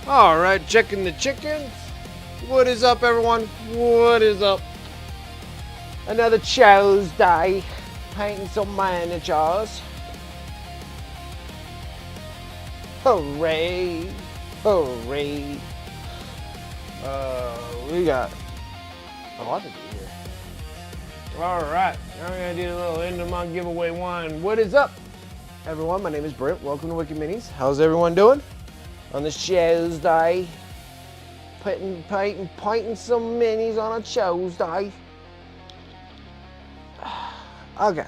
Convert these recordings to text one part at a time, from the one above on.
All right, checking the chickens. What is up, everyone? What is up? Another Tuesday, painting some miniatures. Hooray! Hooray! We got a lot to do here. All right, now we're gonna do a little end of month giveaway one. What is up, everyone? My name is Brent. Welcome to Wicked Minis. How's everyone doing on this Tuesday? Painting some minis on a Tuesday. Okay.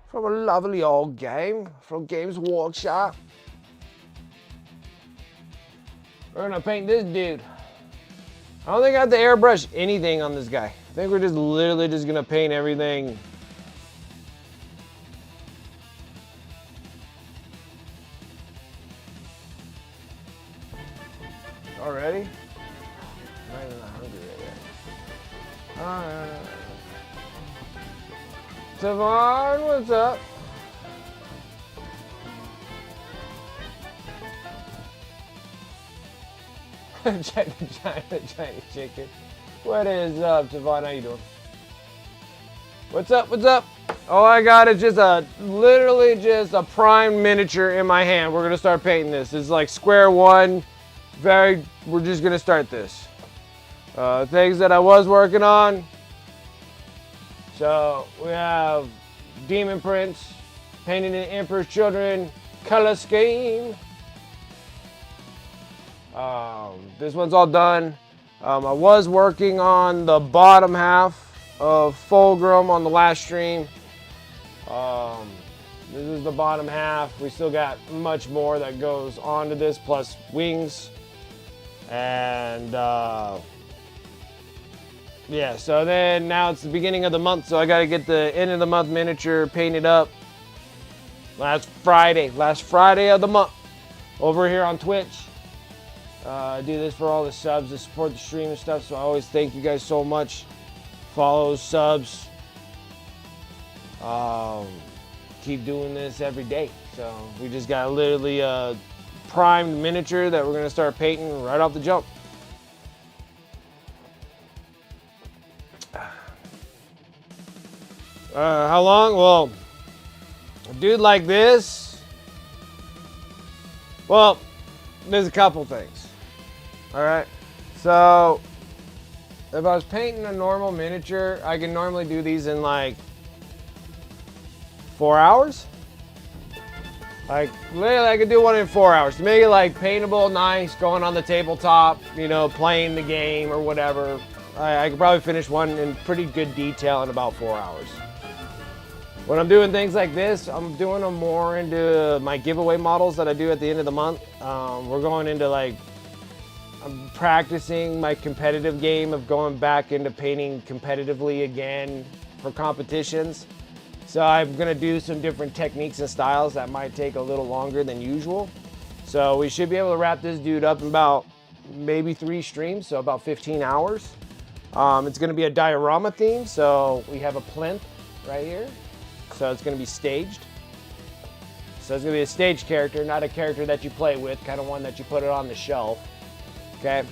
From a lovely old game from Games Workshop. We're gonna paint this dude. I don't think I have to airbrush anything on this guy. I think we're just literally just gonna paint everything. Already? I'm not even hungry yet. Alright. Tavon, what's up? Chinese chicken. What is up, Tavon? How you doing? What's up? What's up? All I got is just literally just a prime miniature in my hand. We're gonna start painting this. It's like square one. We're just gonna start this. Things that I was working on. So we have Demon Prince, painted in Emperor's Children, color scheme. This one's all done. I was working on the bottom half of Fulgrim on the last stream. This is the bottom half. We still got much more that goes onto this, plus wings. And yeah, so then now it's the beginning of the month, so I got to get the end of the month miniature painted up. Last Friday of the month, over here on Twitch. I do this for all the subs to support the stream and stuff, so I always thank you guys so much. Follows, subs. Keep doing this every day. So we just got literally a primed miniature that we're going to start painting right off the jump. How long? Well, a dude like this, well, there's a couple things. All right, so if I was painting a normal miniature, I can normally do these in like 4 hours. Like literally, I could do one in 4 hours to make it like paintable, nice, going on the tabletop, you know, playing the game or whatever. I could probably finish one in pretty good detail in about 4 hours. When I'm doing things like this, I'm doing them more into my giveaway models that I do at the end of the month. We're going into like, I'm practicing my competitive game of going back into painting competitively again for competitions. So I'm gonna do some different techniques and styles that might take a little longer than usual. So we should be able to wrap this dude up in about maybe 3 streams, so about 15 hours. It's gonna be a diorama theme, so we have a plinth right here. So it's gonna be staged. So it's gonna be a staged character, not a character that you play with, kind of one that you put it on the shelf, okay?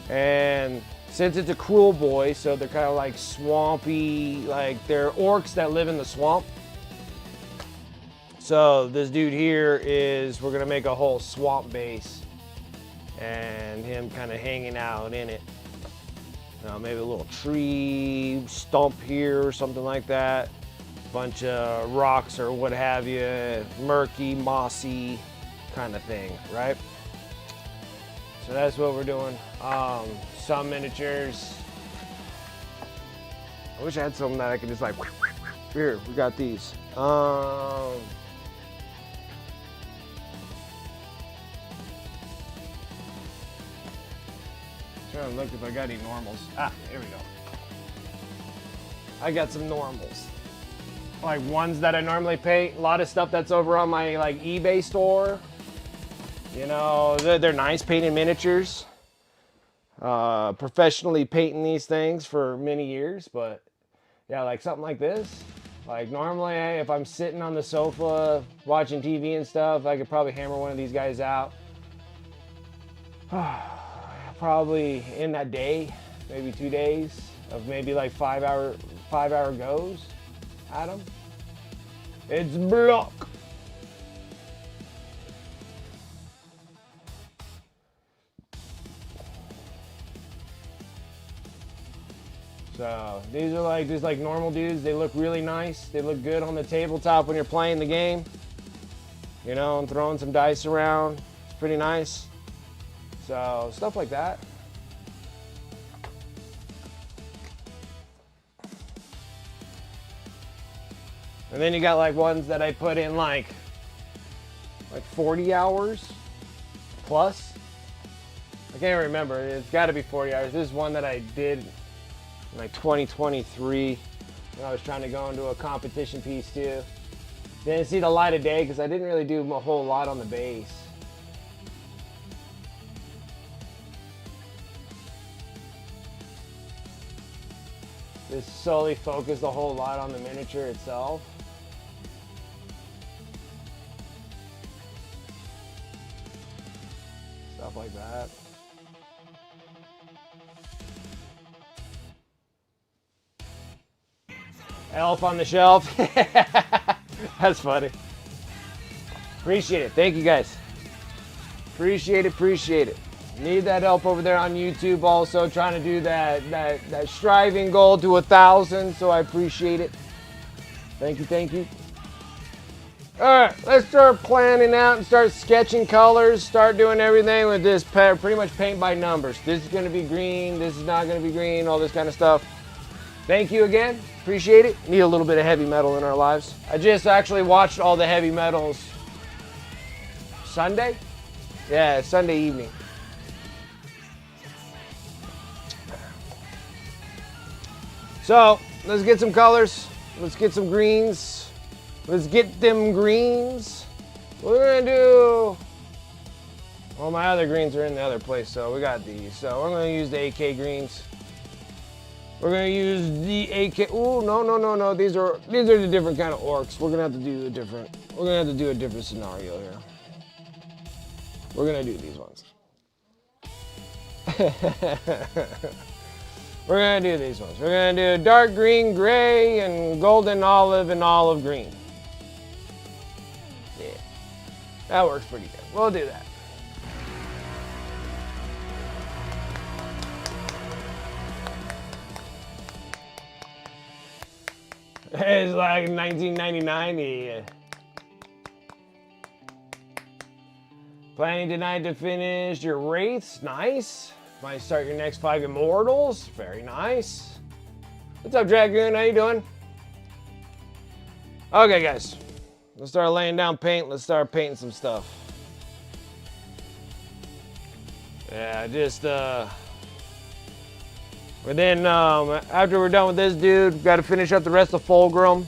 And since it's a cruel boy, so they're kind of like swampy, like they're orcs that live in the swamp. So this dude here is, we're gonna make a whole swamp base and him kind of hanging out in it. Maybe a little tree stump here or something like that. Bunch of rocks or what have you, murky, mossy kind of thing, right? So that's what we're doing. Some miniatures. I wish I had something that I could just like, here, we got these. Trying to look if I got any normals. Ah, here we go. I got some normals. Like ones that I normally paint. A lot of stuff that's over on my like eBay store. You know, they're nice painted miniatures. Professionally painting these things for many years, but yeah, like something like this. Like normally, if I'm sitting on the sofa watching TV and stuff, I could probably hammer one of these guys out. Probably in that day, maybe 2 days of maybe like 5 hour goes at them. It's block. So these are like just like normal dudes. They look really nice. They look good on the tabletop when you're playing the game. You know, and throwing some dice around. It's pretty nice. So stuff like that. And then you got like ones that I put in like 40 hours plus. I can't remember. It's got to be 40 hours. This is one that I did in like 2023 when I was trying to go into a competition piece too. Didn't see the light of day because I didn't really do a whole lot on the base. Just solely focused a whole lot on the miniature itself. Stuff like that. Elf on the shelf. That's funny. Appreciate it. Thank you guys. Appreciate it. Need that help over there on YouTube also, trying to do that striving goal to 1,000, so I appreciate it. Thank you. Alright, let's start planning out and start sketching colors, start doing everything with this pretty much paint by numbers. This is going to be green, this is not going to be green, all this kind of stuff. Thank you again. Appreciate it. Need a little bit of heavy metal in our lives. I just actually watched all the heavy metals Sunday? Yeah, Sunday evening. So, let's get some colors. Let's get some greens. Let's get them greens. We're gonna do... Well, my other greens are in the other place, so we got these. So, we're gonna use the AK greens. We're gonna use the AK. Ooh, no. These are the different kind of orcs. We're gonna have to do a different. We're gonna have to do a different scenario here. We're gonna do these ones. We're gonna do these ones. We're gonna do dark green, gray, and golden olive and olive green. Yeah, that works pretty good. We'll do that. It's like 1999. Yeah. Planning tonight to finish your wraiths. Nice. Might start your next 5 immortals. Very nice. What's up, Dragoon? How you doing? Okay, guys. Let's start laying down paint. Let's start painting some stuff. Yeah, just But then after we're done with this dude, we've got to finish up the rest of Fulgrim.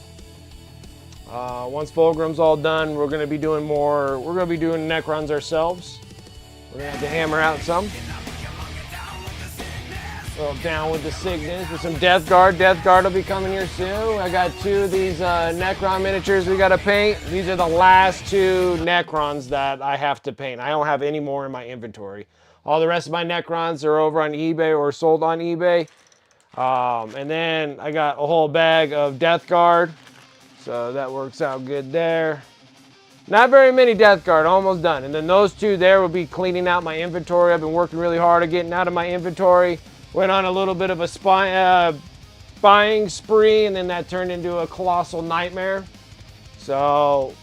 Once Fulgrim's all done, we're going to be doing more. We're going to be doing Necrons ourselves. We're going to have to hammer out some. Well, down with the sickness with some Death Guard. Death Guard will be coming here soon. I got 2 of these Necron miniatures we got to paint. These are the last 2 Necrons that I have to paint. I don't have any more in my inventory. All the rest of my Necrons are over on eBay or sold on eBay. And then I got a whole bag of Death Guard. So that works out good there. Not very many Death Guard, almost done. And then those 2 there will be cleaning out my inventory. I've been working really hard at getting out of my inventory. Went on a little bit of a buying spree, and then that turned into a colossal nightmare. So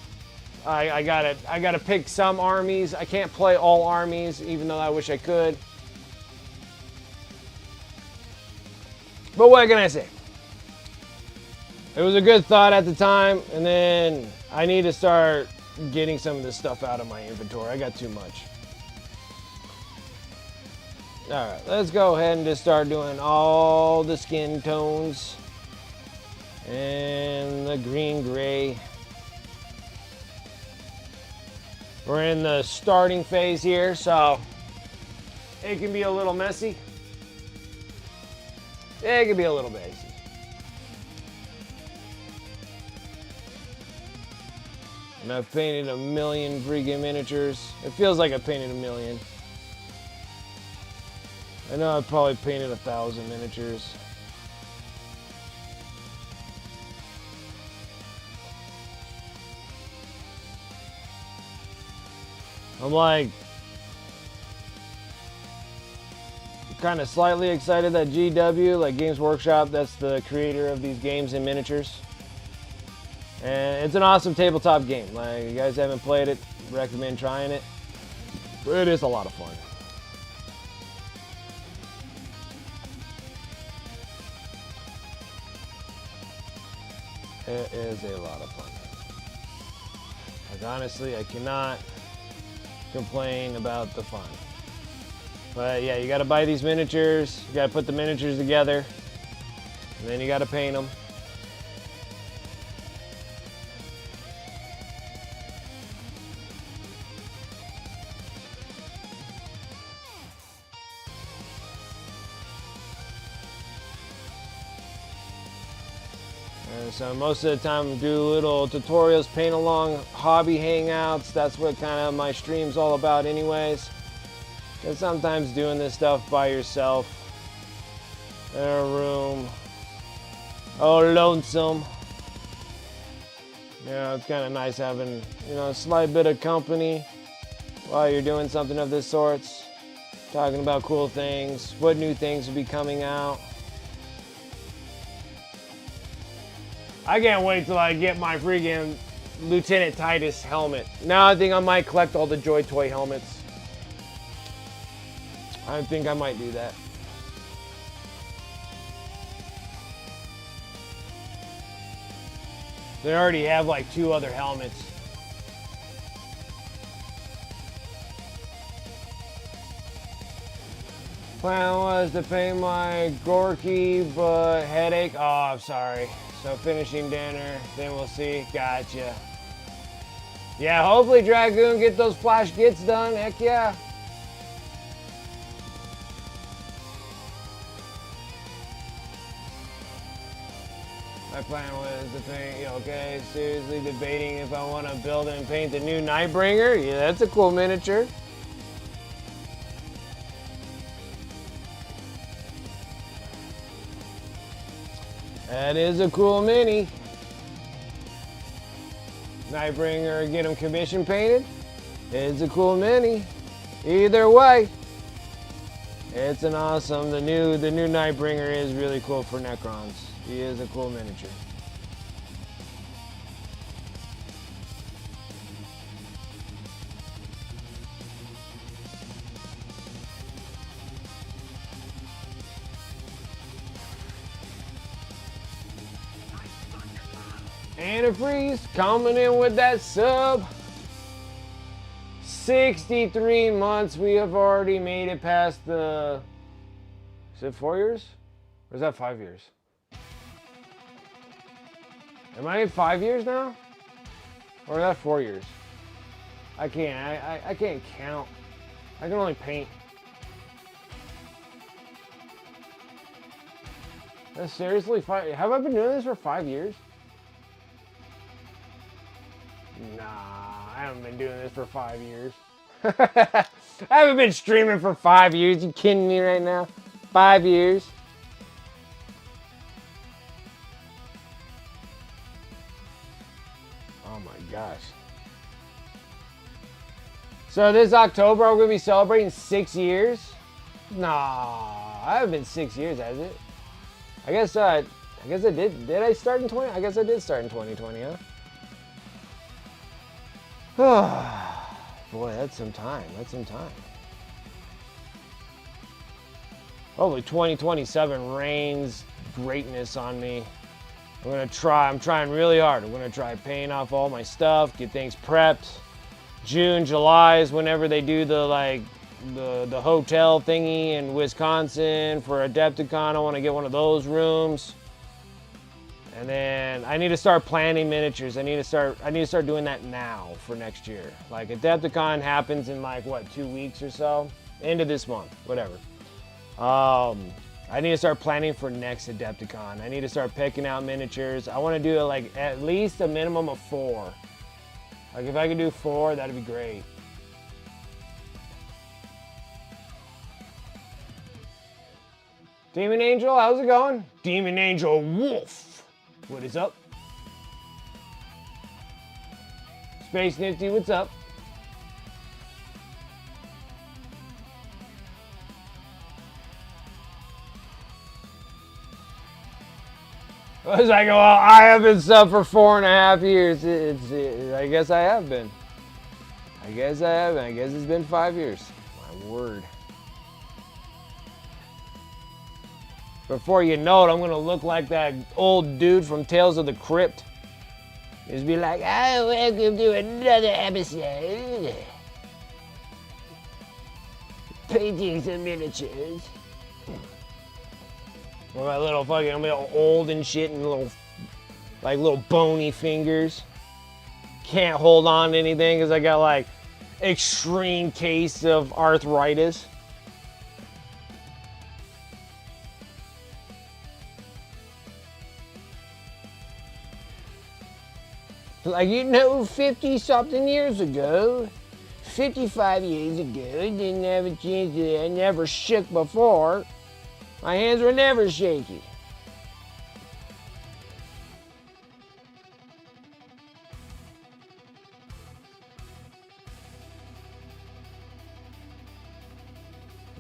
I gotta pick some armies. I can't play all armies, even though I wish I could. But what can I say? It was a good thought at the time, and then I need to start getting some of this stuff out of my inventory. I got too much. Alright, let's go ahead and just start doing all the skin tones. And the green gray. We're in the starting phase here, so it can be a little messy. It can be a little messy. And I've painted a million freaking miniatures. It feels like I painted a million. I know I've probably painted 1,000 miniatures. I'm like kind of slightly excited that GW, like Games Workshop, that's the creator of these games and miniatures. And it's an awesome tabletop game. Like, you guys haven't played it, recommend trying it. It is a lot of fun. It is a lot of fun. Like, honestly, I cannot complain about the fun. But yeah, you gotta buy these miniatures, you gotta put the miniatures together, and then you gotta paint them. And so most of the time do little tutorials, paint along, hobby hangouts. That's what kind of my stream's all about anyways. Because sometimes doing this stuff by yourself in a room, oh lonesome. You know, it's kind of nice having, you know, a slight bit of company while you're doing something of this sort. Talking about cool things, what new things will be coming out. I can't wait till I get my freaking Lieutenant Titus helmet. Now I think I might collect all the Joy Toy helmets. I think I might do that. They already have like 2 other helmets. Plan was to paint my Gorky, but headache. Oh, I'm sorry. So finishing dinner, then we'll see. Gotcha. Yeah, hopefully Dragoon get those flash gets done. Heck yeah. My plan was to paint, okay, seriously debating if I want to build and paint the new Nightbringer. Yeah, that's a cool miniature. That is a cool mini. Nightbringer, get him commission painted. It's a cool mini. Either way, it's an awesome. The new Nightbringer is really cool for Necrons. He is a cool miniature. Antifreeze coming in with that sub. 63 months. We have already made it past the... Is it 4 years? Or is that 5 years? Am I in 5 years now? Or is that 4 years? I can't. I can't count. I can only paint. That's seriously 5. Have I been doing this for 5 years? Nah, I haven't been doing this for 5 years. I haven't been streaming for 5 years. You kidding me right now? 5 years. Oh my gosh. So this October I'm gonna be celebrating 6 years? Nah, I haven't been 6 years, has it? I guess I did. Did I start in 20? I guess I did start in 2020, huh? Boy, that's some time. That's some time. Hopefully 2027 rains greatness on me. I'm trying really hard. I'm gonna try paying off all my stuff, get things prepped. June, July is whenever they do the hotel thingy in Wisconsin for Adepticon. I want to get one of those rooms. And then I need to start planning miniatures. I need to start doing that now for next year. Like Adepticon happens in like what, 2 weeks or so? End of this month, whatever. I need to start planning for next Adepticon. I need to start picking out miniatures. I want to do like at least a minimum of 4. Like if I could do 4, that'd be great. Demon Angel, how's it going? Demon Angel Wolf. What is up? Space Nifty, what's up? I was like, well, I have been sub for 4.5 years. I guess I have been. I guess it's been 5 years. My word. Before you know it, I'm going to look like that old dude from Tales of the Crypt. Just be like, oh, welcome to another episode. Paintings and miniatures. With my little fucking, I'm all old and shit and little bony fingers. Can't hold on to anything because I got like extreme case of arthritis. Like, 50-something years ago, 55 years ago, I didn't have a chance to, I never shook before. My hands were never shaky.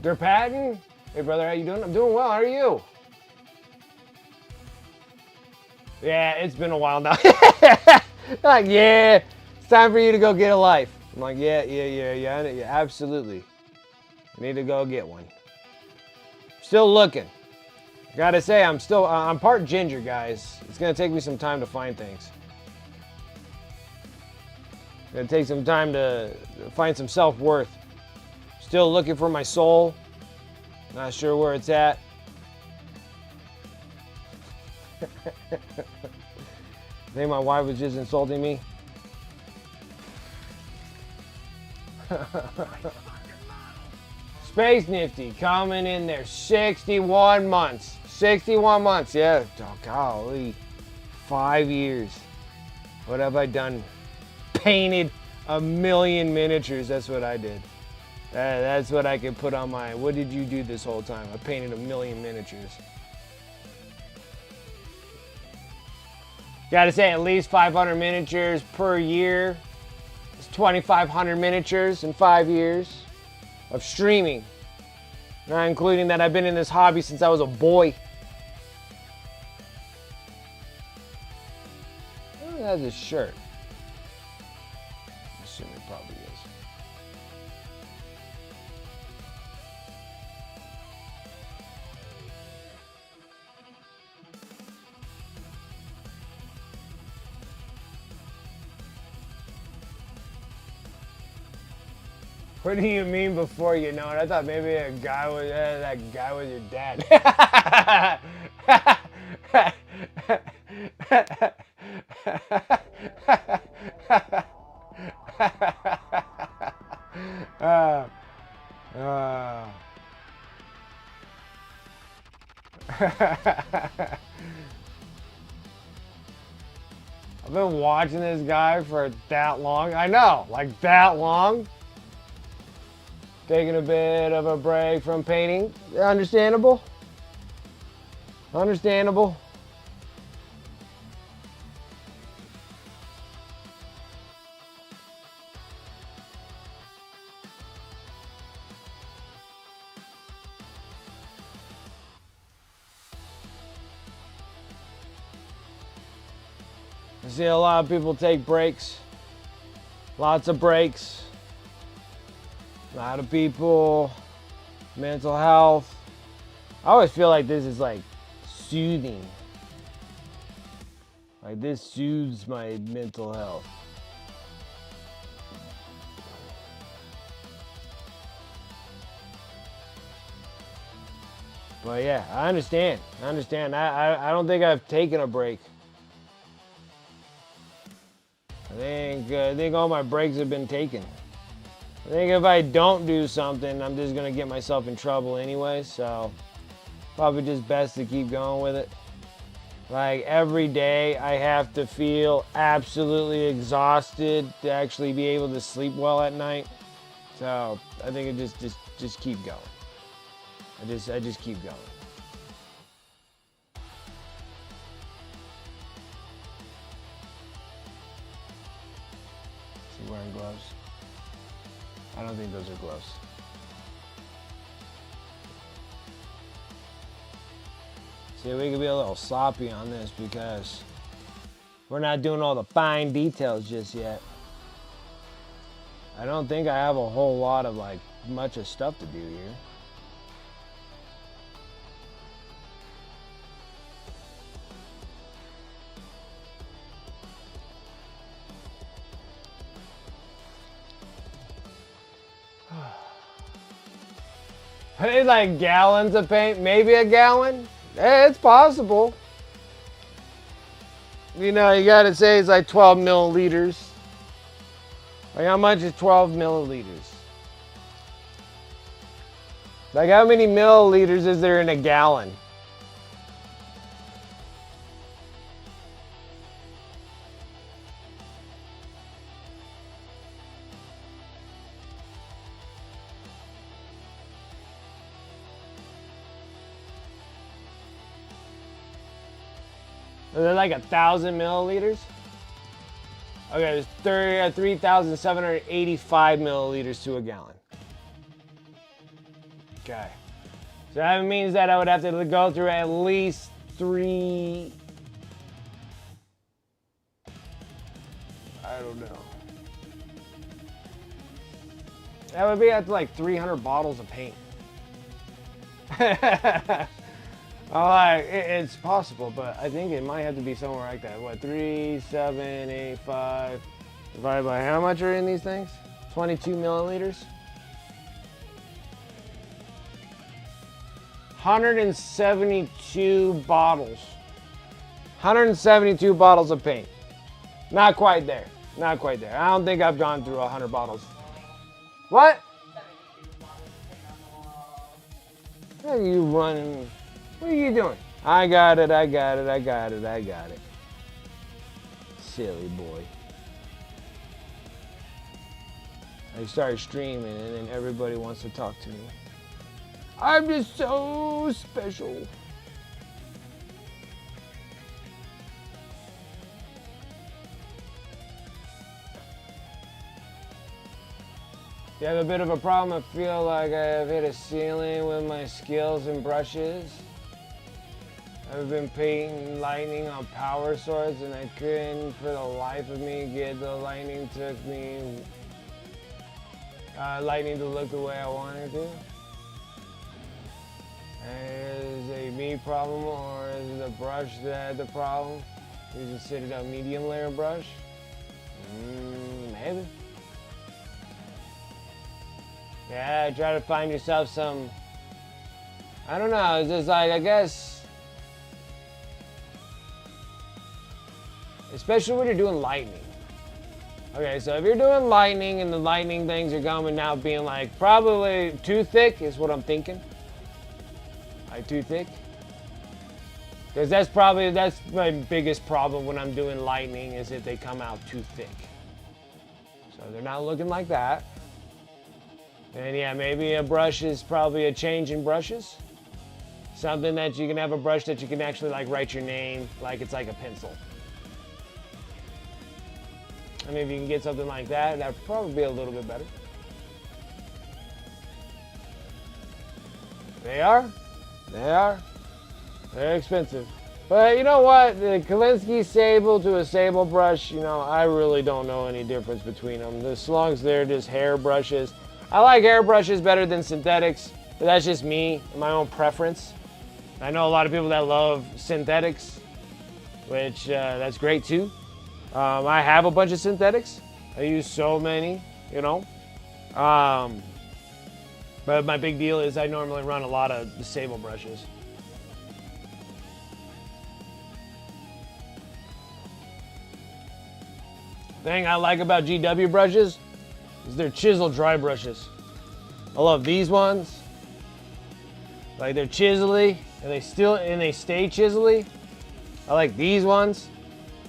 They're Patton? Hey brother, how you doing? I'm doing well, how are you? Yeah, it's been a while now. Like, yeah, it's time for you to go get a life. I'm like, yeah, absolutely. I need to go get one. Still looking. Gotta say, I'm part ginger, guys. It's gonna take me some time to find things. Gonna take some time to find some self-worth. Still looking for my soul. Not sure where it's at. I think my wife was just insulting me. Space Nifty coming in there. 61 months. 61 months, yeah. Oh, golly. 5 years. What have I done? Painted 1,000,000 miniatures. That's what I did. That's what I could put on my... What did you do this whole time? I painted 1,000,000 miniatures. Gotta say, at least 500 miniatures per year. It's 2,500 miniatures in 5 years of streaming. Not including that I've been in this hobby since I was a boy. Oh, it has a shirt. I assume it probably is. What do you mean before you know it? I thought maybe that guy was your dad. I've been watching this guy for that long. I know, like that long. Taking a bit of a break from painting. Understandable. Understandable. I see a lot of people take breaks. Lots of breaks. A lot of people, mental health. I always feel like this is like soothing. Like this soothes my mental health. But yeah, I understand. I don't think I've taken a break. I think all my breaks have been taken. I think if I don't do something, I'm just gonna get myself in trouble anyway, so probably just best to keep going with it. Like every day I have to feel absolutely exhausted to actually be able to sleep well at night. So I think it just keep going. I just keep going. Is he wearing gloves? I don't think those are gloves. See, we could be a little sloppy on this because we're not doing all the fine details just yet. I don't think I have a whole lot of like much of stuff to do here. Hey, like gallons of paint, maybe a gallon? Hey, it's possible. You know, you gotta say it's like 12 milliliters. Like how much is 12 milliliters? Like how many milliliters is there in a gallon? Is it like 1,000 milliliters? Okay, there's 3,785 milliliters to a gallon. Okay. So that means that I would have to go through at least 3... I don't know. That would be at like 300 bottles of paint. It's possible, but I think it might have to be somewhere like that. What, 3, 7, 8, 5, divided by how much are in these things? 22 milliliters? 172 bottles. 172 bottles of paint. Not quite there. Not quite there. I don't think I've gone through 100 bottles. What? What are you running? What are you doing? I got it. Silly boy. I start streaming and then everybody wants to talk to me. I'm just so special. You have a bit of a problem? I feel like I have hit a ceiling with my skills and brushes. I've been painting lightning on power swords and I couldn't for the life of me get the lightning to look the way I wanted to. Is it a me problem or is it the brush that had the problem? You just sit it a medium layer brush? Maybe. Yeah, try to find yourself some, I don't know, it's just like, I guess, especially when you're doing lightning. Okay, so if you're doing lightning and the lightning things are coming out being like probably too thick is what I'm thinking. Like too thick. Because that's my biggest problem when I'm doing lightning is if they come out too thick. So they're not looking like that. And yeah, maybe a brush is probably a change in brushes. Something that you can have a brush that you can actually like write your name like it's like a pencil. I mean, if you can get something like that, that'd probably be a little bit better. They are. They're expensive. But you know what? The Kolinsky Sable to a Sable brush, you know, I really don't know any difference between them. As long as they're just hair brushes. I like hair brushes better than synthetics, but that's just me, my own preference. I know a lot of people that love synthetics, which that's great too. I have a bunch of synthetics. I use so many, you know. But my big deal is I normally run a lot of the Sable brushes. Thing I like about GW brushes is they're chisel dry brushes. I love these ones. Like they're chiselly and they stay chiselly. I like these ones.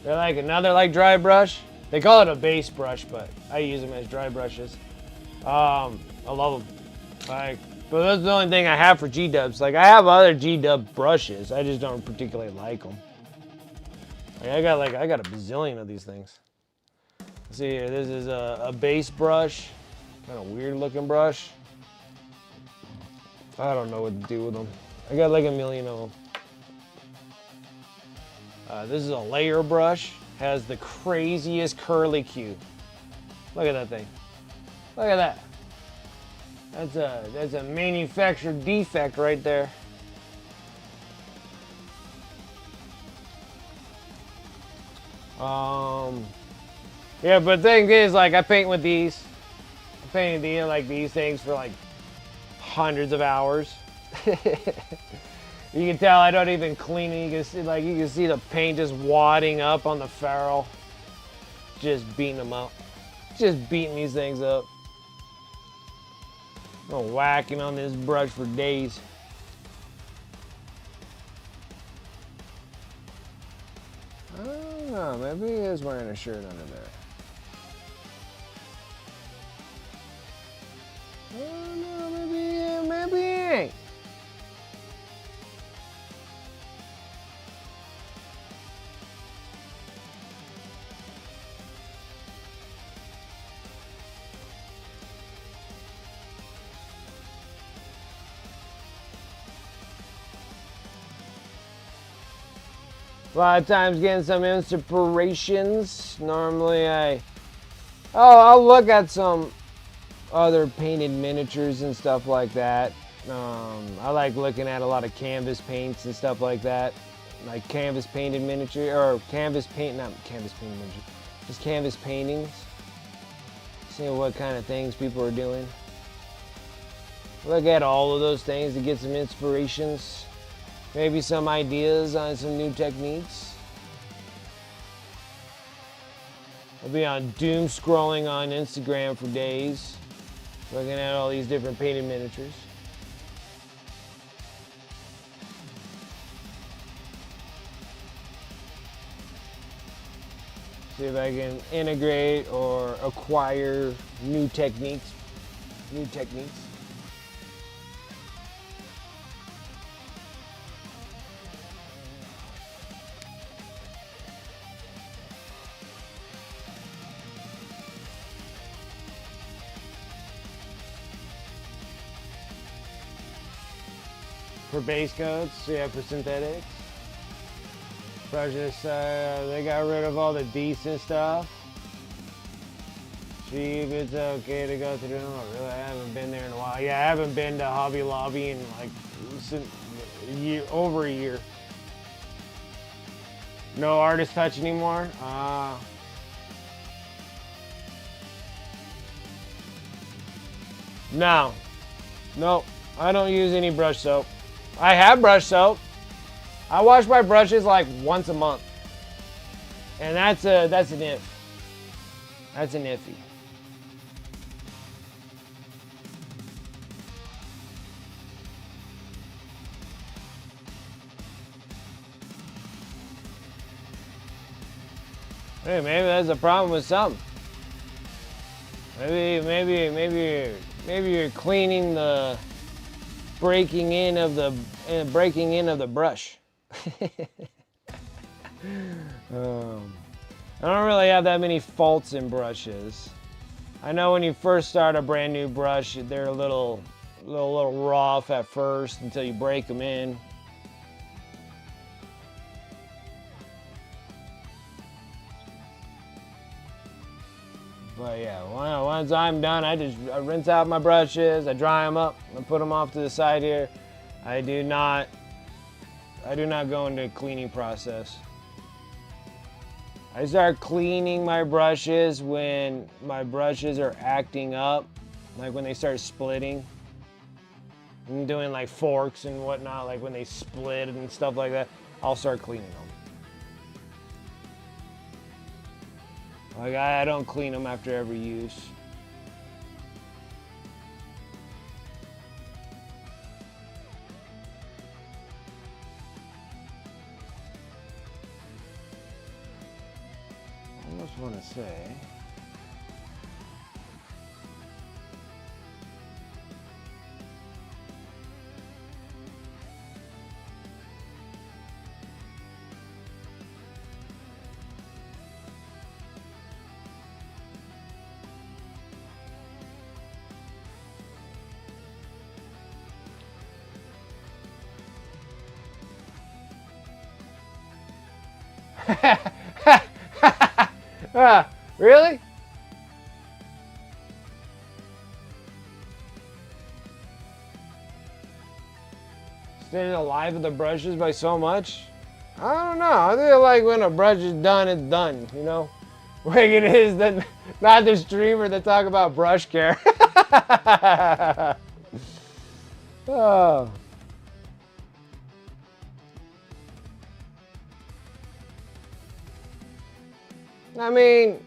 They're like another like dry brush. They call it a base brush, but I use them as dry brushes. I love them. Like, but that's the only thing I have for G-dubs. Like, I have other G-dub brushes. I just don't particularly like them. Like, I got a bazillion of these things. Let's see here. This is a base brush. Kind of weird looking brush. I don't know what to do with them. I got like a million of them. This is a layer brush. Has the craziest curly Q. Look at that thing. Look at that. That's a manufacturer defect right there. Yeah, but the thing is, like, I paint with these. I painted these like these things for like hundreds of hours. You can tell I don't even clean it. You can see the paint just wadding up on the ferrule. Just beating them up. Just beating these things up. I'm whacking on this brush for days. I don't know, maybe he is wearing a shirt under there. I don't know, maybe he ain't. A lot of times getting some inspirations. Normally I'll look at some other painted miniatures and stuff like that. I like looking at a lot of canvas paints and stuff like that. Like canvas painted miniature, or canvas paint, not canvas painted miniature, just canvas paintings. Seeing what kind of things people are doing. Look at all of those things to get some inspirations. Maybe some ideas on some new techniques. I'll be on doom scrolling on Instagram for days, looking at all these different painted miniatures. See if I can integrate or acquire new techniques. For base coats, yeah, for synthetics. Brushes, they got rid of all the decent stuff. See if it's okay to go through them. I really haven't been there in a while. Yeah, I haven't been to Hobby Lobby in like over a year. No artist touch anymore? No. Nope. I don't use any brush soap. I have brush soap. I wash my brushes like once a month. And that's an if. That's an iffy. Hey, maybe that's a problem with something. Maybe you're cleaning the breaking in of the brush. I don't really have that many faults in brushes. I know when you first start a brand new brush, they're a little rough at first until you break them in. But yeah, once I'm done, I rinse out my brushes, I dry them up, I put them off to the side here. I do not go into a cleaning process. I start cleaning my brushes when my brushes are acting up, like when they start splitting. I'm doing like forks and whatnot, like when they split and stuff like that, I'll start cleaning them. Like I don't clean them after every use. just want to say. Really? Staying alive with the brushes by so much? I don't know. I feel like when a brush is done, it's done, you know? Like it is that not the streamer that talk about brush care. Oh. I mean,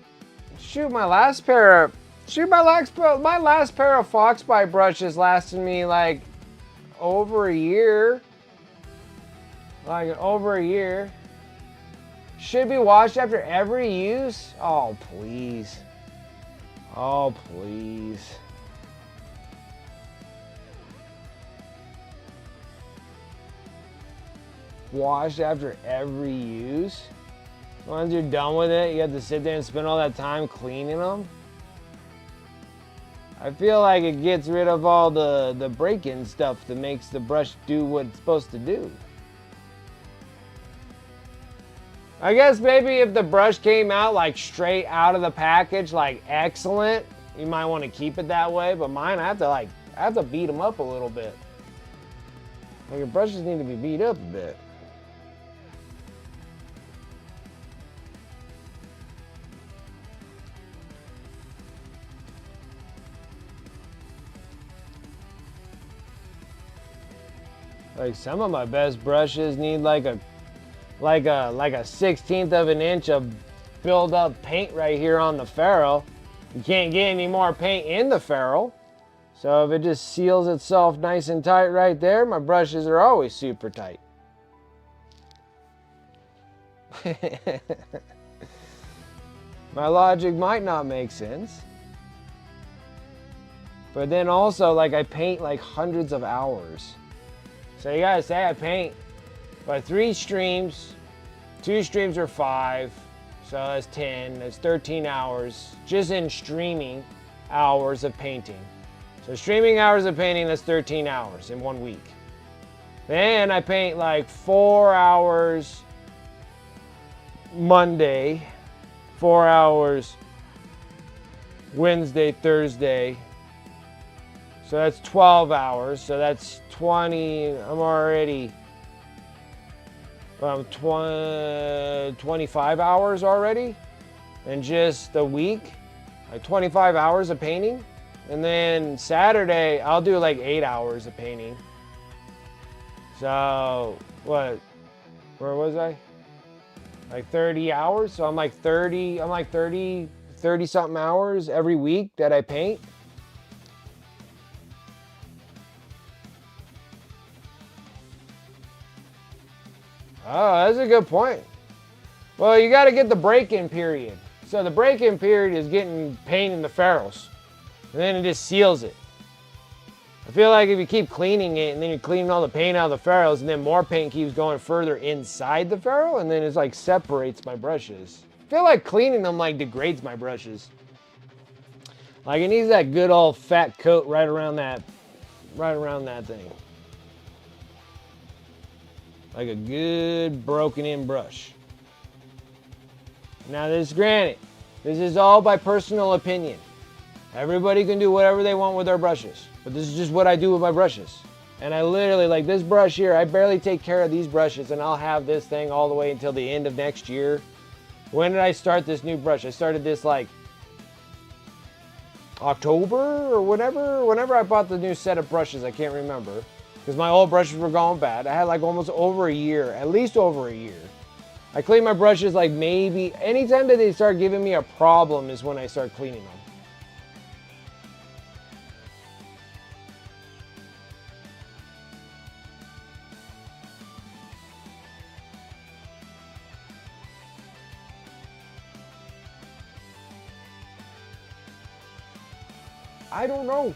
shoot, my last pair of Foxbite brushes lasted me like over a year. Like over a year. Should be washed after every use? Oh, please. Oh, please. Washed after every use? Once you're done with it, you have to sit there and spend all that time cleaning them? I feel like it gets rid of all the break-in stuff that makes the brush do what it's supposed to do. I guess maybe if the brush came out like straight out of the package, like excellent, you might want to keep it that way. But mine, I have to beat them up a little bit. Like your brushes need to be beat up a bit. Like some of my best brushes need like a 1/16 of an inch of build up paint right here on the ferrule. You can't get any more paint in the ferrule. So if it just seals itself nice and tight right there, my brushes are always super tight. My logic might not make sense. But then also, like, I paint like hundreds of hours. So you gotta say I paint by 3 streams. 2 streams are 5. So that's 10. That's 13 hours just in streaming hours of painting. So streaming hours of painting, that's 13 hours in 1 week. Then I paint like 4 hours Monday, 4 hours Wednesday, Thursday. So that's 12 hours. So that's 20. I'm already 25 hours already in just a week. Like 25 hours of painting. And then Saturday, I'll do like 8 hours of painting. So, what? Where was I? Like 30 hours. So I'm like 30 something hours every week that I paint. Oh, that's a good point. Well, you got to get the break-in period. So the break-in period is getting paint in the ferrules. And then it just seals it. I feel like if you keep cleaning it and then you're cleaning all the paint out of the ferrules and then more paint keeps going further inside the ferrule and then it's like separates my brushes. I feel like cleaning them like degrades my brushes. Like it needs that good old fat coat right around that thing. Like a good broken in brush. Now this, granted, this is all by personal opinion. Everybody can do whatever they want with their brushes. But this is just what I do with my brushes. And I literally, like this brush here, I barely take care of these brushes and I'll have this thing all the way until the end of next year. When did I start this new brush? I started this like October or whenever I bought the new set of brushes, I can't remember. Because my old brushes were going bad. I had like almost over a year, at least over a year. I clean my brushes like maybe, anytime that they start giving me a problem is when I start cleaning them. I don't know.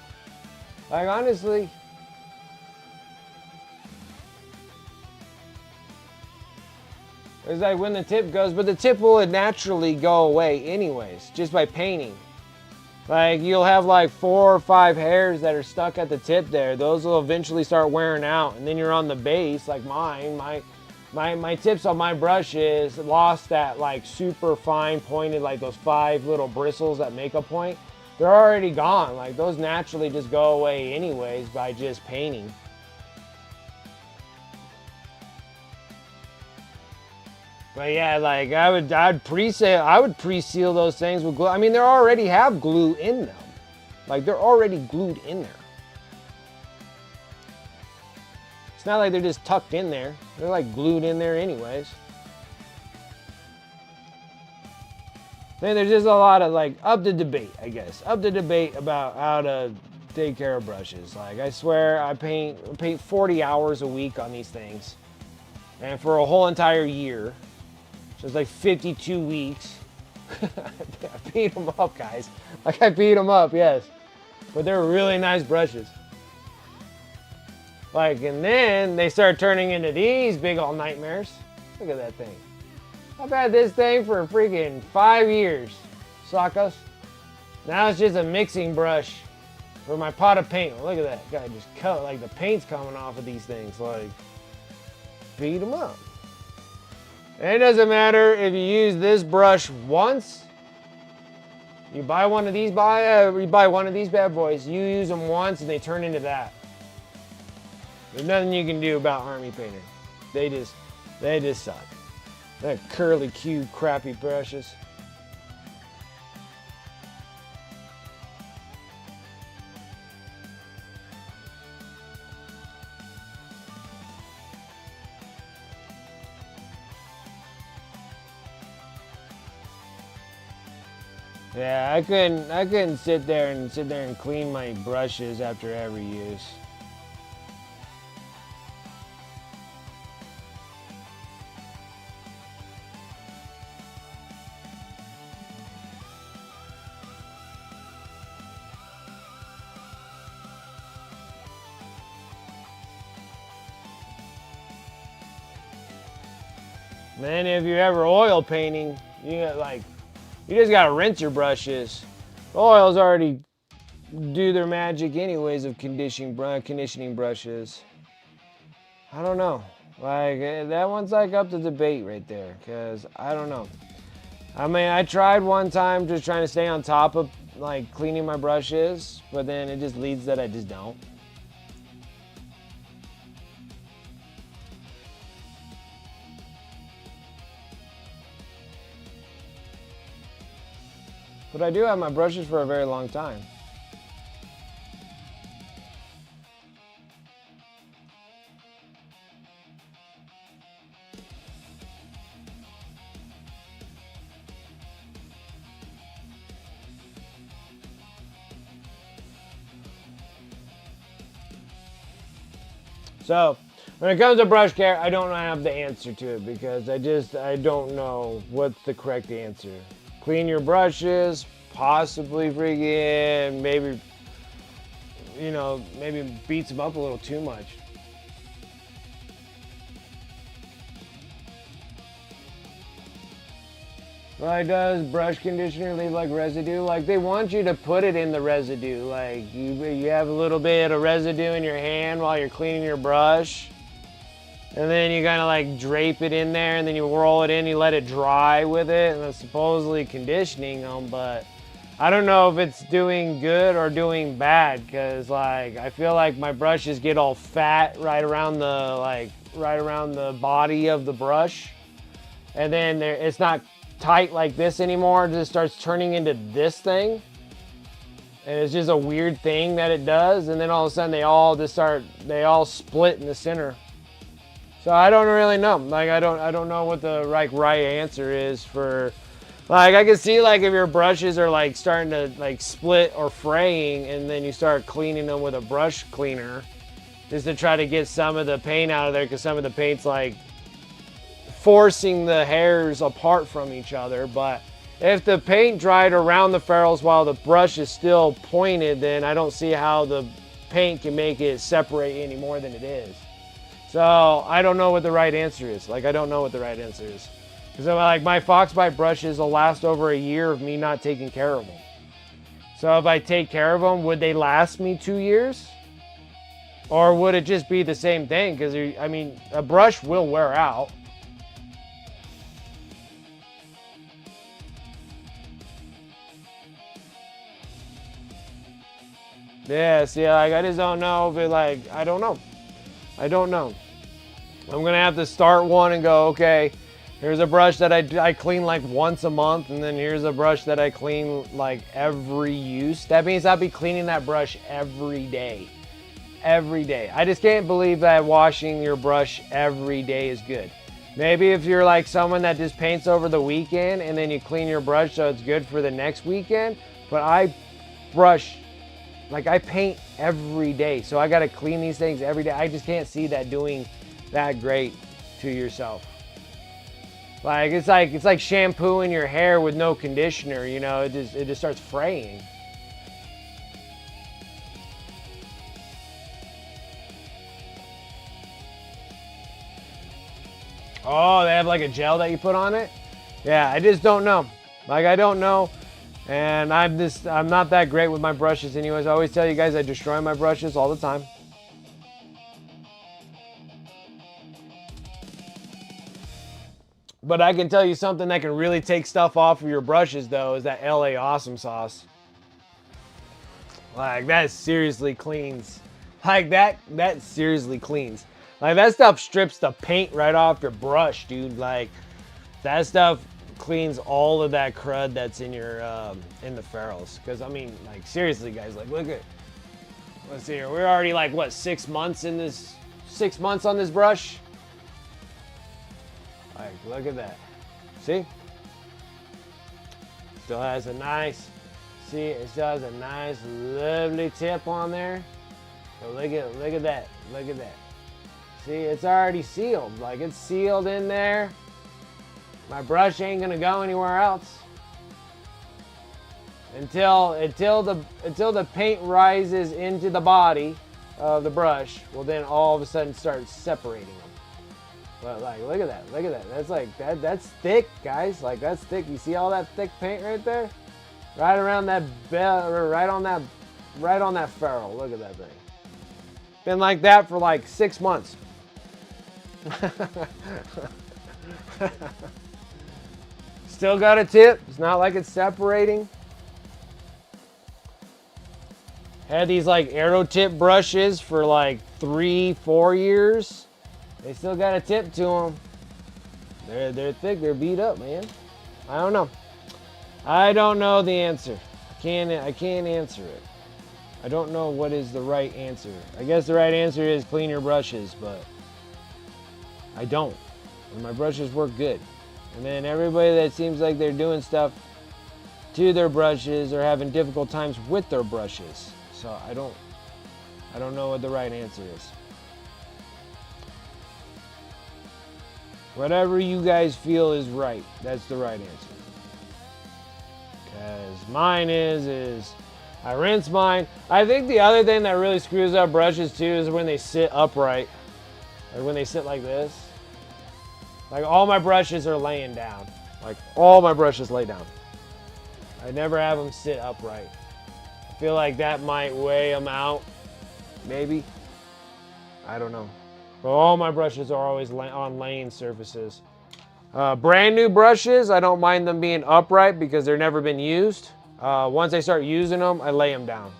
Like, honestly. It's like when the tip goes, but the tip will naturally go away anyways, just by painting. Like, you'll have like 4 or 5 hairs that are stuck at the tip there. Those will eventually start wearing out, and then you're on the base, like mine. My tips on my brushes lost that like super fine pointed, like those 5 little bristles that make a point. They're already gone. Like, those naturally just go away anyways by just painting. But yeah, like I would pre-seal those things with glue. I mean, they already have glue in them. Like, they're already glued in there. It's not like they're just tucked in there. They're like glued in there anyways. Then there's just a lot of like up to debate, I guess. Up to debate about how to take care of brushes. Like, I swear I paint 40 hours a week on these things. And for a whole entire year. So it's like 52 weeks. I beat them up, guys. Like, I beat them up, yes. But they're really nice brushes. Like, and then they start turning into these big old nightmares. Look at that thing. I've had this thing for freaking 5 years, suckers. Now it's just a mixing brush for my pot of paint. Look at that guy just cut, like the paint's coming off of these things. Like, beat them up. And it doesn't matter if you use this brush once. You buy one of these, you buy one of these bad boys. You use them once, and they turn into that. There's nothing you can do about Army Painter. They just suck. That curly Q crappy brushes. Yeah, I couldn't sit there and clean my brushes after every use. Man, if you're ever oil painting, you just gotta rinse your brushes. The oils already do their magic anyways of conditioning brushes. I don't know. Like, that one's like up to debate right there, because I don't know. I mean, I tried one time just trying to stay on top of like cleaning my brushes, but then it just leads that I just don't. But I do have my brushes for a very long time. So, when it comes to brush care, I don't have the answer to it because I don't know what's the correct answer. Clean your brushes, possibly freaking maybe beats them up a little too much. Like, does brush conditioner leave like residue? Like, they want you to put it in the residue. Like, you have a little bit of residue in your hand while you're cleaning your brush. And then you kind of like drape it in there, and then you roll it in, you let it dry with it, and it's supposedly conditioning them, but I don't know if it's doing good or doing bad, because like I feel like my brushes get all fat right around the body of the brush, and then it's not tight like this anymore. It just starts turning into this thing, and it's just a weird thing that it does, and then all of a sudden they all split in the center. So I don't really know. Like, I don't know what the right answer is for. Like, I can see like if your brushes are like starting to like split or fraying, and then you start cleaning them with a brush cleaner, just to try to get some of the paint out of there, because some of the paint's like forcing the hairs apart from each other. But if the paint dried around the ferrules while the brush is still pointed, then I don't see how the paint can make it separate any more than it is. So I don't know what the right answer is. Like, I don't know what the right answer is. Because like my Foxbite brushes will last over a year of me not taking care of them. So if I take care of them, would they last me 2 years? Or would it just be the same thing? Because, I mean, a brush will wear out. Yeah, see, like, I just don't know if it, like, I don't know. I don't know. I'm going to have to start one and go, okay, here's a brush that I clean like once a month, and then here's a brush that I clean like every use. That means I'll be cleaning that brush every day. Every day. I just can't believe that washing your brush every day is good. Maybe if you're like someone that just paints over the weekend and then you clean your brush so it's good for the next weekend, but I brush, like I paint every day, so I got to clean these things every day. I just can't see that doing that great to yourself. Like it's like shampooing your hair with no conditioner, you know, it just starts fraying. Oh, they have like a gel that you put on it? Yeah, I just don't know. Like, I don't know. And I'm not that great with my brushes anyways. I always tell you guys I destroy my brushes all the time. But I can tell you something that can really take stuff off of your brushes though, is that LA Awesome Sauce. Like, that seriously cleans. Like, that seriously cleans. Like, that stuff strips the paint right off your brush, dude. Like, that stuff cleans all of that crud that's in your in the ferrules. Because I mean, like, seriously, guys, like, look at. Let's see here. We're already like what, 6 months in this? 6 months on this brush. Like, look at that. See? Still has a nice. See, it still has a nice, lovely tip on there. So look at that. Look at that. See, it's already sealed. Like, it's sealed in there. My brush ain't gonna go anywhere else until the paint rises into the body of the brush. Well, then all of a sudden start separating them. But like, look at that. Look at that. That's like that's thick, guys. Like, that's thick. You see all that thick paint right there? Right around that bell, or right on that ferrule. Look at that thing. Been like that for like 6 months. Still got a tip. It's not like it's separating. Had these like arrow tip brushes for like 3-4 years. They still got a tip to them. They're thick. They're beat up, man. I don't know. I don't know the answer. I can't answer it. I don't know what is the right answer. I guess the right answer is clean your brushes, but I don't. And my brushes work good. And then everybody that seems like they're doing stuff to their brushes or having difficult times with their brushes. So I don't know what the right answer is. Whatever you guys feel is right, that's the right answer. Because mine is I rinse mine. I think the other thing that really screws up brushes too is when they sit upright. Like when they sit like this. Like, all my brushes are laying down. Like, all my brushes lay down. I never have them sit upright. I feel like that might weigh them out. Maybe. I don't know. But all my brushes are always on laying surfaces. Brand new brushes, I don't mind them being upright because they've never been used. Once I start using them, I lay them down.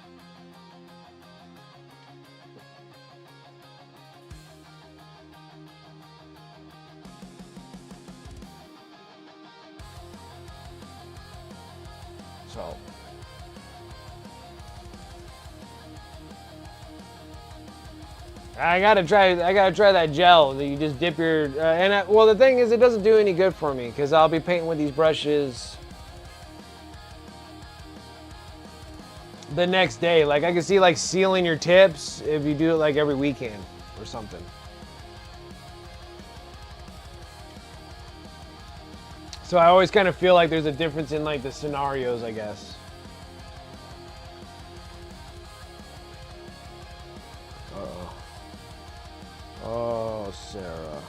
So I gotta try that gel that you just dip your well, the thing is, it doesn't do any good for me because I'll be painting with these brushes the next day. Like, I can see like sealing your tips if you do it like every weekend or something. So I always kind of feel like there's a difference in like the scenarios, I guess. Uh-oh. Oh, Sarah.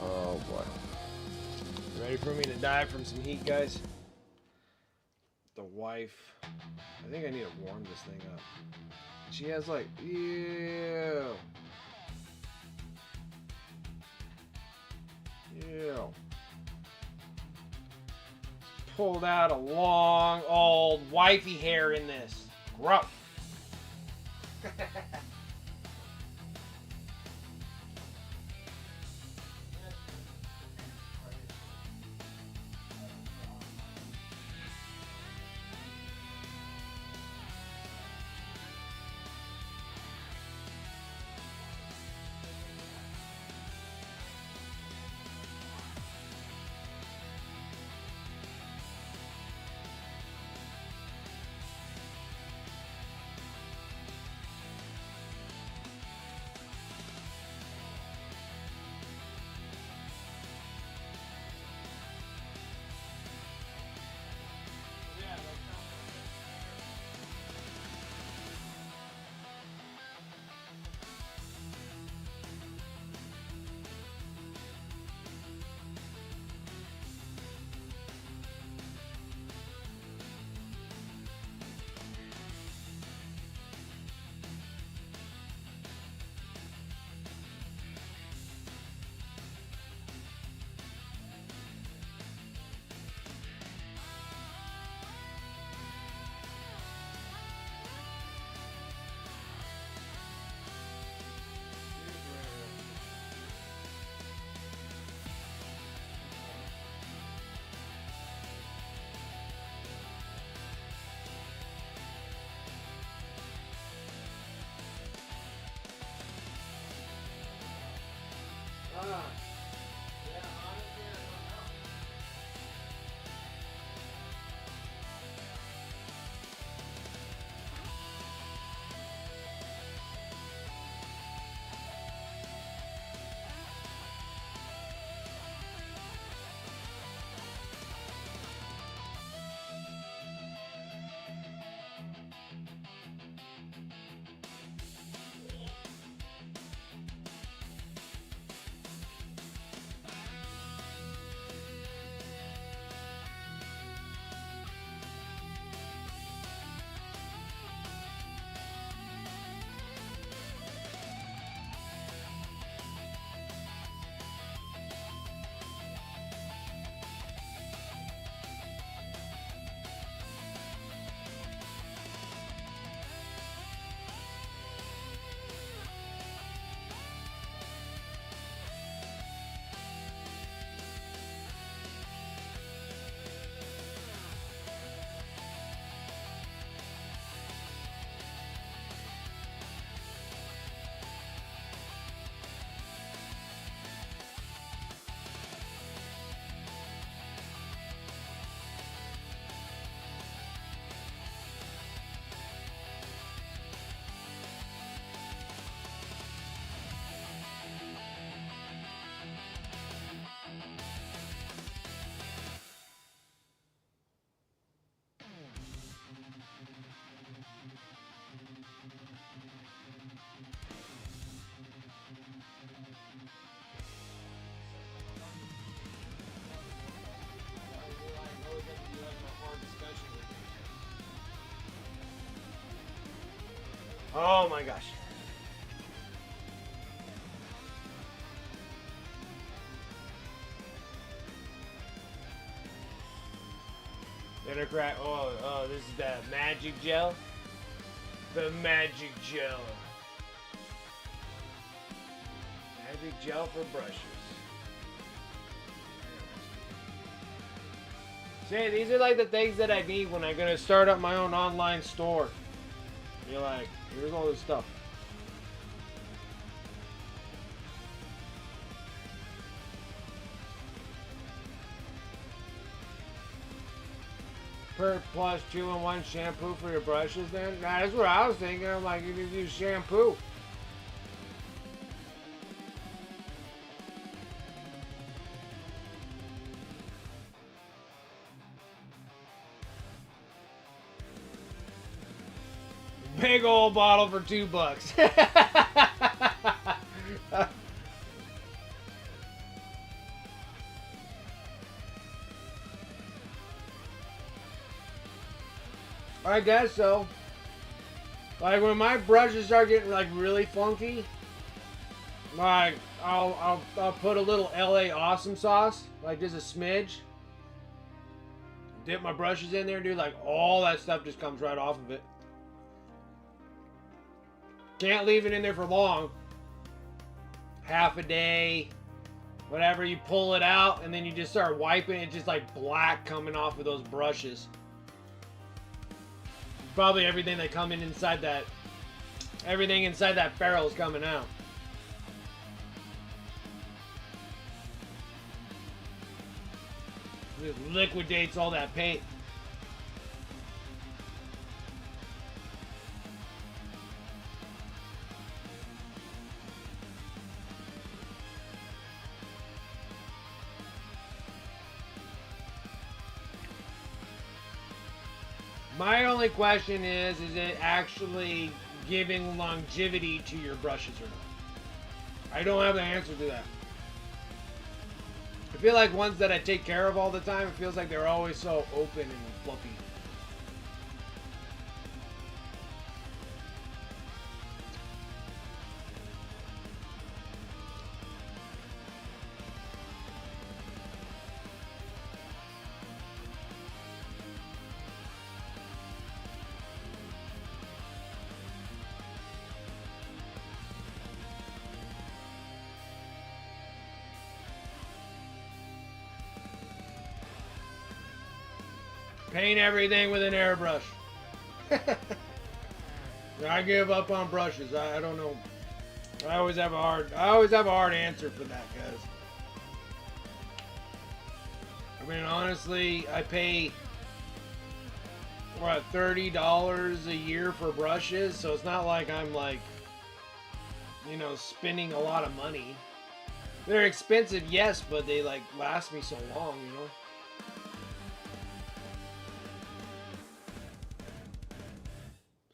Oh boy. Ready for me to die from some heat, guys? The wife. I think I need to warm this thing up. She has like, ew. Ew. Pulled out a long, old wifey hair in this. Gross. Oh my gosh. Intercrack. Oh, this is the magic gel. The magic gel. Magic gel for brushes. See, these are like the things that I need when I'm gonna start up my own online store. You're like, here's all this stuff. Per plus 2-in-1 shampoo for your brushes then? Nah, that's what I was thinking. I'm like, you can use shampoo. big old bottle for $2. I guess so. Like when my brushes start getting like really funky, like I'll put a little LA Awesome sauce, like just a smidge. Dip my brushes in there, dude. Like all that stuff just comes right off of it. Can't leave it in there for long. Half a day, whatever. You pull it out and then you just start wiping it. Just like black coming off of those brushes. Probably everything that come in inside that, everything inside that barrel is coming out. It liquidates all that paint. My only question is it actually giving longevity to your brushes or not? I don't have the answer to that. I feel like ones that I take care of all the time, it feels like they're always so open and fluffy. Paint everything with an airbrush. I give up on brushes. I don't know. I always have a hard answer for that, guys. I mean, honestly, I pay what, $30 a year for brushes, so it's not like I'm like, you know, spending a lot of money. They're expensive, yes, but they like last me so long, you know.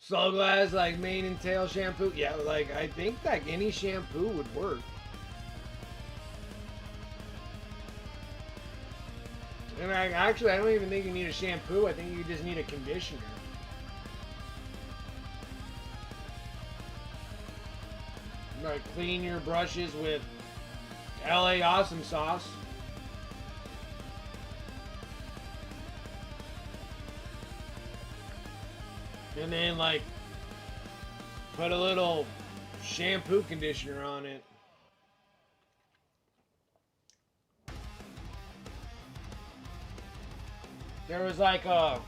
Slow Glass, like mane and tail shampoo. Yeah, like I think like any shampoo would work. And I don't even think you need a shampoo. I think you just need a conditioner. Like clean your brushes with LA Awesome sauce. And then like put a little shampoo conditioner on it. There was like a,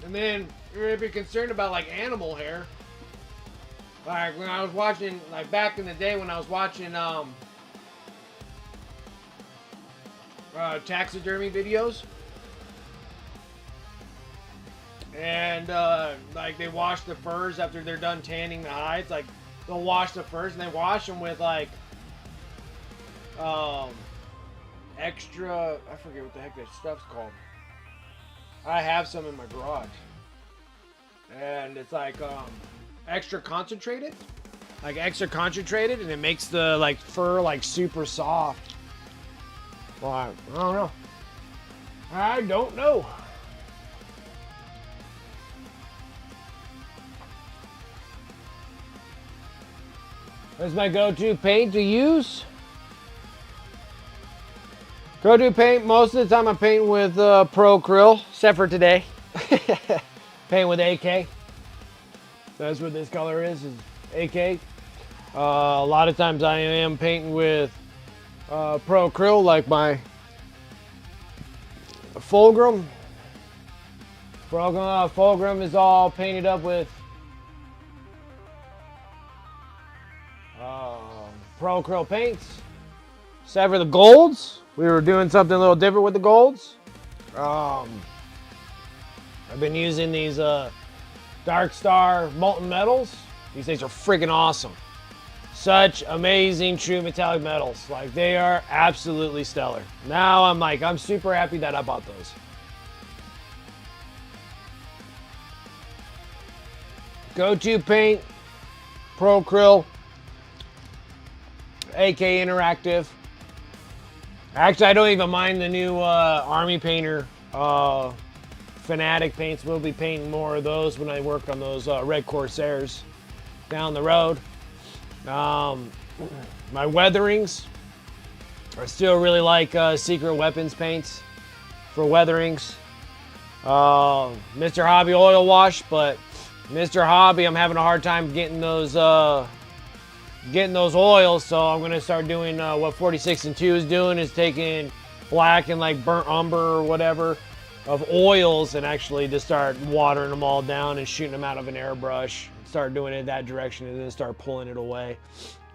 and then you're be concerned about like animal hair. Like when I was watching, like back in the day when I was watching taxidermy videos. And like they wash the furs after they're done tanning the hides. Like they'll wash the furs and they wash them with like extra, I forget what the heck that stuff's called. I have some in my garage. And it's like extra concentrated. Like extra concentrated, and it makes the like fur like super soft. Well, I don't know. I don't know. That's my go-to paint to use. Go-to paint, most of the time I'm painting with Pro Acryl, except for today. Paint with AK. That's what this color is AK. A lot of times I am painting with Pro Acryl, like my Fulgrim. Fulgrim is all painted up with Pro Acryl paints. Except for the golds, we were doing something a little different with the golds. I've been using these Dark Star molten metals. These things are freaking awesome. Such amazing true metallic metals. Like they are absolutely stellar. Now I'm super happy that I bought those. Go-to paint, Pro Krill, AK Interactive. Actually, I don't even mind the new Army Painter Fanatic paints. We'll be painting more of those when I work on those Red Corsairs down the road. My weatherings, I still really like Secret Weapons paints for weatherings. Mr. Hobby Oil Wash, but Mr. Hobby, I'm having a hard time getting those oils, so I'm gonna start doing what 46 and 2 is doing, is taking black and like burnt umber or whatever of oils and actually just start watering them all down and shooting them out of an airbrush. Start doing it that direction and then start pulling it away.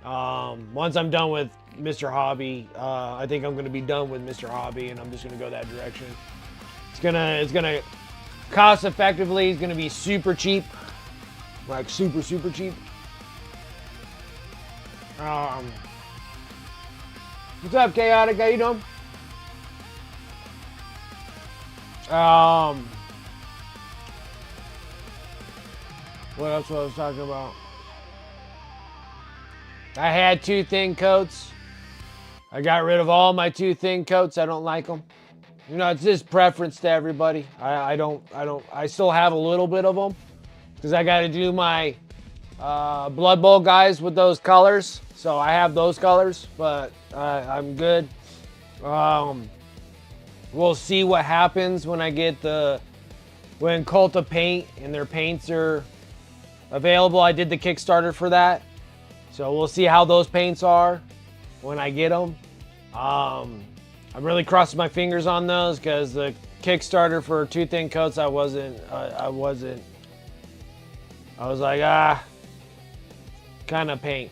Once I'm done with Mr. Hobby, I think I'm gonna be done with Mr. Hobby and I'm just gonna go that direction. It's gonna cost effectively. It's gonna be super cheap, like super cheap. What's up, Chaotic? How you doing? What else was I talking about? I had 2 thin coats. I got rid of all my 2 thin coats. I don't like them. You know, it's just preference to everybody. I still have a little bit of them because I got to do my Blood Bowl guys with those colors. So I have those colors, but I'm good. We'll see what happens when I get when Cult of Paint and their paints are available. I did the Kickstarter for that. So we'll see how those paints are when I get them. I'm really crossing my fingers on those because the Kickstarter for 2 thin coats, I was like, kind of paint.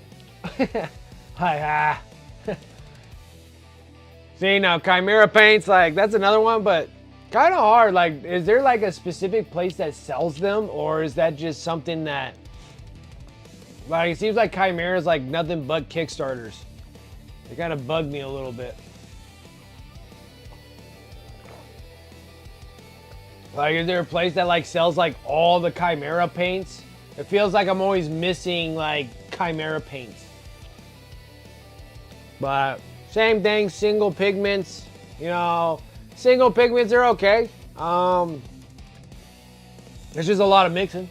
See, now Chimera paints, like that's another one, but kind of hard. Like, is there like a specific place that sells them, or is that just something that, like, it seems like Chimera is like nothing but Kickstarters. They kind of bug me a little bit. Like, is there a place that like sells like all the Chimera paints? It feels like I'm always missing like Chimera paints. But same thing, single pigments. You know, single pigments are okay. There's just a lot of mixing.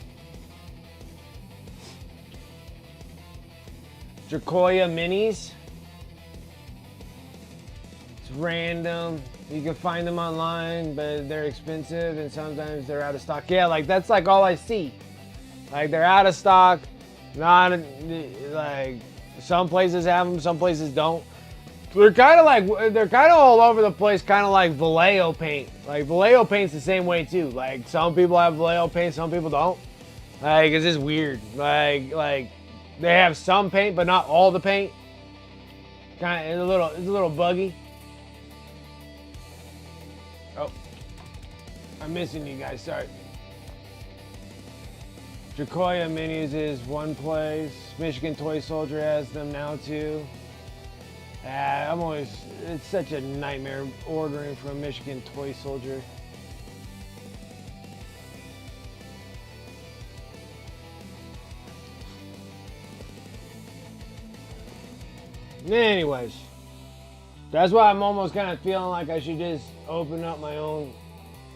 Dracoya minis. It's random. You can find them online, but they're expensive and sometimes they're out of stock. Yeah, like that's like all I see. Like they're out of stock. Not like some places have them, some places don't. They're kind of all over the place, kind of like Vallejo paint. Like Vallejo paint's the same way too. Like some people have Vallejo paint, some people don't. Like it's just weird. Like they have some paint, but not all the paint. Kind of it's a little buggy. Oh, I'm missing you guys. Sorry. Dracoya minis is one place. Michigan Toy Soldier has them now too. It's such a nightmare ordering from Michigan Toy Soldier. Anyways, that's why I'm almost kind of feeling like I should just open up my own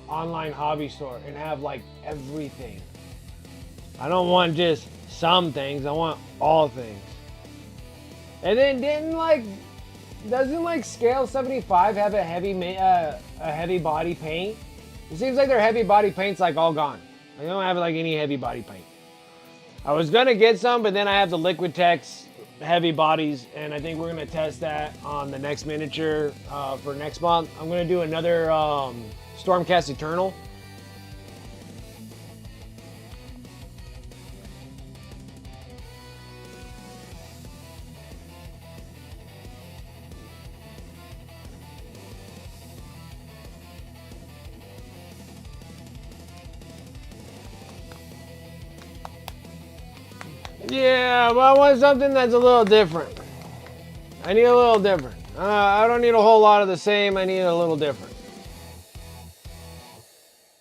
online hobby store and have like everything. I don't want just some things, I want all things. And then doesn't like Scale 75 have a heavy body paint? It seems like their heavy body paint's like all gone. I don't have like any heavy body paint. I was gonna get some, but then I have the Liquitex heavy bodies, and I think we're gonna test that on the next miniature for next month. I'm gonna do another Stormcast Eternal. Yeah, but I want something that's a little different. I need a little different. I don't need a whole lot of the same. I need a little different.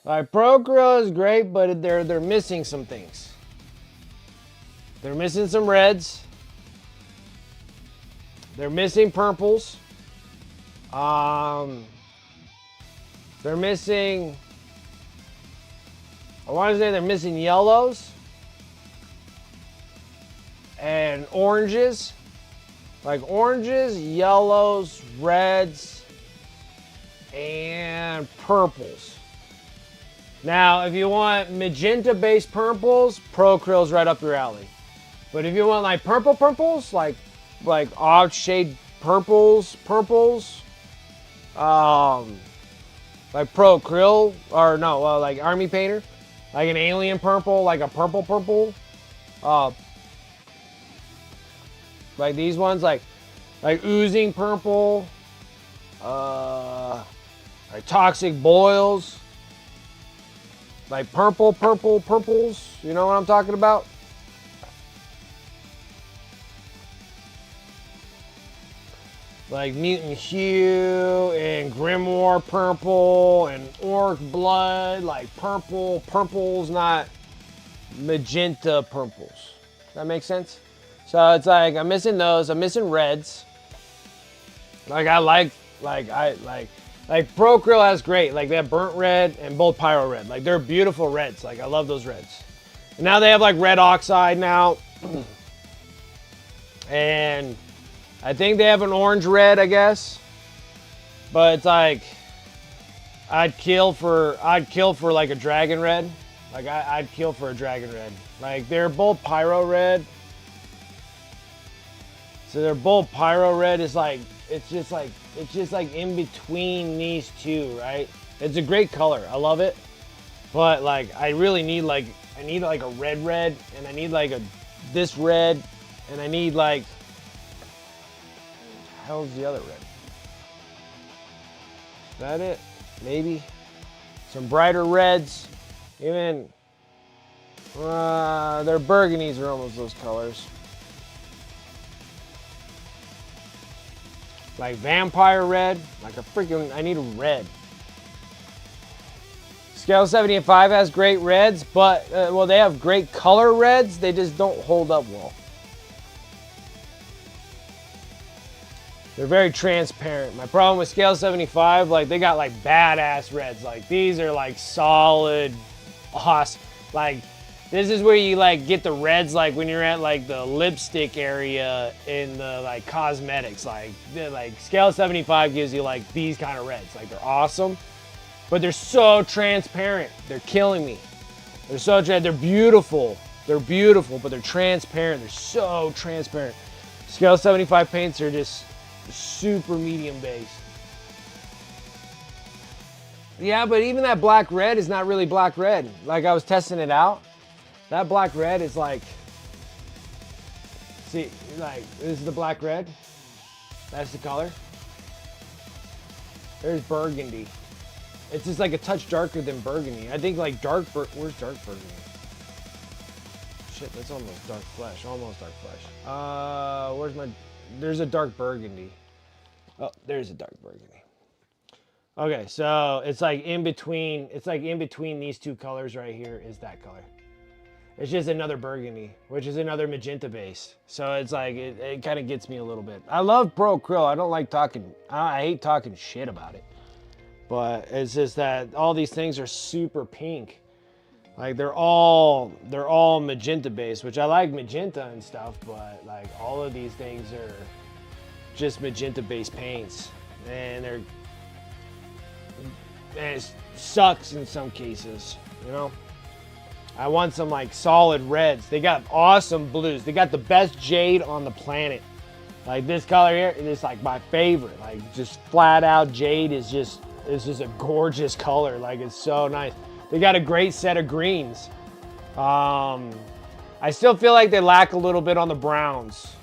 Like Pro Krill is great, but they're missing some things. They're missing some reds. They're missing purples. They're missing, I want to say they're missing yellows and oranges. Like oranges, yellows, reds, and purples. Now, if you want magenta-based purples, Pro Krill's right up your alley. But if you want like purples, like odd shade purples, like Pro Krill, or no, like Army Painter, like an alien purple, like a purple, like these ones, like oozing purple, like toxic boils, like purples, you know what I'm talking about? Like Mutant Hue and Grimoire Purple and Orc Blood, like purples, not magenta purples. Does that make sense? So it's like I'm missing those. I'm missing reds. Like I like Pro Krill has great. Like they have burnt red and both pyro red. Like they're beautiful reds. Like I love those reds. And now they have like red oxide now. And I think they have an orange red, I guess. But it's like I'd kill for like a dragon red. Like I'd kill for a dragon red. Like they're both pyro red. So they're both pyro red. It's just like in between these two, right? It's a great color. I love it. But like I really need like a red and I need like this red and I need like, hell's the other red? Is that it? Maybe some brighter reds. Even their burgundies are almost those colors. Like vampire red. Like I need a red. Scale 75 has great reds, but well, they have great color reds. They just don't hold up well. They're very transparent. My problem with Scale 75, like they got like badass reds. Like these are like solid, awesome. Like this is where you like get the reds, like when you're at like the lipstick area in the like cosmetics. Like Scale 75 gives you like these kind of reds. Like they're awesome, but they're so transparent. They're killing me. They're beautiful. They're beautiful, but they're transparent. They're so transparent. Scale 75 paints are just super medium base. Yeah, but even that black red is not really black red. Like I was testing it out. That black red is like, see, like this is the black red. That's the color. There's burgundy. It's just like a touch darker than burgundy. I think like where's dark burgundy? Shit, that's almost dark flesh. Almost dark flesh. There's a dark burgundy. Oh, there's a dark burgundy. Okay, so it's like in between these two colors right here is that color. It's just another burgundy, which is another magenta base. So it's like, it kind of gets me a little bit. I love Pro Krill. I don't like I hate talking shit about it. But it's just that all these things are super pink. Like they're all magenta based, which I like magenta and stuff, but like all of these things are just magenta based paints. And it sucks in some cases, you know? I want some like solid reds. They got awesome blues. They got the best jade on the planet. Like this color here is like my favorite. Like just flat out jade is just a gorgeous color. Like it's so nice. They got a great set of greens. I still feel like they lack a little bit on the browns.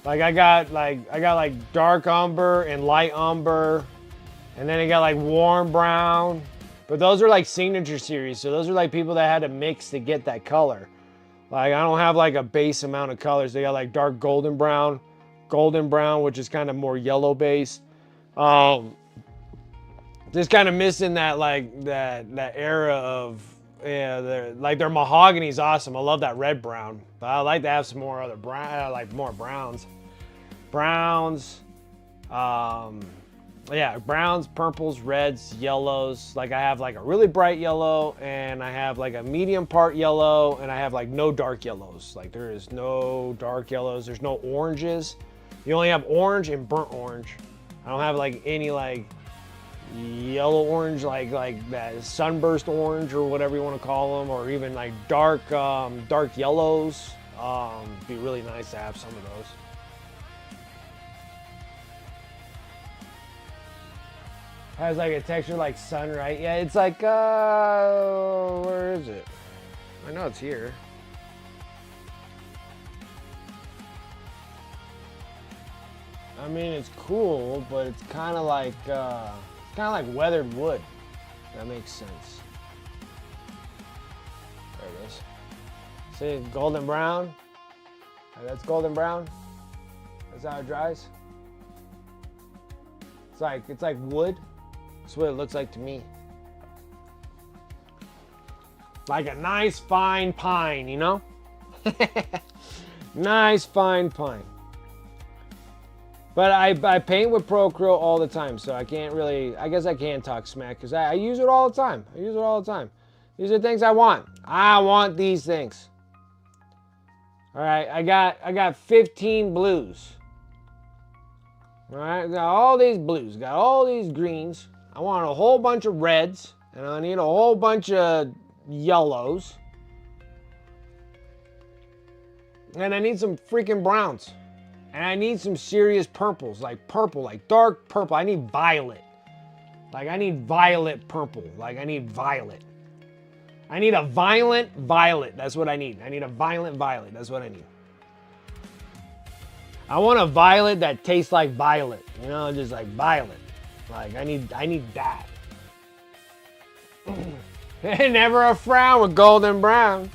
Like I got like dark umber and light umber, and then I got like warm brown. But those are like signature series, so those are like people that had to mix to get that color. Like I don't have like a base amount of colors. They got like dark golden brown, which is kind of more yellow based. Just kind of missing that like that era of Yeah, their mahogany is awesome. I love that red brown, but I like to have some more other brown, like more browns. Browns, yeah, browns, purples, reds, yellows. Like I have like a really bright yellow, and I have like a medium part yellow, and I have like no dark yellows. Like there is no dark yellows. There's no oranges. You only have orange and burnt orange. I don't have like any like yellow orange, like that sunburst orange or whatever you want to call them, or even like dark yellows. Be really nice to have some of those. Has like a texture like sun, right? Yeah, it's like where is it? I know it's here. I mean, it's cool, but it's kind of like weathered wood. That makes sense. There it is. See, golden brown. That's golden brown. That's how it dries. It's like wood. That's what it looks like to me. Like a nice fine pine, you know? Nice fine pine. But I paint with Procryl all the time, so I can't really, I guess I can't talk smack because I use it all the time. I use it all the time. These are things I want. I want these things. All right, I got 15 blues. All right, got all these blues, got all these greens. I want a whole bunch of reds, and I need a whole bunch of yellows. And I need some freaking browns. And I need some serious purples, like purple, like dark purple. I need violet. Like I need violet purple. Like I need violet. I need a violent violet. That's what I need. I need a violent violet. That's what I need. I want a violet that tastes like violet. You know, just like violet. Like I need that. Never a frown with golden brown.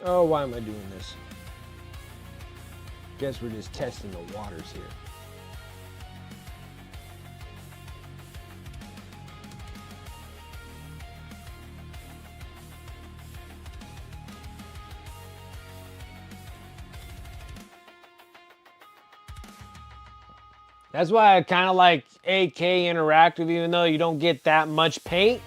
Oh, why am I doing this? Guess we're just testing the waters here. That's why I kind of like AK Interactive, even though you don't get that much paint.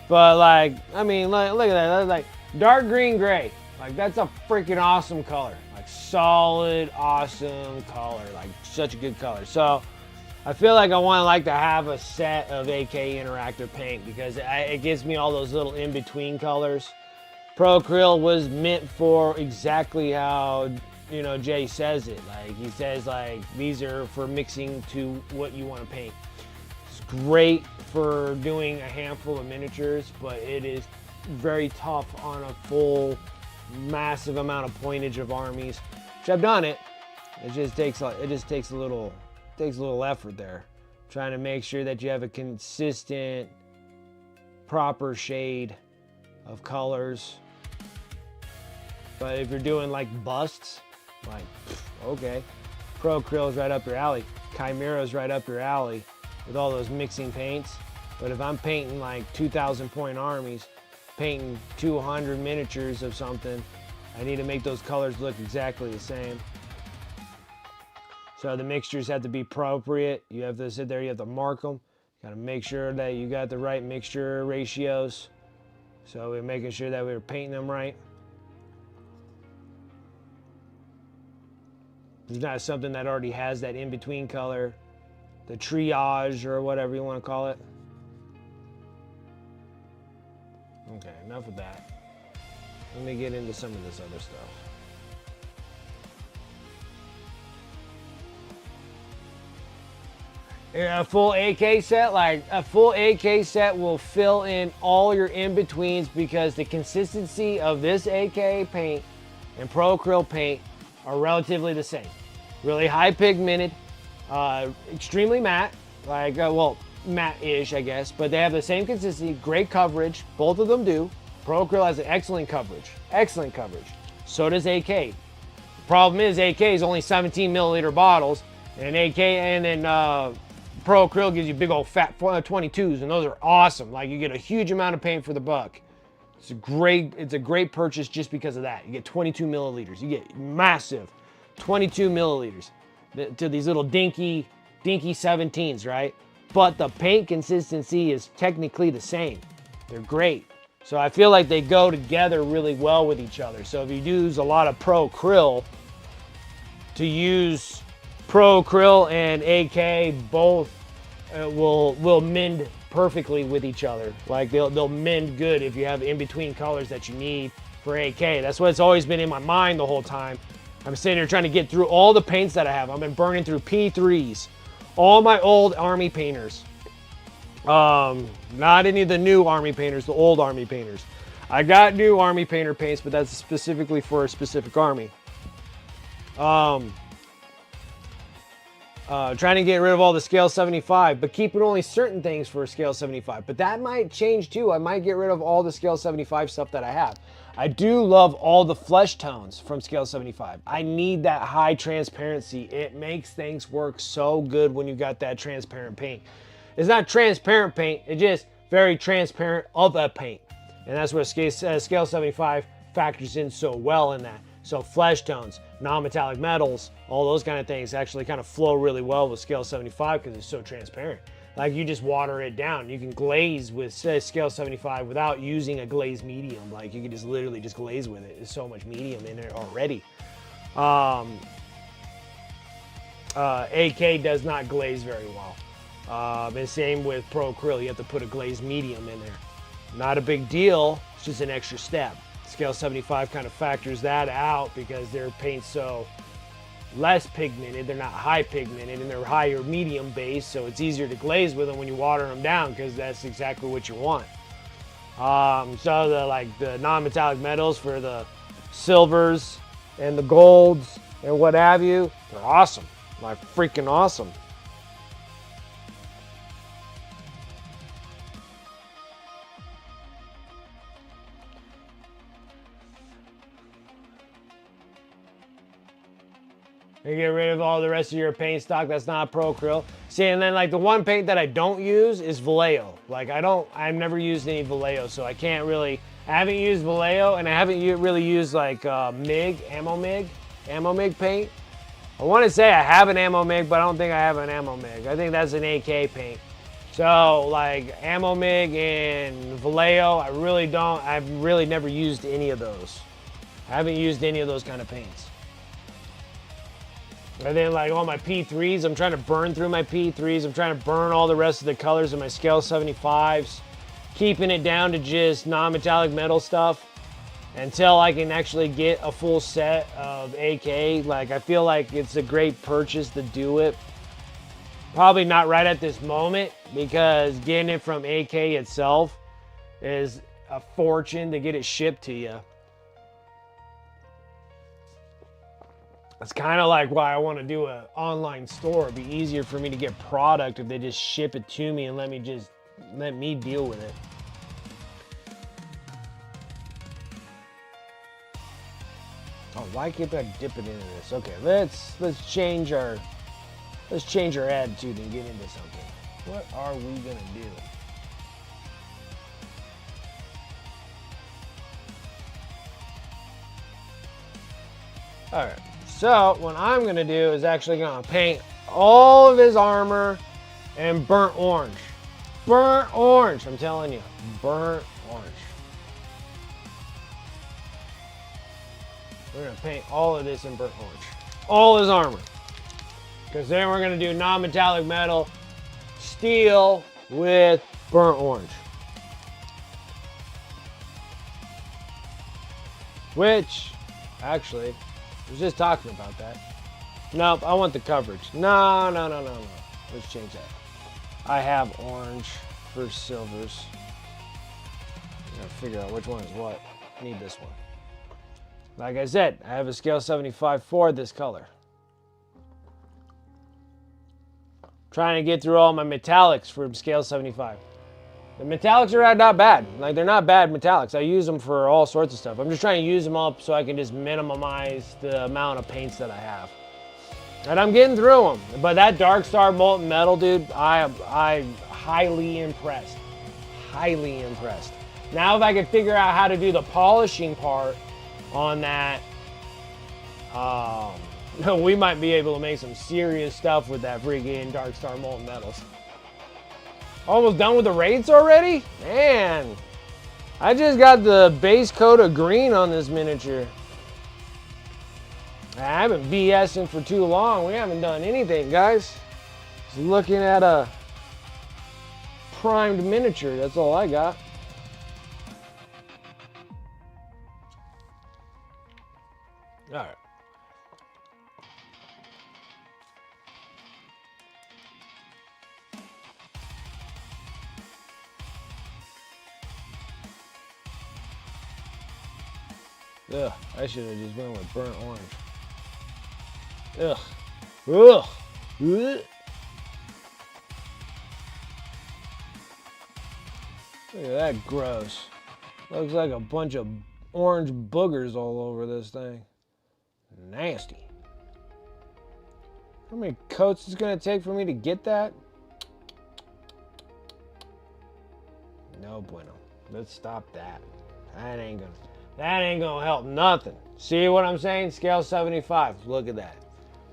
But like, I mean, look at that. That's like dark green gray. Like that's a freaking awesome color. Like solid, awesome color. Like such a good color. So I feel like I want to have a set of AK Interactive paint because it gives me all those little in-between colors. Procryl was meant for exactly how, you know, Jay says it. Like he says like these are for mixing to what you want to paint. It's great for doing a handful of miniatures, but it is very tough on a full massive amount of pointage of armies. Which I've done it. It just takes a little effort there. Trying to make sure that you have a consistent proper shade of colors. But if you're doing like busts, like okay, Procryl's right up your alley. Chimera's right up your alley with all those mixing paints. But if I'm painting like 2,000 point armies, painting 200 miniatures of something, I need to make those colors look exactly the same. So the mixtures have to be appropriate. You have to sit there, you have to mark them. Got to make sure that you got the right mixture ratios. So we're making sure that we're painting them right. There's not something that already has that in-between color, the triage or whatever you want to call it. Okay, enough of that. Let me get into some of this other stuff. A full AK set, like a full AK set will fill in all your in-betweens because the consistency of this AK paint and Procryl paint are relatively the same. Really high pigmented, extremely matte, like, well, matte-ish, I guess, but they have the same consistency, great coverage, both of them do. Procryl has an excellent coverage, excellent coverage. So does AK. Problem is, AK is only 17 milliliter bottles, and AK and then Pro Acrylic gives you big old fat 22s, and those are awesome. Like, you get a huge amount of paint for the buck. It's a great purchase just because of that. You get 22 milliliters. You get massive 22 milliliters to these little dinky 17s, right? But the paint consistency is technically the same. They're great. So I feel like they go together really well with each other. So if you use a lot of Pro Acryl, to use Pro Acryl and AK both will mend perfectly with each other. Like they'll mend good if you have in between colors that you need for AK. That's what's always been in my mind the whole time. I'm sitting here trying to get through all the paints that I have. I've been burning through P3s, all my old Army painters. Not any of the new Army painters, the old Army painters. I got new Army painter paints, but that's specifically for a specific Army. Trying to get rid of all the scale 75, but keeping only certain things for scale 75. But that might change too. I might get rid of all the scale 75 stuff that I have. I do love all the flesh tones from scale 75. I need that high transparency. It makes things work so good when you got that transparent paint. It's not transparent paint, it's just very transparent of a paint. And that's where scale 75 factors in so well in that. So flesh tones, non-metallic metals, all those kind of things actually kind of flow really well with scale 75 because it's so transparent. Like, you just water it down. You can glaze with scale 75 without using a glaze medium. Like, you can just literally just glaze with it. There's so much medium in it already. AK does not glaze very well. And same with Pro Acrylic. You have to put a glaze medium in there. Not a big deal. It's just an extra step. Scale 75 kind of factors that out because their paint's so less pigmented. They're not high pigmented, and they're higher medium base, so it's easier to glaze with them when you water them down because that's exactly what you want. So the non-metallic metals for the silvers and the golds and what have you, they're awesome. Like, freaking awesome. You get rid of all the rest of your paint stock that's not Pro Acryl. See, and then like the one paint that I don't use is Vallejo. Like I've never used any Vallejo, so I can't really, I haven't used Vallejo, and I haven't really used like ammo MIG paint. I want to say I have an ammo MIG, but I don't think I have an ammo MIG. I think that's an AK paint. So like ammo MIG and Vallejo, I've really never used any of those. I haven't used any of those kind of paints. And then like all my P3s, I'm trying to burn through my P3s. I'm trying to burn all the rest of the colors of my scale 75s, keeping it down to just non-metallic metal stuff until I can actually get a full set of AK. Like, I feel like it's a great purchase to do it. Probably not right at this moment because getting it from AK itself is a fortune to get it shipped to you. It's kind of like why I want to do an online store. It'd be easier for me to get product if they just ship it to me and let me deal with it. Oh, why keep I dipping into this? Okay, let's change our attitude and get into something. What are we gonna do? All right. So what I'm gonna do is actually gonna paint all of his armor in burnt orange. Burnt orange, I'm telling you, burnt orange. We're gonna paint all of this in burnt orange. All his armor. Because then we're gonna do non-metallic metal, steel with burnt orange. Which, actually, I was just talking about that. Nope, I want the coverage. No. Let's change that. I have orange for silvers. I gotta figure out which one is what. I need this one. Like I said, I have a scale 75 for this color. Trying to get through all my metallics from scale 75. The metallics are not bad. Like, they're not bad metallics. I use them for all sorts of stuff. I'm just trying to use them up so I can just minimize the amount of paints that I have. And I'm getting through them. But that Dark Star Molten Metal, dude, I'm highly impressed. Highly impressed. Now if I could figure out how to do the polishing part on that, we might be able to make some serious stuff with that freaking Dark Star Molten Metals. Almost done with the rates already? Man, I just got the base coat of green on this miniature. I haven't BSing for too long. We haven't done anything, guys. Just looking at a primed miniature. That's all I got. All right. Ugh, I should have just went with burnt orange. Ugh. Ugh. Ugh. Look at that gross. Looks like a bunch of orange boogers all over this thing. Nasty. How many coats is it going to take for me to get that? No bueno. Let's stop that. That ain't gonna help nothing. See what I'm saying? Scale 75. Look at that.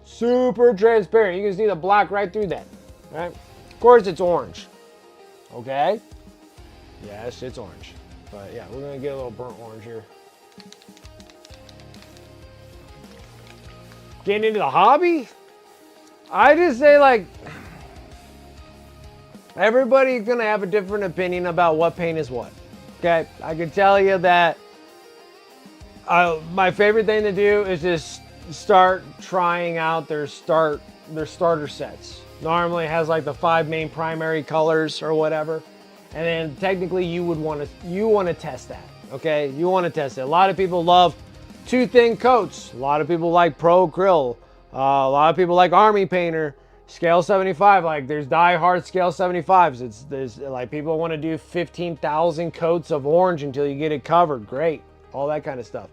Super transparent. You can see the black right through that. Right? Of course it's orange. Okay? Yes, it's orange. But yeah, we're gonna get a little burnt orange here. Getting into the hobby? I just say, like, everybody's gonna have a different opinion about what paint is what. Okay? I can tell you that my favorite thing to do is just start trying out their starter sets. Normally it has like the 5 main primary colors or whatever. And then technically you want to test that. Okay? You want to test it. A lot of people love too thin coats. A lot of people like Pro Acryl. A lot of people like Army Painter. Scale 75, like there's die-hard scale 75s. There's like people want to do 15,000 coats of orange until you get it covered. Great. All that kind of stuff.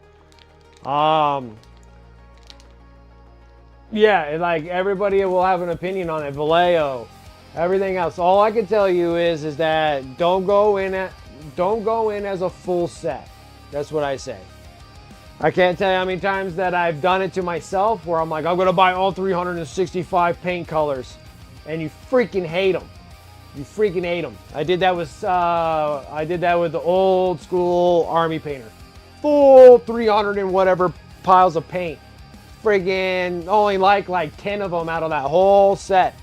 Yeah, like everybody will have an opinion on it. Vallejo, everything else. All I can tell you is that don't go in as a full set. That's what I say. I can't tell you how many times that I've done it to myself where I'm like, I'm gonna buy all 365 paint colors, and you freaking hate them. You freaking hate them. I did that with the old school Army Painter. Full 300 and whatever piles of paint. Friggin' only like 10 of them out of that whole set.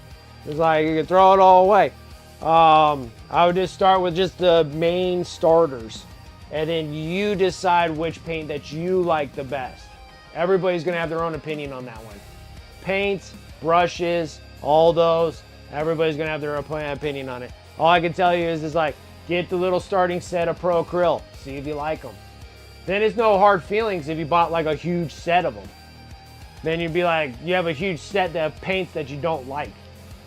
It's like you could throw it all away. I would just start with just the main starters, and then you decide which paint that you like the best. Everybody's gonna have their own opinion on that one. Paints, brushes, all those. Everybody's gonna have their own opinion on it. All I can tell you is like, get the little starting set of Pro Acryl. See if you like them. Then it's no hard feelings if you bought like a huge set of them. Then you'd be like, you have a huge set of paints that you don't like.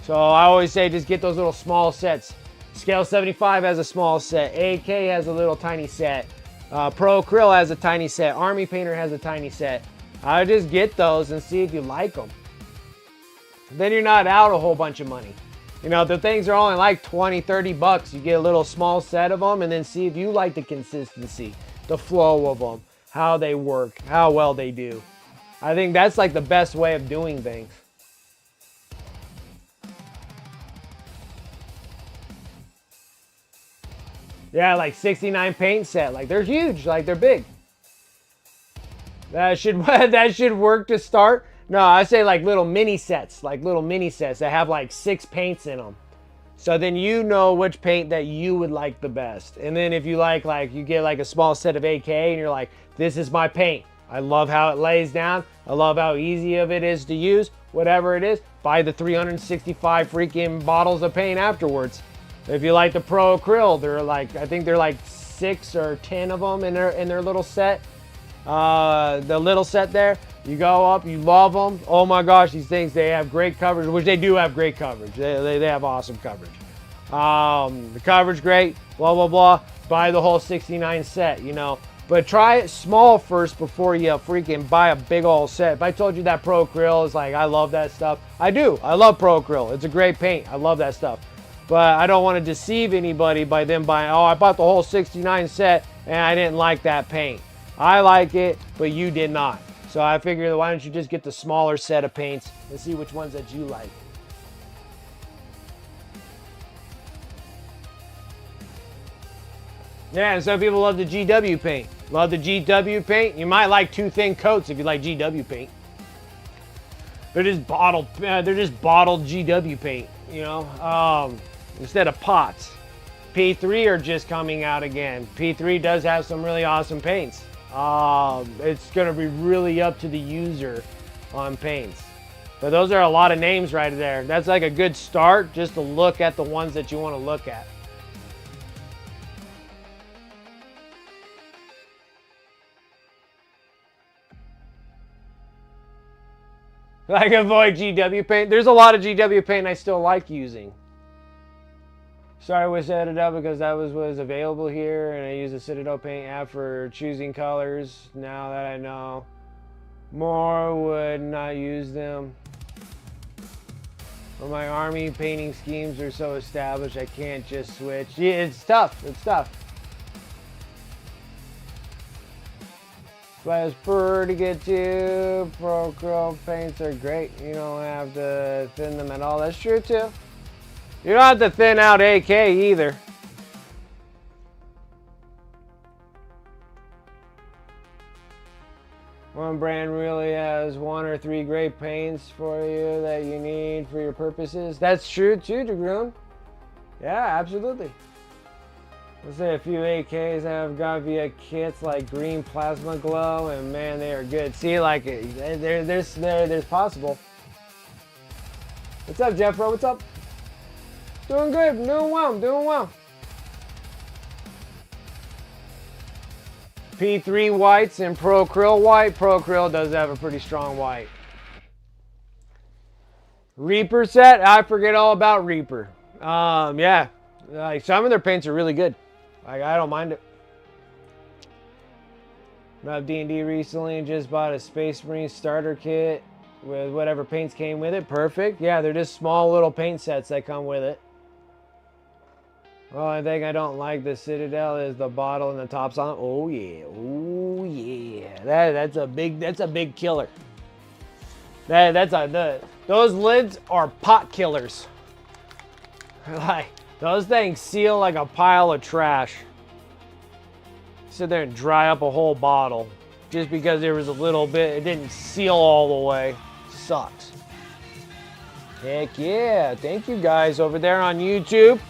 So I always say just get those little small sets. Scale 75 has a small set. AK has a little tiny set. Pro Acryl has a tiny set. Army Painter has a tiny set. I would just get those and see if you like them. Then you're not out a whole bunch of money. You know, the things are only like 20, 30 bucks. You get a little small set of them and then see if you like the consistency, the flow of them, how they work, how well they do. I think that's like the best way of doing things. Yeah, like 69 paint set. Like they're huge, like they're big. That should work to start. No, I say like little mini sets that have like 6 paints in them. So then you know which paint that you would like the best. And then if you like you get like a small set of AK and you're like, this is my paint. I love how it lays down. I love how easy of it is to use. Whatever it is, buy the 365 freaking bottles of paint afterwards. If you like the Pro Acryl, they're like, I think they're like 6 or 10 of them in their little set. The little set there, you go up, you love them. Oh my gosh, these things, they have great coverage, which they do have great coverage. They have awesome coverage. The coverage great, blah, blah, blah. Buy the whole 69 set, you know. But try it small first before you freaking buy a big old set. If I told you that Pro Acryl is like, I love that stuff. I do. I love Pro Acryl. It's a great paint. I love that stuff. But I don't want to deceive anybody by them buying, oh, I bought the whole 69 set and I didn't like that paint. I like it, but you did not. So I figured, why don't you just get the smaller set of paints and see which ones that you like. Yeah, and some people love the GW paint. Love the GW paint. You might like two thin coats if you like GW paint. They're just bottled GW paint, you know, instead of pots. P3 are just coming out again. P3 does have some really awesome paints. It's gonna be really up to the user on paints. But those are a lot of names right there. That's like a good start, just to look at the ones that you want to look at. Like, avoid GW paint. There's a lot of GW paint I still like using. Sorry we set it up because that was what was available here, and I used the Citadel paint app for choosing colors. Now that I know more, would not use them. But my army painting schemes are so established I can't just switch. Yeah, it's tough. It's tough. But it's pretty good too. Pro Acryl paints are great. You don't have to thin them at all. That's true too. You don't have to thin out AK either. One brand really has 1 or 3 great paints for you that you need for your purposes. That's true too, Dragoon. Yeah, absolutely. Let's say a few AKs have got via kits like green plasma glow, and man, they are good. See, like, there's possible. What's up, Jeff Bro? What's up? Doing good. I'm doing well. I'm doing well. P3 whites and Pro Acryl white. Pro Acryl does have a pretty strong white. Reaper set. I forget all about Reaper. Yeah, like some of their paints are really good. Like, I don't mind it. I have D&D recently and just bought a Space Marine starter kit with whatever paints came with it. Perfect. Yeah, they're just small little paint sets that come with it. Only thing I don't like the Citadel is the bottle and the top's on. Oh yeah, oh yeah. That's a big killer. Those lids are pot killers. Like, those things seal like a pile of trash. Sit there and dry up a whole bottle just because there was a little bit. It didn't seal all the way. Sucks. Heck yeah! Thank you guys over there on YouTube.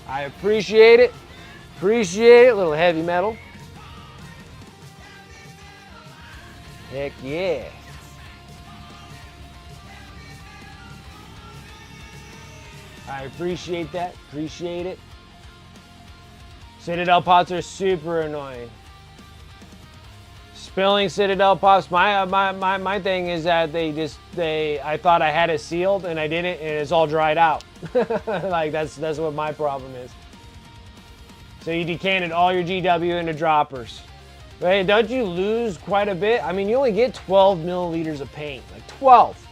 I appreciate it. Appreciate it. A little heavy metal. Heck yeah. I appreciate that. Appreciate it. Citadel pots are super annoying. Spilling Citadel pots. My thing is that I thought I had it sealed and I didn't, and it's all dried out. Like, that's what my problem is. So you decanted all your GW into droppers. But hey, don't you lose quite a bit? I mean, you only get 12 milliliters of paint. Like 12.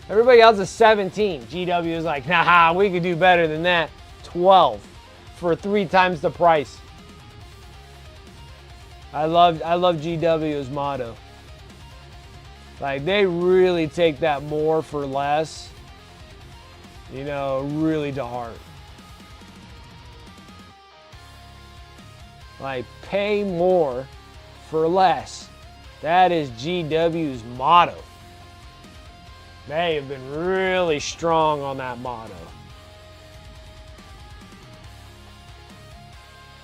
Everybody else is 17. GW is like, nah, we could do better than that. 12 for 3 times the price. I love GW's motto. Like, they really take that more for less, you know, really to heart. Like, pay more for less. That is GW's motto. They have been really strong on that motto.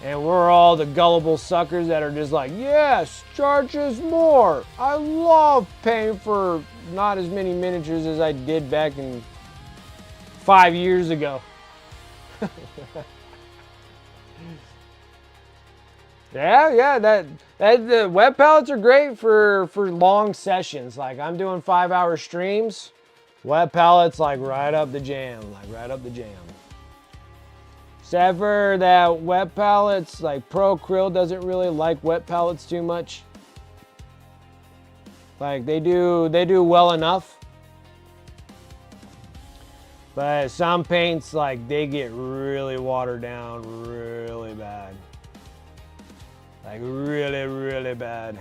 And we're all the gullible suckers that are just like, yes, charge us more. I love paying for not as many miniatures as I did back in 5 years ago. Yeah, the web palettes are great for long sessions. Like, I'm doing 5-hour streams. Web palettes, like, right up the jam. Like, right up the jam. Except for that wet pallets, like Pro Krill doesn't really like wet pallets too much. Like they do well enough. But some paints, like they get really watered down really bad. Like really, really bad.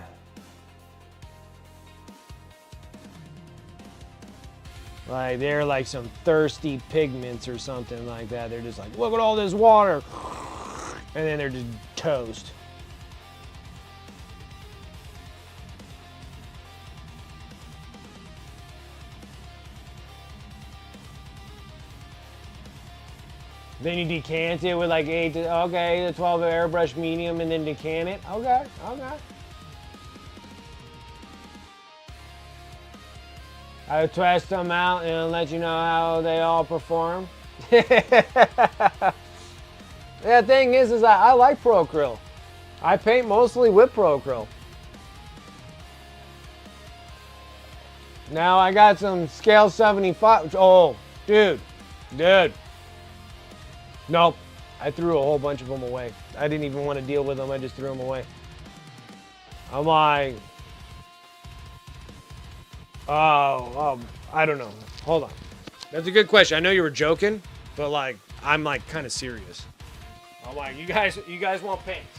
Like they're like some thirsty pigments or something like that. They're just like, look at all this water. And then they're just toast. Then you decant it with like 8 to, okay, the 12 airbrush medium and then decant it. Okay, okay. I test them out and let you know how they all perform. The thing is I like Pro Krill. I paint mostly with Pro Krill. Now I got some scale 75. Oh, dude. Nope. I threw a whole bunch of them away. I didn't even want to deal with them. I just threw them away. I'm like, oh, I don't know. Hold on. That's a good question. I know you were joking, but like, I'm like kind of serious. I'm like, you guys want paints?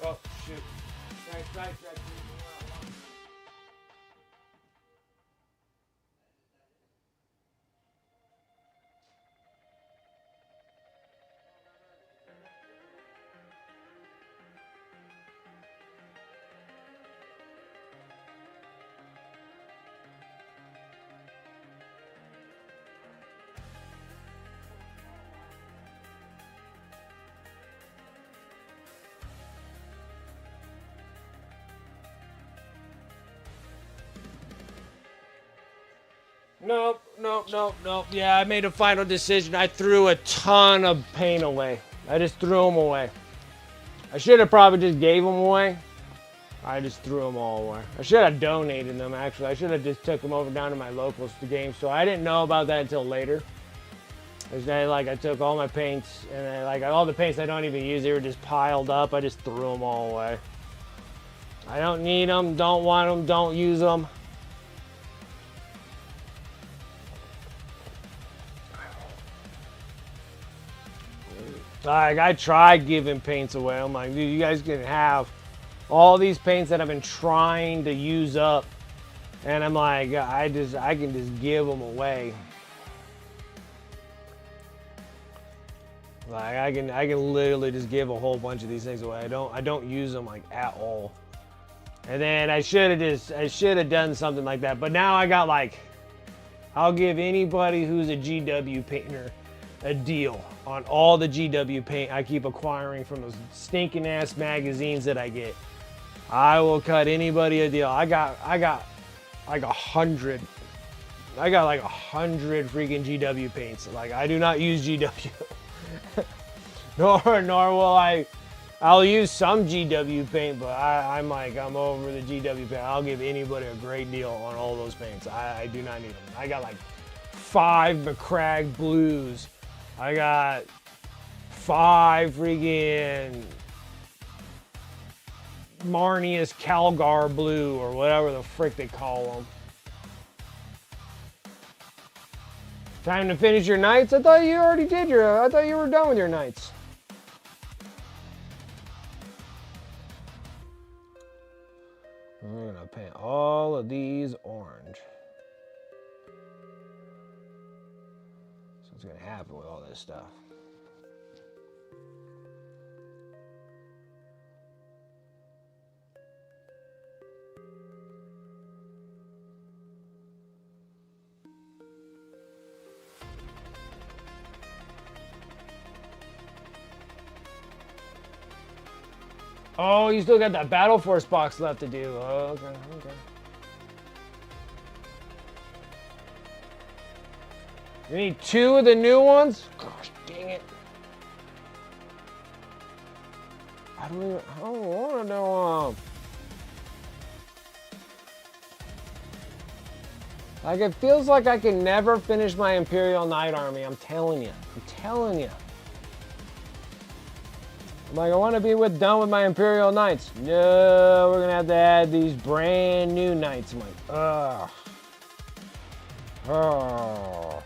Oh, shoot. Nice. Nope. Yeah, I made a final decision. I threw a ton of paint away. I just threw them away. I should have probably just gave them away. I just threw them all away. I should have donated them, actually. I should have just took them over down to my local game store. I didn't know about that until later. I took all my paints, and all the paints I don't even use, they were just piled up. I just threw them all away. I don't need them, don't want them, don't use them. Like, I tried giving paints away. I'm like, dude, you guys can have all these paints that I've been trying to use up. And I'm like, I can just give them away. Like, I can literally just give a whole bunch of these things away. I don't use them like at all. And then I should have done something like that. But now I got like, I'll give anybody who's a GW painter a deal on all the GW paint I keep acquiring from those stinking ass magazines that I get. I will cut anybody a deal. I got like 100 I got like 100 freaking GW paints. Like, I do not use GW. nor will I'll use some GW paint, but I'm over the GW paint. I'll give anybody a great deal on all those paints. I do not need them. I got like 5 McCrag blues. I got 5 freaking Marnius Calgar blue, or whatever the frick they call them. Time to finish your nights? I thought you already did I thought you were done with your nights. I'm gonna paint all of these orange. So what's gonna happen with all this stuff? Oh, you still got that Battle Force box left to do. Oh, okay. You need 2 of the new ones? Gosh, dang it. I don't want to know. Like, it feels like I can never finish my Imperial Knight Army. I'm telling you. Like, I want to be done with my Imperial Knights. No, we're going to have to add these brand new Knights. I'm like, ugh. Oh.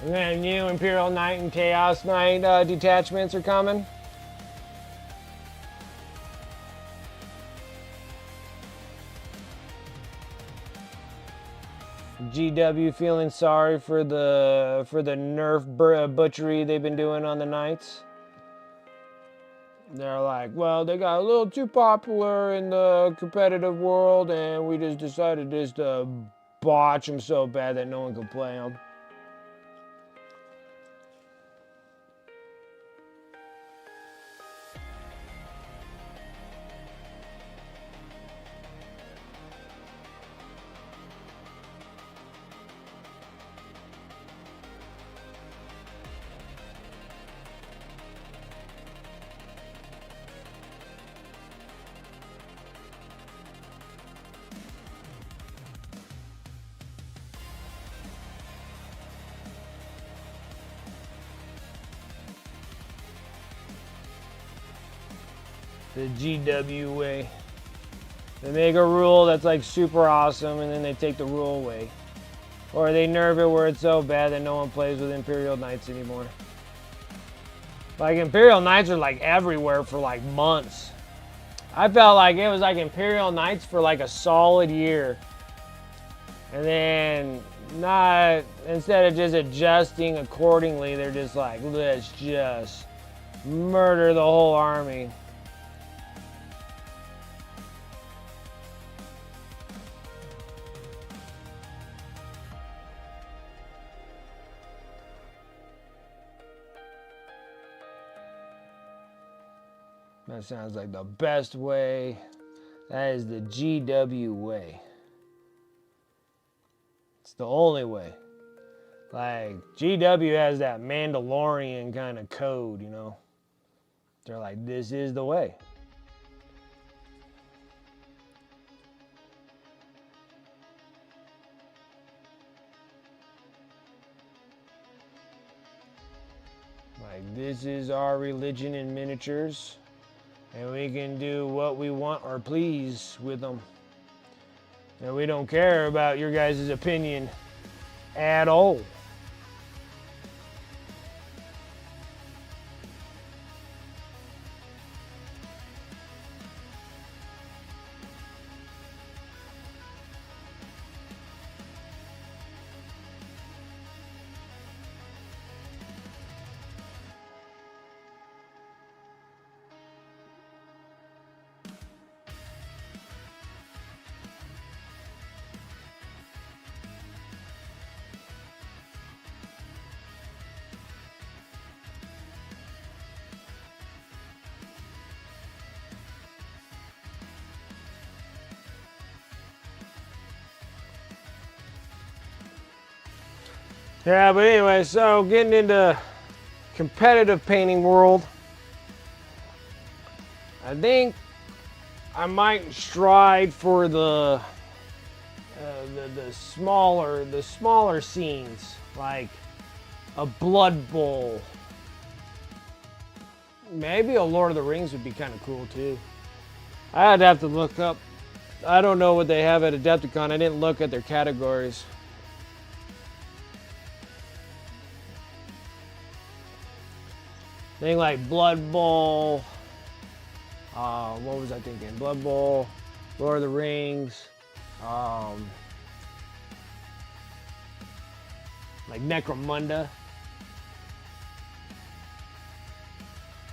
And then new Imperial Knight and Chaos Knight detachments are coming. GW feeling sorry for the nerf butchery they've been doing on the Knights. They're like, well, they got a little too popular in the competitive world, and we just decided just to botch them so bad that no one could play them. The GW way. They make a rule that's like super awesome, and then they take the rule away. Or they nerf it where it's so bad that no one plays with Imperial Knights anymore. Like, Imperial Knights are like everywhere for like months. I felt like it was like Imperial Knights for like a solid year. And then instead of just adjusting accordingly, they're just like, let's just murder the whole army. That sounds like the best way. That is the GW way. It's the only way. Like, GW has that Mandalorian kind of code, you know? They're like, this is the way. Like, this is our religion in miniatures. And we can do what we want or please with them. And we don't care about your guys' opinion at all. Yeah, but anyway, so getting into competitive painting world, I think I might strive for the smaller scenes, like a Blood Bowl. Maybe a Lord of the Rings would be kind of cool too. I'd have to look up. I don't know what they have at Adepticon. I didn't look at their categories. Thing like Blood Bowl. What was I thinking? Blood Bowl, Lord of the Rings, like Necromunda.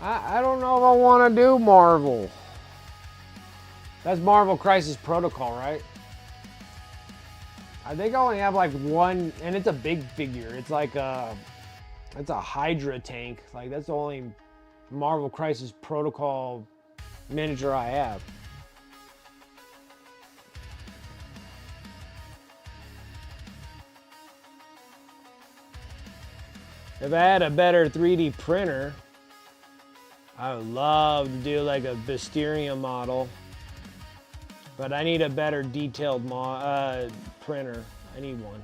I don't know if I want to do Marvel. That's Marvel Crisis Protocol, right? I think I only have like one, and it's a big figure. It's like it's a Hydra tank. Like that's the only Marvel Crisis Protocol miniature I have. If I had a better 3D printer, I would love to do like a Mysterium model. But I need a better detailed printer. I need one.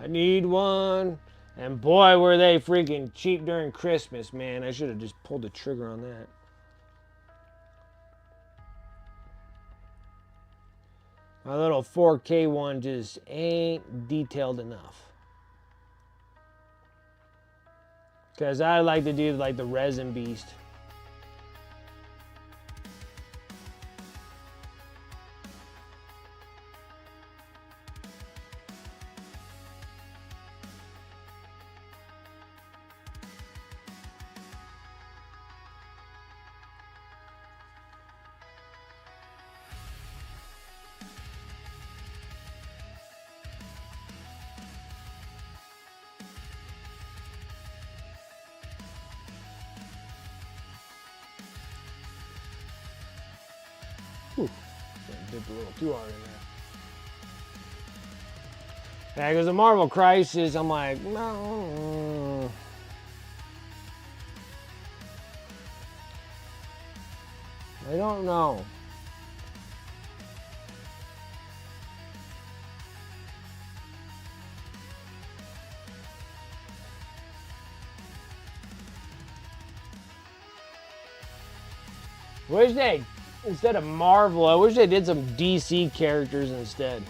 I need one. And boy, were they freaking cheap during Christmas, man. I should have just pulled the trigger on that. My little 4K one just ain't detailed enough. Because I like to do like the resin beast. Whew. Dipped a little too hard in there. Yeah, because the Marvel Crisis, I'm like, no. I don't know. Wish they, instead of Marvel, I wish they did some DC characters instead.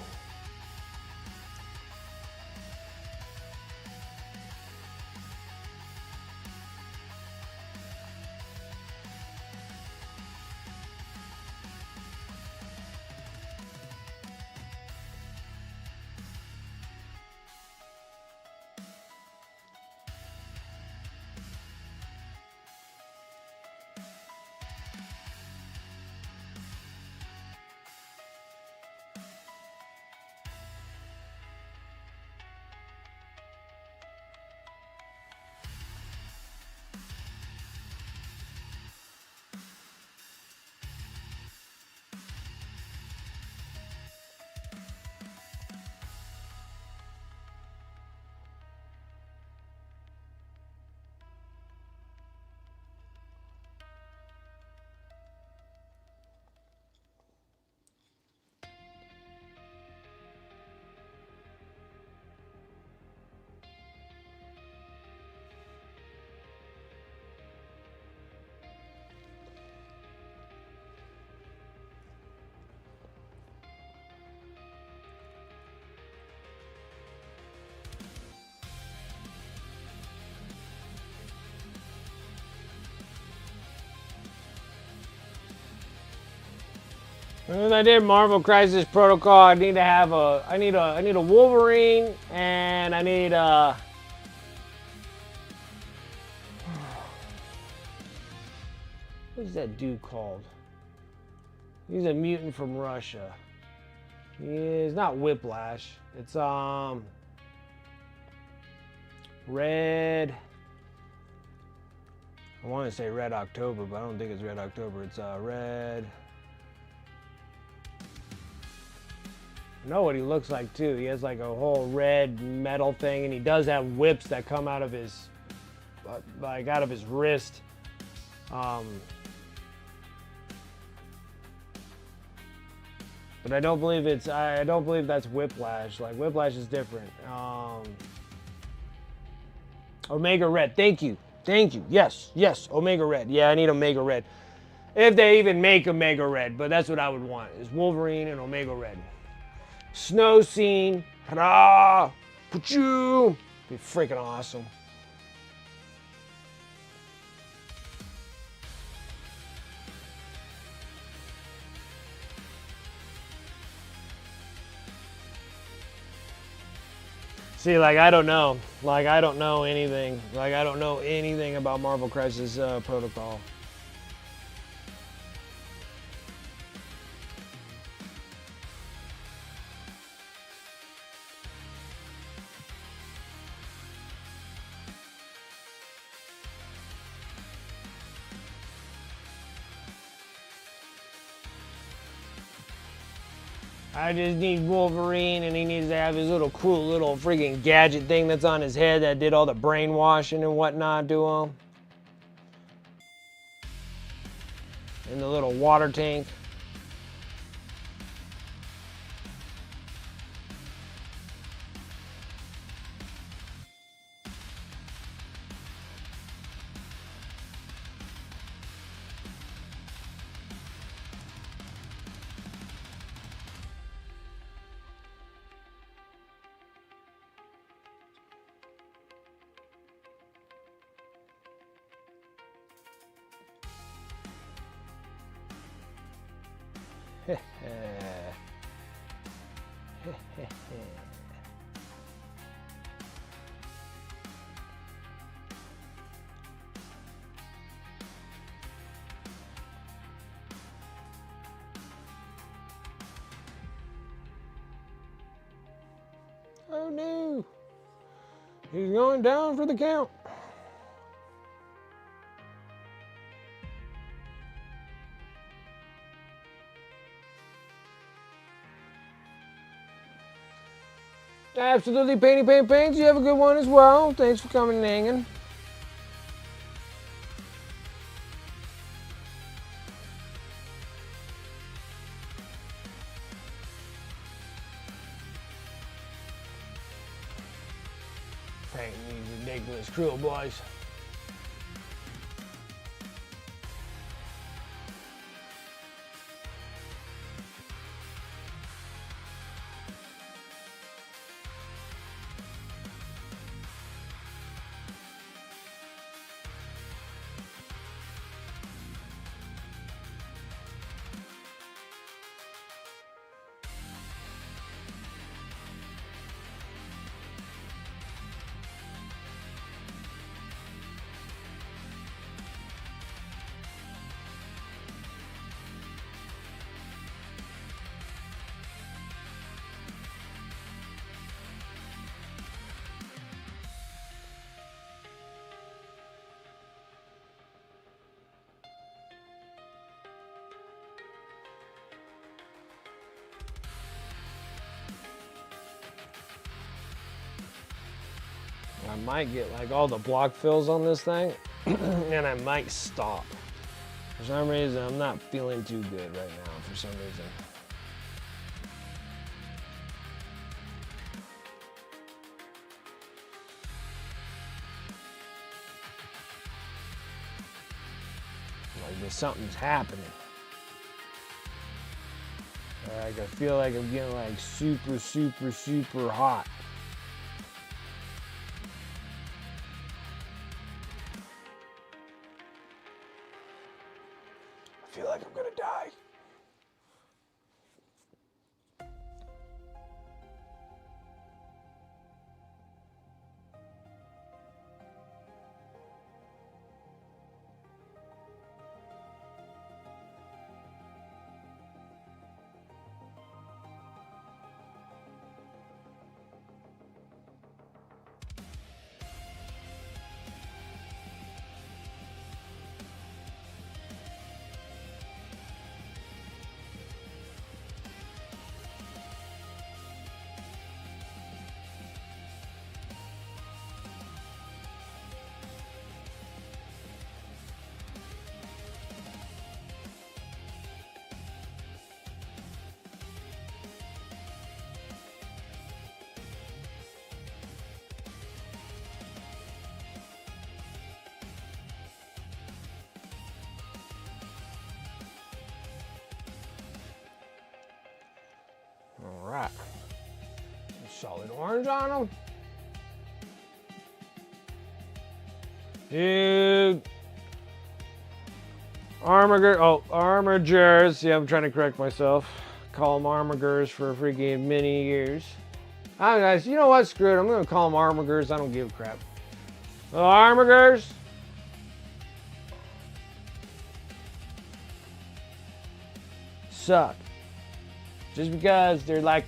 When I did Marvel Crisis Protocol, I need to have I need a Wolverine, and I need what is that dude called? He's a mutant from Russia. He's not Whiplash. It's Red. I want to say Red October, but I don't think it's Red October. It's Red. know what he looks like too. He has like a whole red metal thing, and he does have whips that come out of his, like out of his wrist. But I don't believe it's. I don't believe that's Whiplash. Like Whiplash is different. Omega Red. Thank you. Thank you. Yes. Yes. Omega Red. Yeah, I need Omega Red. If they even make Omega Red, but that's what I would want, is Wolverine and Omega Red. Snow Scene. Hurrah! Pachoo! Be freaking awesome. See, like, I don't know. Like, I don't know anything. Like, I don't know anything about Marvel Crisis Protocol. I just need Wolverine, and he needs to have his little cool little freaking gadget thing that's on his head that did all the brainwashing and whatnot to him. And the little water tank. Oh no! He's going down for the count. Absolutely, Painty Paint Paints. You have a good one as well. Thanks for coming and hanging. Painting these ridiculous cruel boys. I might get like all the block fills on this thing and I might stop. For some reason, I'm not feeling too good right now for some reason. Like something's happening. Like I feel like I'm getting like super, super, super hot. I feel like I'm gonna die. solid orange on them. Dude. Armigers. Yeah, I'm trying to correct myself. Call them Armigers for freaking many years. Alright, guys, you know what? Screw it. I'm going to call them Armigers. I don't give a crap. Armigers. Suck. Just because they're like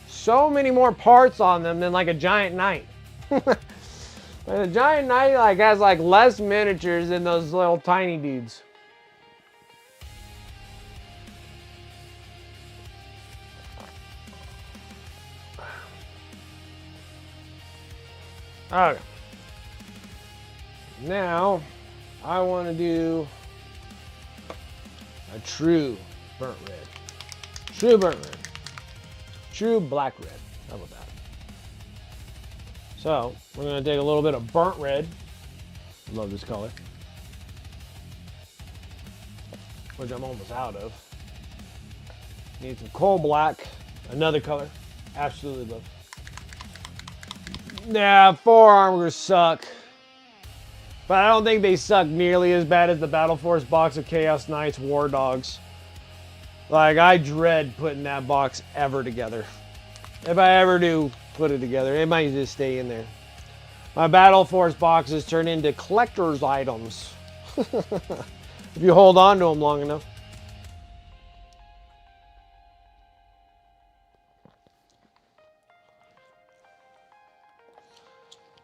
so many more parts on them than like a giant knight. A giant knight like has like less miniatures than those little tiny dudes. Okay. Now I want to do a true burnt red. True burnt red. True black red. How about that? So, we're going to take a little bit of burnt red. Love this color. Which I'm almost out of. Need some coal black. Another color. Absolutely love. Yeah, 4 Armigers suck. But I don't think they suck nearly as bad as the Battle Force box of Chaos Knights War Dogs. Like, I dread putting that box ever together. If I ever do put it together, it might just stay in there. My Battle Force boxes turn into collector's items. If you hold on to them long enough.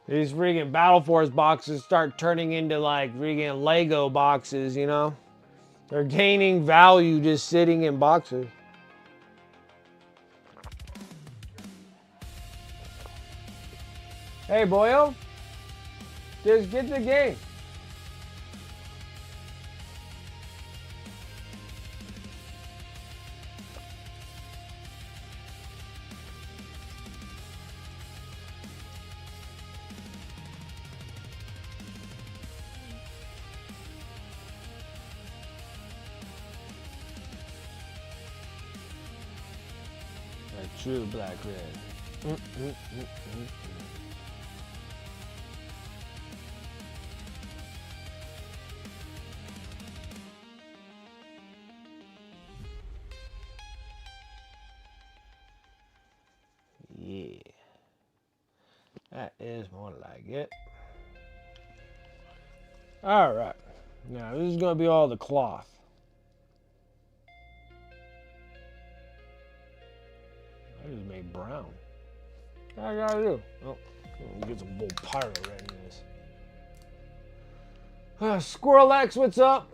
These freaking Battle Force boxes start turning into like freaking Lego boxes, you know? They're gaining value just sitting in boxes. Hey, boyo. Just get the game. A true black red. Yeah, that is more like it. All right, now this is gonna be all the cloth. I just made brown. What I gotta do? Oh, get some bull pyro right in this. Squirrel X, what's up?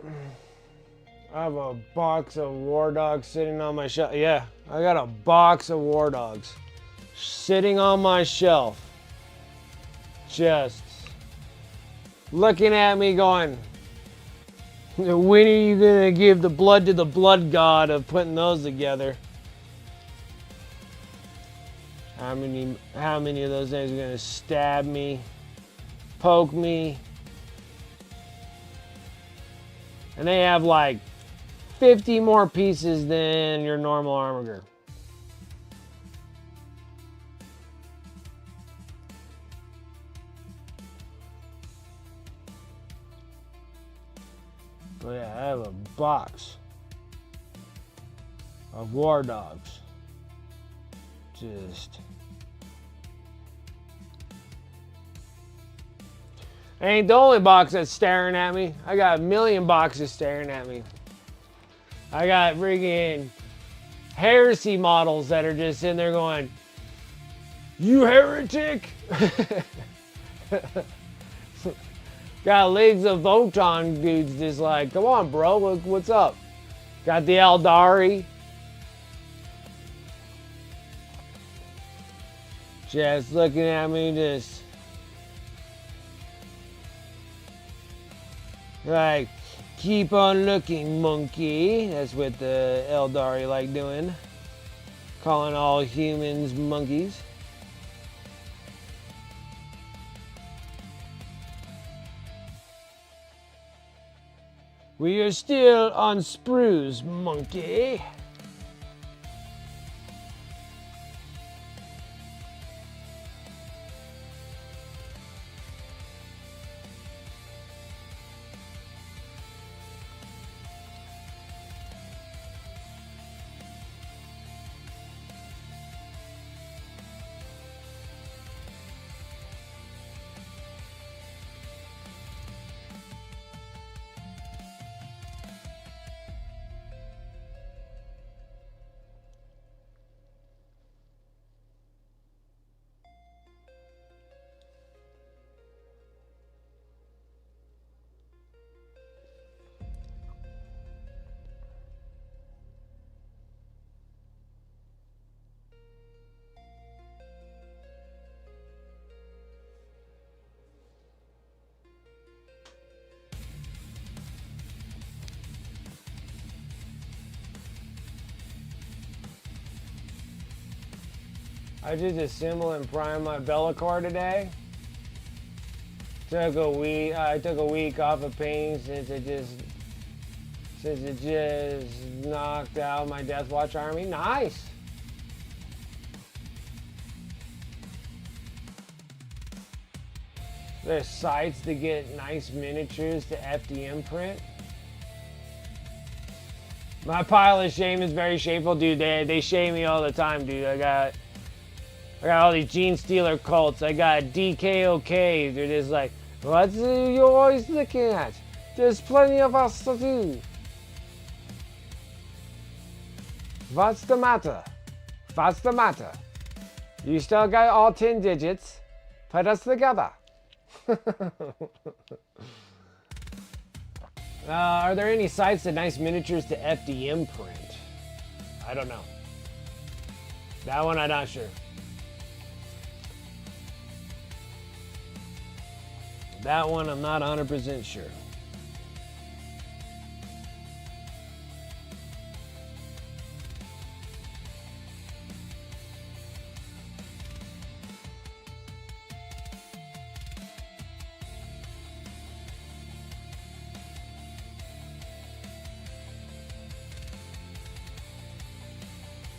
I have a box of War Dogs sitting on my shelf. Yeah, I got a box of War Dogs sitting on my shelf. Just looking at me going, when are you gonna give the blood to the blood god of putting those together? How many of those things are gonna stab me, poke me? And they have like 50 more pieces than your normal Armiger. But yeah, I have a box of War Dogs. Just ain't the only box that's staring at me. I got a million boxes staring at me. I got freaking heresy models that are just in there going, "You heretic!" Got leagues of Voton dudes just like, "Come on, bro, what's up?" Got the Eldari. Just looking at me, just like, keep on looking, monkey. That's what the Eldari like doing. Calling all humans monkeys. We are still on sprues, monkey. I just assembled and primed my Bellacore today. Took a week. I took a week off of painting since it just knocked out my Deathwatch army. Nice. There's sites to get nice miniatures to FDM print. My pile of shame is very shameful, dude. They shame me all the time, dude. I got all these Gene Stealer cults. I got DKOK. They're just like, what are you always looking at? There's plenty of us to do. What's the matter? What's the matter? You still got all 10 digits. Put us together. Are there any sites that nice miniatures to FDM print? I don't know. That one I'm not sure. That one I'm not 100% sure.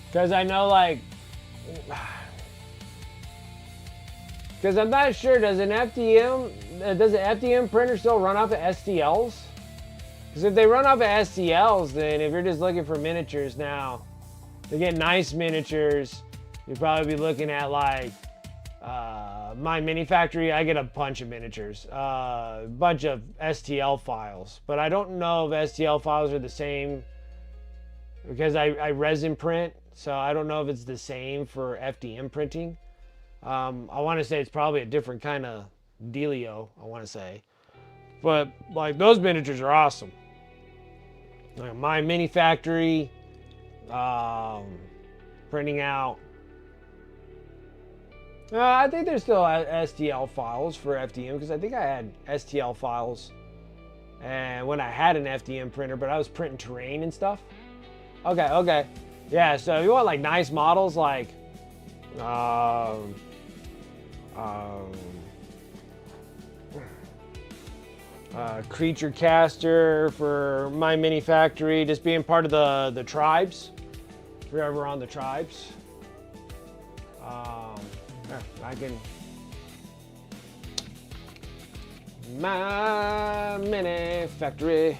Because I know, like, because I'm not sure, does an FDM printer still run off of STLs? Because if they run off of STLs, then if you're just looking for miniatures now, to get nice miniatures, you'd probably be looking at, like, my mini factory. I get a bunch of miniatures, a bunch of STL files. But I don't know if STL files are the same, because I resin print. So I don't know if it's the same for FDM printing. I want to say it's probably a different kind of dealio, I want to say. But like those miniatures are awesome. Like my mini factory, printing out. I think there's still STL files for FDM because I think I had STL files and when I had an FDM printer, but I was printing terrain and stuff. Okay. Yeah, so if you want like nice models like Creature Caster for my mini factory, just being part of the tribes. If you're ever on the tribes. I can my mini factory.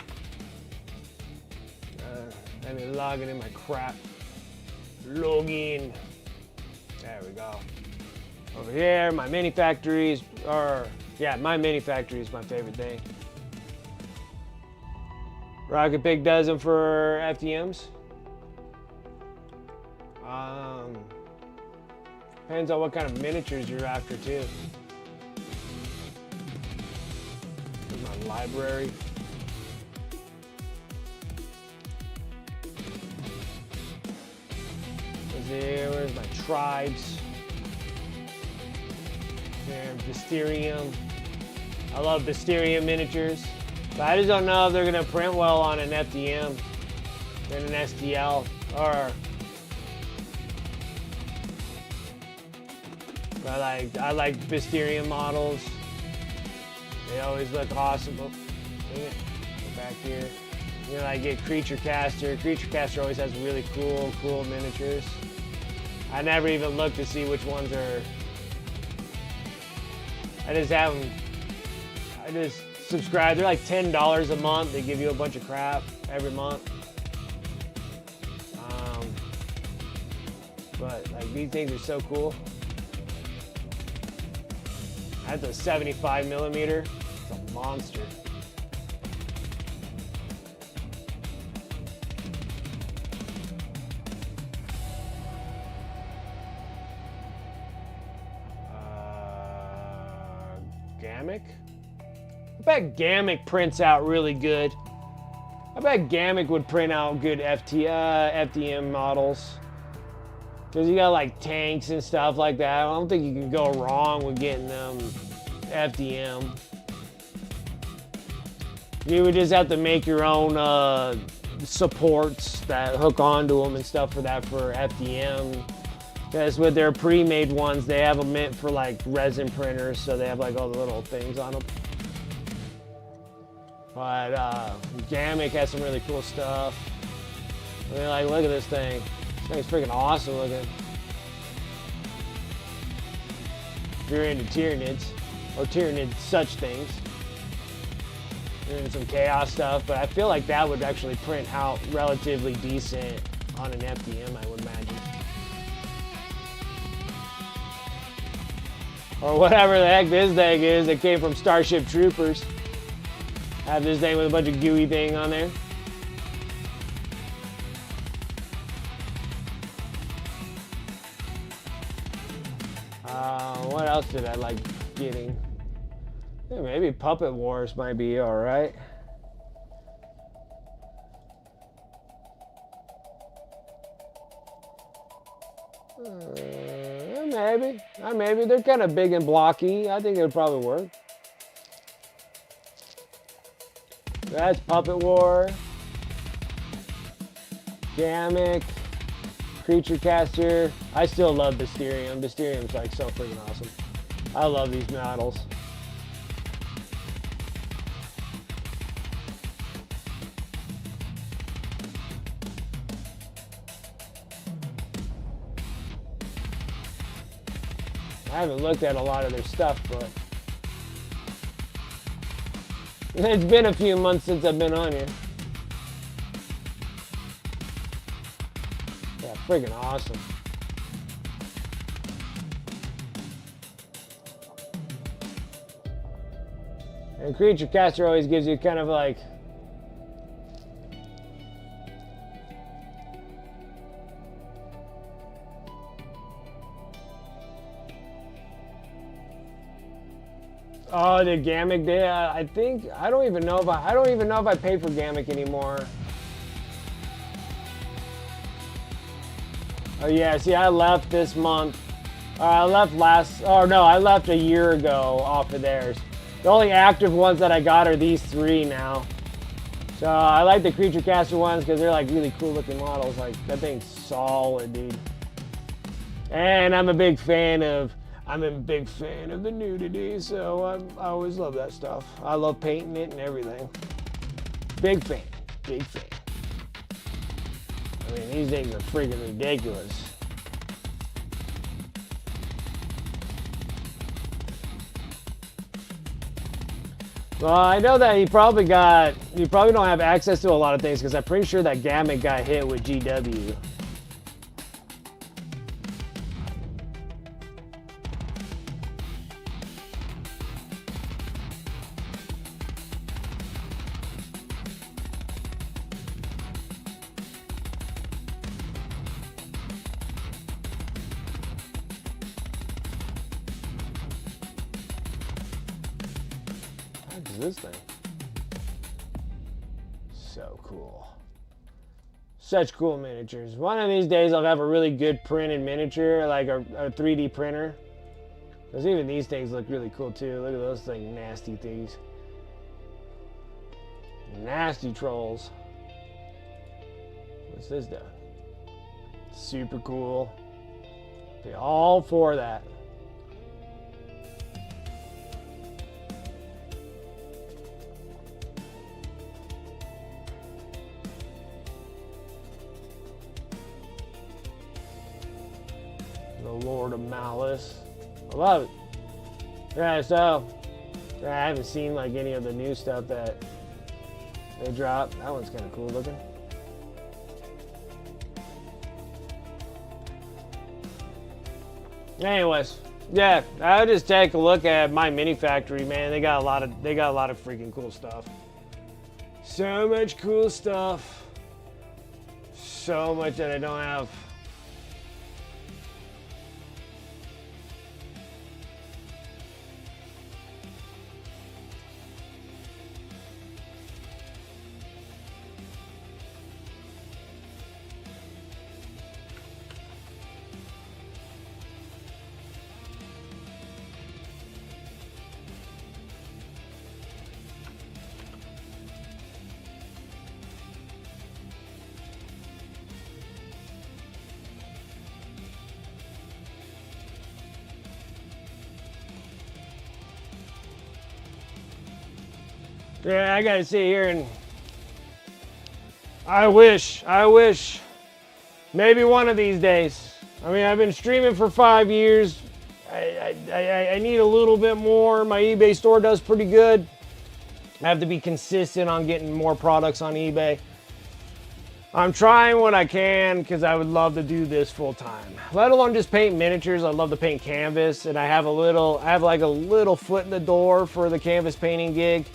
Let me log it in my crap. Login. There we go. Over here, my mini factories are, yeah, my mini factory is my favorite thing. Rocket Pig does them for FDMs. Depends on what kind of miniatures you're after too. Here's my library. Where's my tribes? There, Mysterium. I love Mysterium miniatures. But I just don't know if they're gonna print well on an FDM than an STL. Or I like Mysterium models. They always look awesome. Oh, dang it. Go back here. You know, I get Creature Caster. Creature Caster always has really cool miniatures. I never even look to see which ones are. I just have them. I just subscribe. They're like $10 a month. They give you a bunch of crap every month. But like these things are so cool. That's a 75 millimeter. It's a monster. Gamic? I bet Gamic prints out really good. I bet Gamic would print out good FDM models. Because you got like tanks and stuff like that. I don't think you can go wrong with getting them FDM. You would just have to make your own supports that hook onto them and stuff for that for FDM. Because with their pre-made ones, they have them meant for like resin printers, so they have like all the little things on them. But Zagnog has some really cool stuff. I mean, like, look at this thing. This thing's freaking awesome looking. If you're into Tyranids, or Tyranid such things. You're into some chaos stuff, but I feel like that would actually print out relatively decent on an FDM, I would imagine. Or whatever the heck this thing is that came from Starship Troopers. Have this thing with a bunch of gooey thing on there. What else did I like getting? Yeah, maybe Puppet Wars might be alright. Maybe. They're kind of big and blocky. I think it would probably work. That's Puppet War. Zagnog. Creature Caster. I still love Mysterium. Mysterium's like so freaking awesome. I love these models. I haven't looked at a lot of their stuff, but it's been a few months since I've been on here. Yeah, friggin' awesome. And Creature Caster always gives you kind of like oh, the Zagnog day. I think I don't even know if I pay for Zagnog anymore. Oh yeah, see, I left this month. I left a year ago off of theirs. The only active ones that I got are these three now. So I like the Creature Caster ones because they're like really cool looking models. Like that thing's solid, dude. And I'm a big fan of the nudity, so I always love that stuff. I love painting it and everything. Big fan. I mean, these things are freaking ridiculous. Well, I know that you probably don't have access to a lot of things because I'm pretty sure that Zagnog got hit with GW. This thing. So cool. Such cool miniatures. One of these days I'll have a really good printed miniature, like a 3D printer. Because even these things look really cool too. Look at those things, nasty things. Nasty trolls. What's this doing? Super cool. Okay, all for that. The Lord of Malice. I love it. Yeah, so I haven't seen like any of the new stuff that they dropped. That one's kind of cool looking. Anyways, yeah, I'll just take a look at my mini factory, man. They got a lot of freaking cool stuff. So much cool stuff. So much that I don't have. Yeah, I gotta sit here and I wish, maybe one of these days. I mean, I've been streaming for 5 years. I need a little bit more. My eBay store does pretty good. I have to be consistent on getting more products on eBay. I'm trying what I can because I would love to do this full time. Let alone just paint miniatures. I love to paint canvas, and I have like a little foot in the door for the canvas painting gig.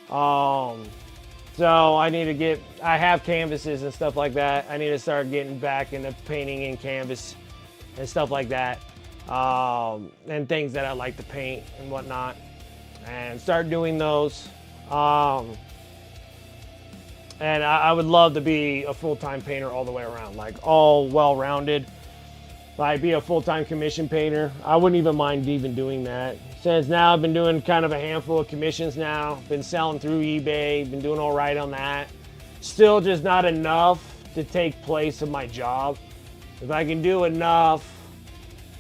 So I have canvases and stuff like that. I need to start getting back into painting in canvas and stuff like that. And things that I like to paint and whatnot. And start doing those. And I would love to be a full-time painter all the way around, like all well-rounded. Like be a full-time commission painter. I wouldn't even mind even doing that. Since now I've been doing kind of a handful of commissions now. Been selling through eBay, been doing all right on that. Still just not enough to take place of my job. If I can do enough,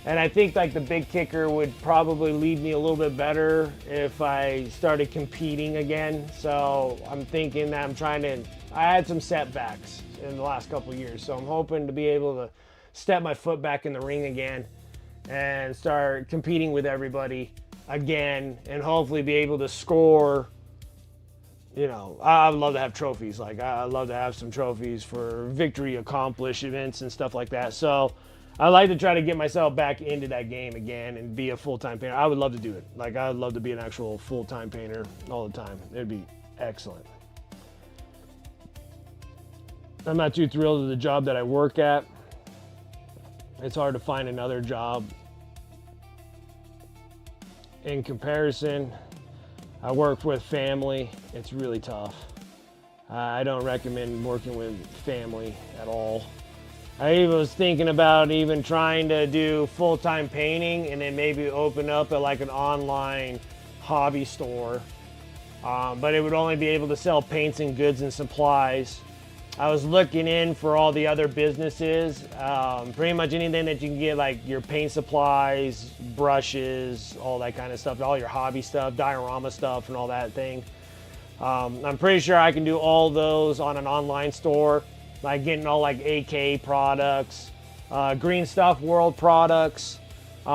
and I think like the big kicker would probably lead me a little bit better if I started competing again. So I'm thinking that I had some setbacks in the last couple of years. So I'm hoping to be able to step my foot back in the ring again and start competing with everybody again and hopefully be able to score. You know, I would love to have trophies. Like I'd love to have some trophies for victory accomplishments and stuff like that. So I like to try to get myself back into that game again and be a full-time painter. I would love to do it. Like I would love to be an actual full-time painter all the time. It'd be excellent. I'm not too thrilled with the job that I work at. It's hard to find another job. In comparison, I work with family. It's really tough. I don't recommend working with family at all. I even was thinking about even trying to do full-time painting and then maybe open up like an online hobby store. But it would only be able to sell paints and goods and supplies. I was looking in for all the other businesses, pretty much anything that you can get, like your paint supplies, brushes, all that kind of stuff, all your hobby stuff, diorama stuff and all that thing. I'm pretty sure I can do all those on an online store, like getting all like AK products, Green Stuff World products, you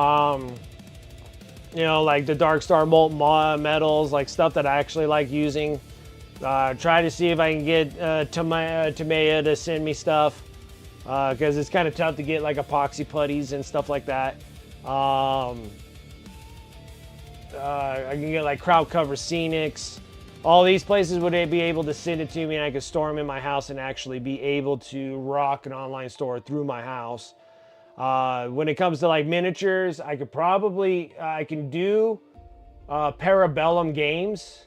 know, like the Dark Star molten metals, like stuff that I actually like using. Try to see if I can get Tamaya to send me stuff, because it's kind of tough to get like epoxy putties and stuff like that. I can get like Crowd Cover Scenics. All these places would be able to send it to me and I could store them in my house and actually be able to rock an online store through my house. When it comes to like miniatures, I can do Parabellum games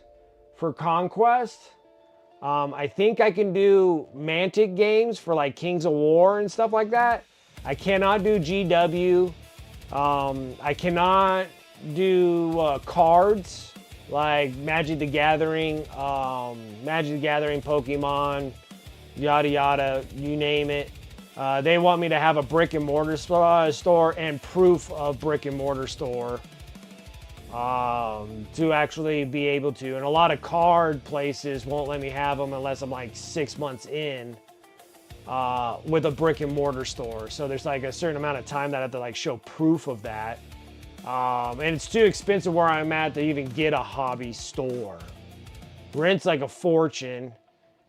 for Conquest. I think I can do Mantic games for like Kings of War and stuff like that. I cannot do GW. I cannot do cards like Magic the Gathering, Pokemon, yada yada, you name it. They want me to have a brick and mortar store and proof of brick and mortar store to actually be able to. And a lot of card places won't let me have them unless I'm like 6 months in with a brick and mortar store. So there's like a certain amount of time that I have to like show proof of that. And it's too expensive where I'm at to even get a hobby store. Rent's like a fortune,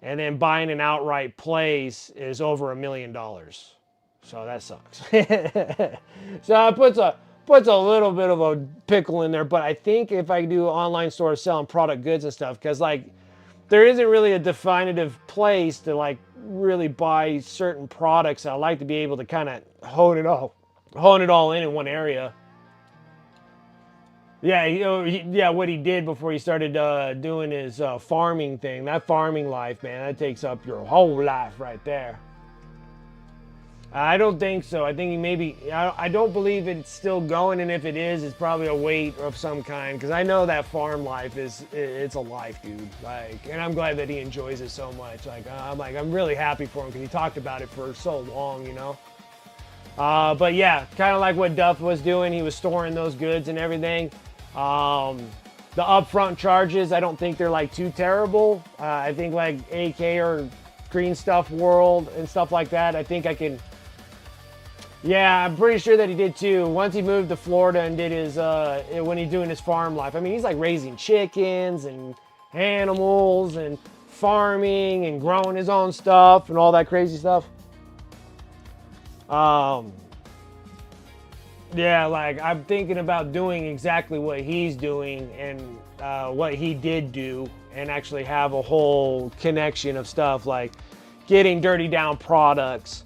and then buying an outright place is over $1 million. So that sucks. So it puts a little bit of a pickle in there. But I think if I do online stores selling product goods and stuff, because like there isn't really a definitive place to like really buy certain products. I like to be able to kind of hone it all in one area. Yeah, what he did before he started doing his farming thing. That farming life, man, that takes up your whole life right there. I don't think so. I think I don't believe it's still going, and if it is, it's probably a wait of some kind. Because I know that farm life it's a life, dude. Like, and I'm glad that he enjoys it so much. I'm really happy for him because he talked about it for so long, you know. But yeah, kind of like what Duff was doing. He was storing those goods and everything. the upfront charges, I don't think they're like too terrible. I think like AK or Green Stuff World and stuff like that, I think I can. Yeah, I'm pretty sure that he did too. Once he moved to Florida and did his, when he's doing his farm life. I mean, he's like raising chickens and animals and farming and growing his own stuff and all that crazy stuff. Yeah, like I'm thinking about doing exactly what he's doing and what he did do, and actually have a whole connection of stuff like getting Dirty Down products,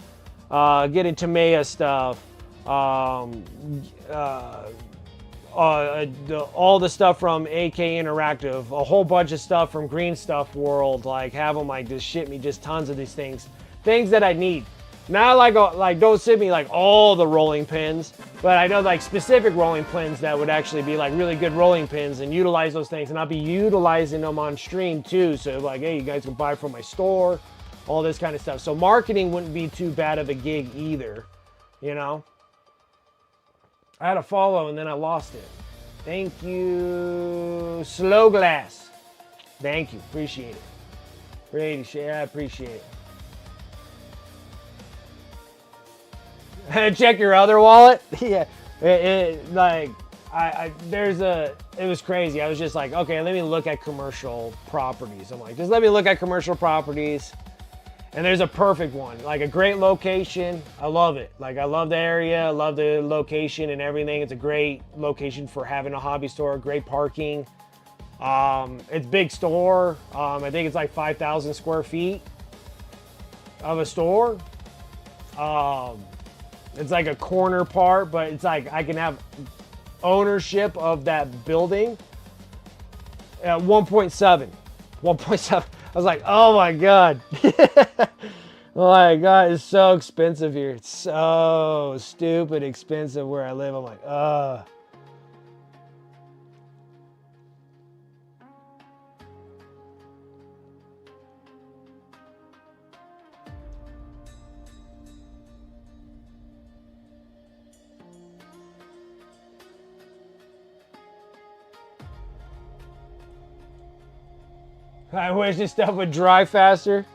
getting Tamea stuff, all the stuff from AK Interactive, a whole bunch of stuff from Green Stuff World, like have them like just ship me just tons of these things that I need. Not like don't send me like all the rolling pins, but I know like specific rolling pins that would actually be like really good rolling pins and utilize those things, and I'll be utilizing them on stream too. So like, hey, you guys can buy from my store, all this kind of stuff. So marketing wouldn't be too bad of a gig either, you know. I had a follow and then I lost it. Thank you, Slow Glass. Thank you, appreciate it. I appreciate it. Check your other wallet. Yeah, it was crazy. I was just like, okay, let me look at commercial properties. I'm like, just let me look at commercial properties. And there's a perfect one, like a great location. I love it. Like I love the area, I love the location and everything. It's a great location for having a hobby store, great parking. It's big store. I think it's like 5,000 square feet of a store. It's like a corner part, but it's like I can have ownership of that building at 1.7. 1.7. I was like, oh my God. Oh my God, it's so expensive here. It's so stupid expensive where I live. I'm like, ugh. I wish this stuff would dry faster.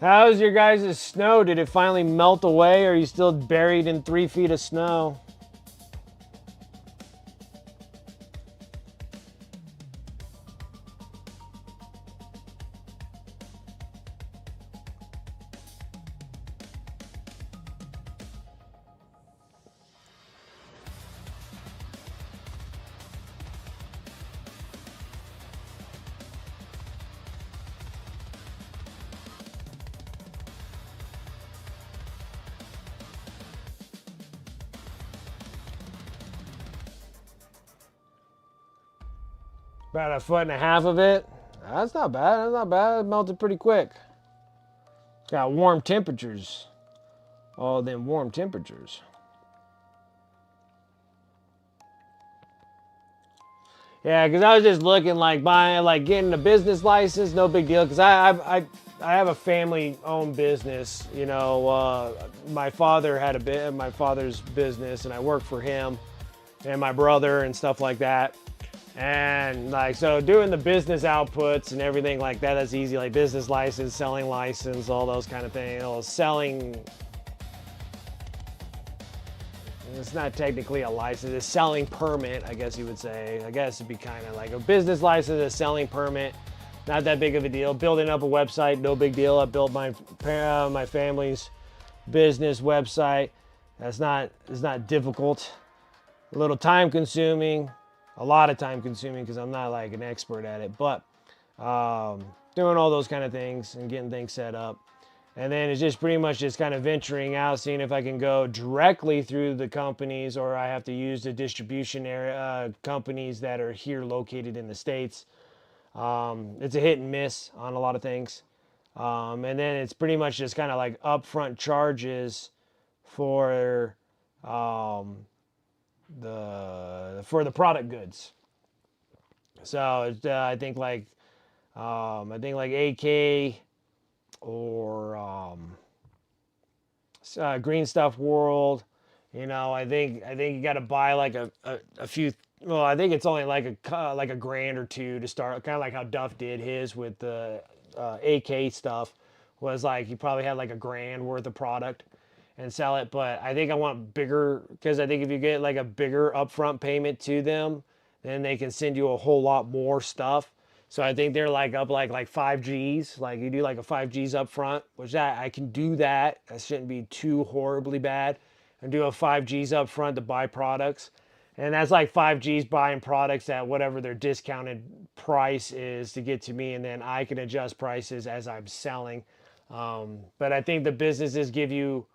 How's your guys' snow? Did it finally melt away, or are you still buried in 3 feet of snow? About 1.5 feet of it. That's not bad. That's not bad. It melted pretty quick. Got warm temperatures. All them warm temperatures. Yeah, because I was just looking like buying, like getting a business license, no big deal. Because I have a family-owned business. You know, my father had my father's business, and I work for him and my brother and stuff like that. And like, so doing the business outputs and everything like that, that's easy. Like business license, selling license, all those kind of things. Selling, it's not technically a license, it's selling permit, I guess you would say. I guess it'd be kind of like a business license, a selling permit. Not that big of a deal. Building up a website, no big deal. I built my family's business website. It's not difficult. A little time consuming. A lot of time consuming because I'm not like an expert at it, but doing all those kind of things and getting things set up. And then it's just pretty much just kind of venturing out, seeing if I can go directly through the companies, or I have to use the distribution area companies that are here located in the States. It's a hit and miss on a lot of things. And then it's pretty much just kind of like upfront charges for the product goods. So I think like AK or Green Stuff World. You know, I think you got to buy like a few Well, I think it's only like a grand or two to start, kind of like how Duff did his with the AK stuff. Was like you probably had like a grand worth of product and sell it. But I think I want bigger because I think if you get like a bigger upfront payment to them, then they can send you a whole lot more stuff. So I think they're like up like 5 Gs. Like you do like a 5 Gs up front, which I can do that. That shouldn't be too horribly bad. And do a 5 Gs up front to buy products. And that's like 5 Gs buying products at whatever their discounted price is to get to me. And then I can adjust prices as I'm selling. But I think the businesses give you,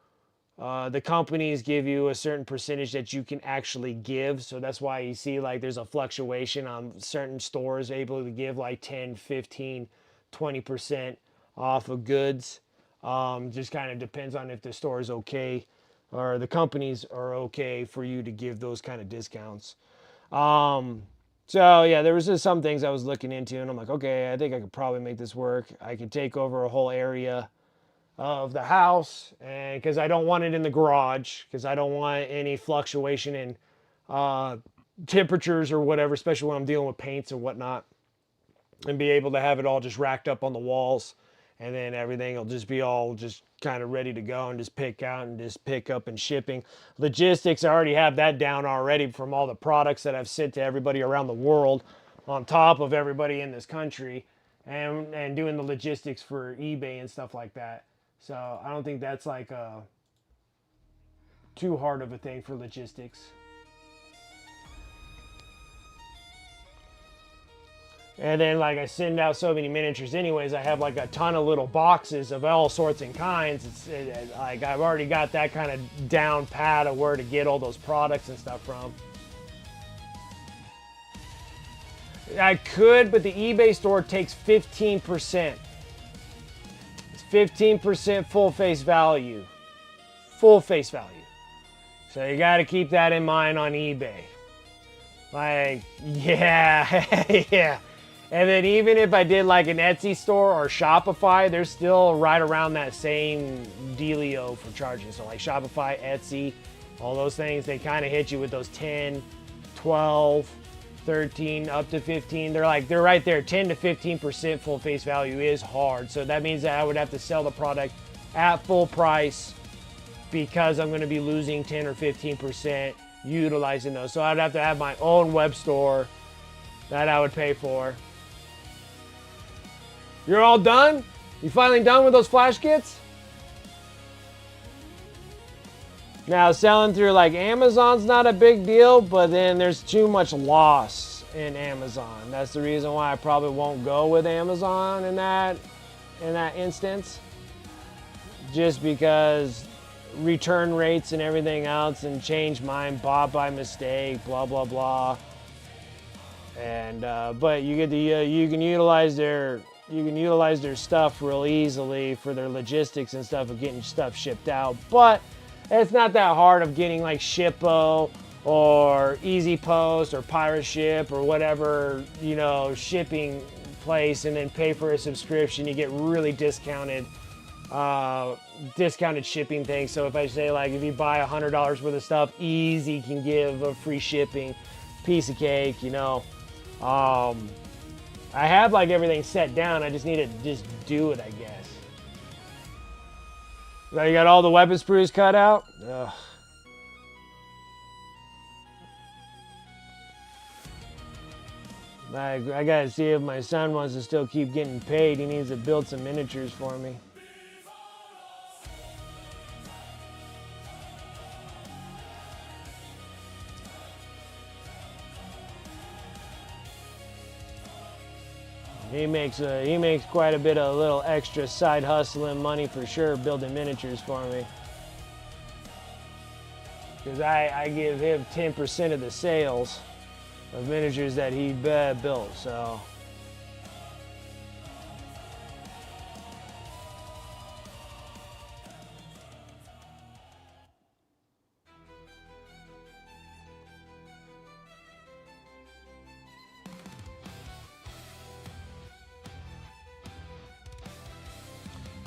the companies give you a certain percentage that you can actually give. So that's why you see like there's a fluctuation on certain stores able to give like 10, 15, 20% off of goods. Just kind of depends on if the store is okay or the companies are okay for you to give those kind of discounts. So yeah, there was just some things I was looking into and I'm like, okay, I think I could probably make this work. I could take over a whole area of the house, and because I don't want it in the garage, because I don't want any fluctuation in temperatures or whatever, especially when I'm dealing with paints and whatnot, and be able to have it all just racked up on the walls, and then everything will just be all just kind of ready to go and just pick out and just pick up and shipping. Logistics, I already have that down already from all the products that I've sent to everybody around the world on top of everybody in this country, and doing the logistics for eBay and stuff like that. So I don't think that's like too hard of a thing for logistics. And then like I send out so many miniatures anyways, I have like a ton of little boxes of all sorts and kinds. Like I've already got that kind of down pat of where to get all those products and stuff from. I could, but the eBay store takes 15%. 15% full face value. Full face value. So you got to keep that in mind on eBay. Like, yeah, yeah. And then even if I did like an Etsy store or Shopify, they're still right around that same dealio for charging. So like Shopify, Etsy, all those things, they kind of hit you with those 10, 12, 13 up to 15. They're right there. 10 to 15% full face value is hard. So that means that I would have to sell the product at full price because I'm going to be losing 10 or 15% utilizing those. So I'd have to have my own web store that I would pay for. You're all done? You finally done with those flash kits? Now, selling through like Amazon's not a big deal, but then there's too much loss in Amazon. That's the reason why I probably won't go with Amazon in that instance. Just because return rates and everything else, and change mine, bought by mistake, blah blah blah. And but you get the you can utilize their stuff real easily for their logistics and stuff of getting stuff shipped out, but it's not that hard of getting like Shippo or Easy Post or Pirate Ship or whatever, shipping place, and then pay for a subscription. You get really discounted shipping things. So if I say like if you buy $100 worth of stuff, Easy can give a free shipping, piece of cake, I have like everything set down. I just need to just do it, I guess. Now you got all the weapon sprues cut out? Ugh. I gotta see if my son wants to still keep getting paid. He needs to build some miniatures for me. He makes quite a bit of little extra side hustling money for sure, building miniatures for me. Because I give him 10% of the sales of miniatures that he built, so.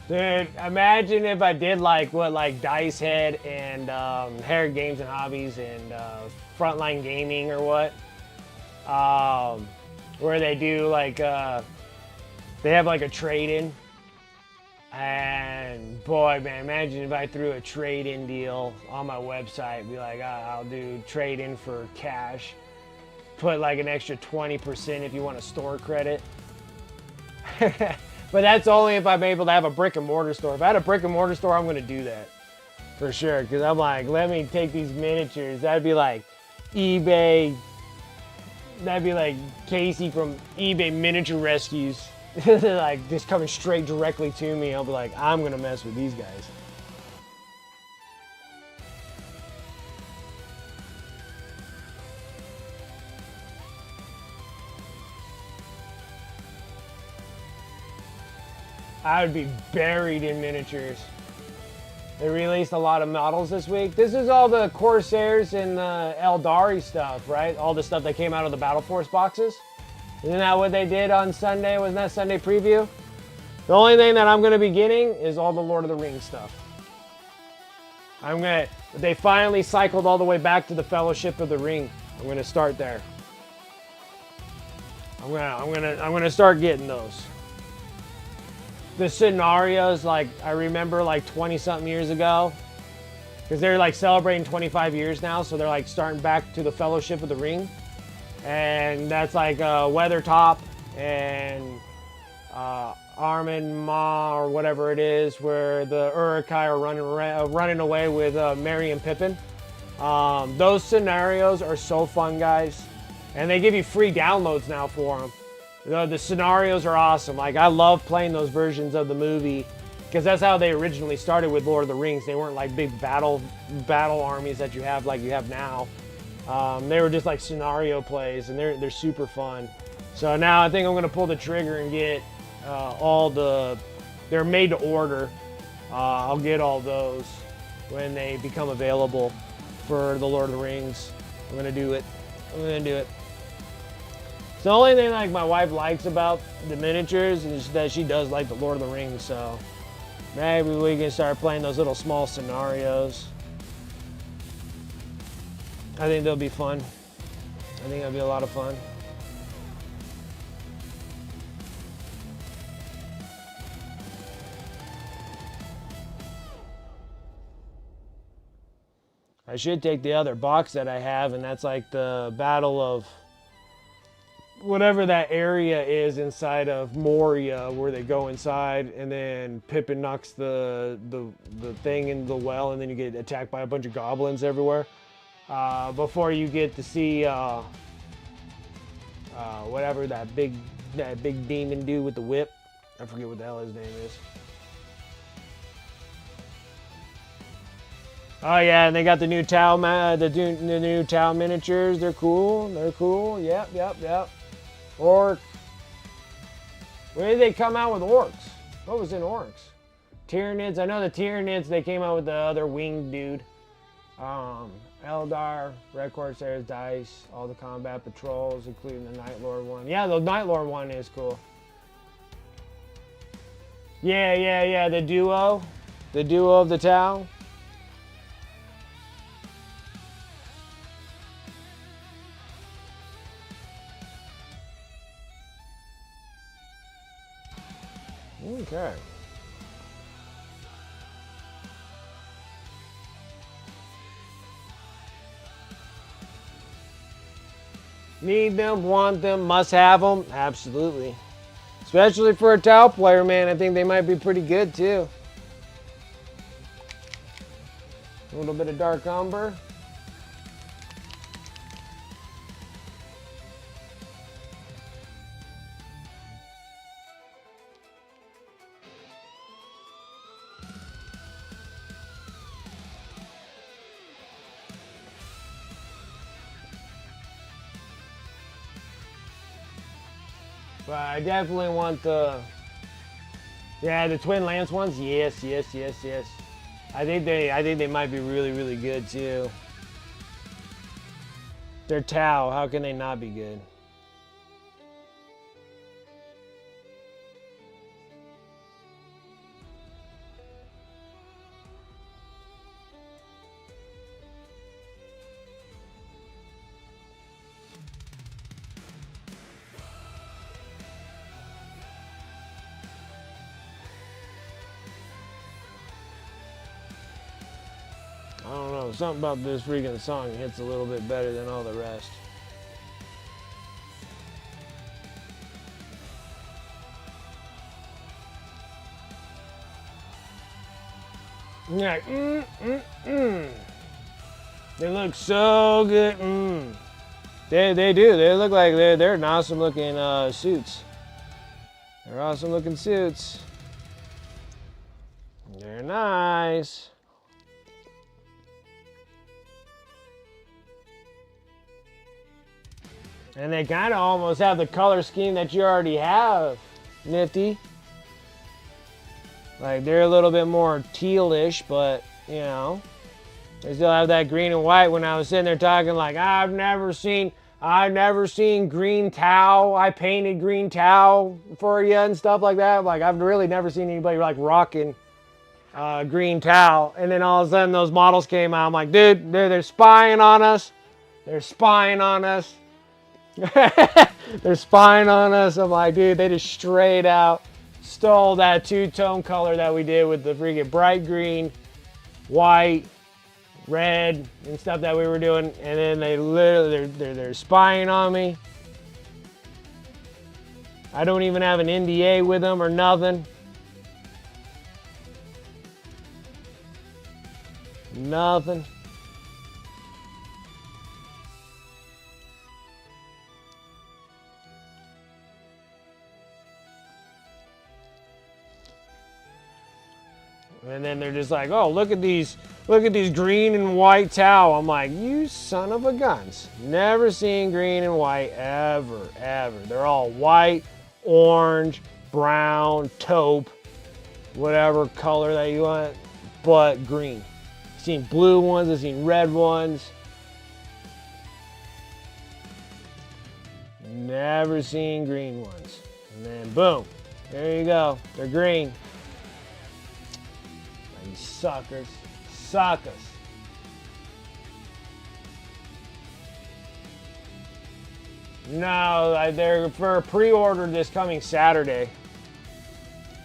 Dude, imagine if I did like Dice Head and Hair Games and Hobbies and Frontline Gaming or what. where they do like they have like a trade-in. And boy, man, imagine if I threw a trade-in deal on my website. Be like, I'll do trade-in for cash. Put like an extra 20% if you want a store credit. But that's only if I'm able to have a brick and mortar store. If I had a brick and mortar store, I'm going to do that. For sure. Because I'm like, let me take these miniatures. That'd be like eBay. That'd be like Casey from eBay Miniature Rescues. Like just coming straight directly to me. I'll be like, I'm gonna mess with these guys. I would be buried in miniatures. They released a lot of models this week. This is all the Corsairs and the Eldari stuff, right? All the stuff that came out of the Battle Force boxes. Isn't that what they did on Sunday? Wasn't that Sunday preview? The only thing that I'm going to be getting is all the Lord of the Rings stuff. They finally cycled all the way back to the Fellowship of the Ring. I'm going to start there. I'm going to start getting those. The scenarios, like I remember like 20 something years ago, because they're like celebrating 25 years now, so they're like starting back to the Fellowship of the Ring. And that's like Weathertop and Armin Ma or whatever it is, where the Uruk-hai are running away with Merry and Pippin. Those scenarios are so fun, guys. And they give you free downloads now for them. The scenarios are awesome. Like, I love playing those versions of the movie because that's how they originally started with Lord of the Rings. They weren't like big battle armies that you have like you have now. They were just like scenario plays, and they're super fun. So now I think I'm gonna pull the trigger and get they're made to order. I'll get all those when they become available for the Lord of the Rings. I'm gonna do it. It's the only thing like my wife likes about the miniatures is that she does like the Lord of the Rings. So maybe we can start playing those little small scenarios. I think they'll be fun. I think it'll be a lot of fun. I should take the other box that I have, and that's like the Battle of whatever that area is inside of Moria, where they go inside and then Pippin knocks the thing in the well, and then you get attacked by a bunch of goblins everywhere. Before you get to see whatever that big demon dude with the whip. I forget what the hell his name is. Oh yeah, and they got the new Tau the new Tau miniatures. They're cool. Yep. Orc. When did they come out with orcs? What was in orcs? Tyranids. I know the Tyranids. They came out with the other winged dude. Eldar, Red Corsairs, Dice, all the combat patrols, including the Night Lord one. Yeah, the Night Lord one is cool. Yeah, the duo of the Tau. Okay. Need them, want them, must have them? Absolutely. Especially for a Tau player, man. I think they might be pretty good, too. A little bit of Dark Umber. But I definitely want the Twin Lance ones. Yes. I think they might be really, really good too. They're Tau. How can they not be good? something about this freaking song hits a little bit better than all the rest. Yeah, They look so good. They do. They look like they're an awesome looking suits. They're awesome looking suits. They're nice. And they kind of almost have the color scheme that you already have. Nifty. Like they're a little bit more tealish, but you know, they still have that green and white. When I was sitting there talking like, I've never seen green towel. I painted green towel for you and stuff like that. Like I've really never seen anybody like rocking green towel. And then all of a sudden those models came out. I'm like, dude, they're spying on us. They're spying on us. They're spying on us. I'm like, dude, they just straight out stole that two-tone color that we did with the freaking bright green, white, red, and stuff that we were doing. And then they literally, they're spying on me. I don't even have an NDA with them or nothing. Nothing. And then they're just like, oh, look at these green and white towel. I'm like, you son of a guns. Never seen green and white ever, ever. They're all white, orange, brown, taupe, whatever color that you want, but green. I've seen blue ones, I've seen red ones. Never seen green ones. And then boom, there you go. They're green. You suckers. Suckers. No, they're for pre-order this coming Saturday.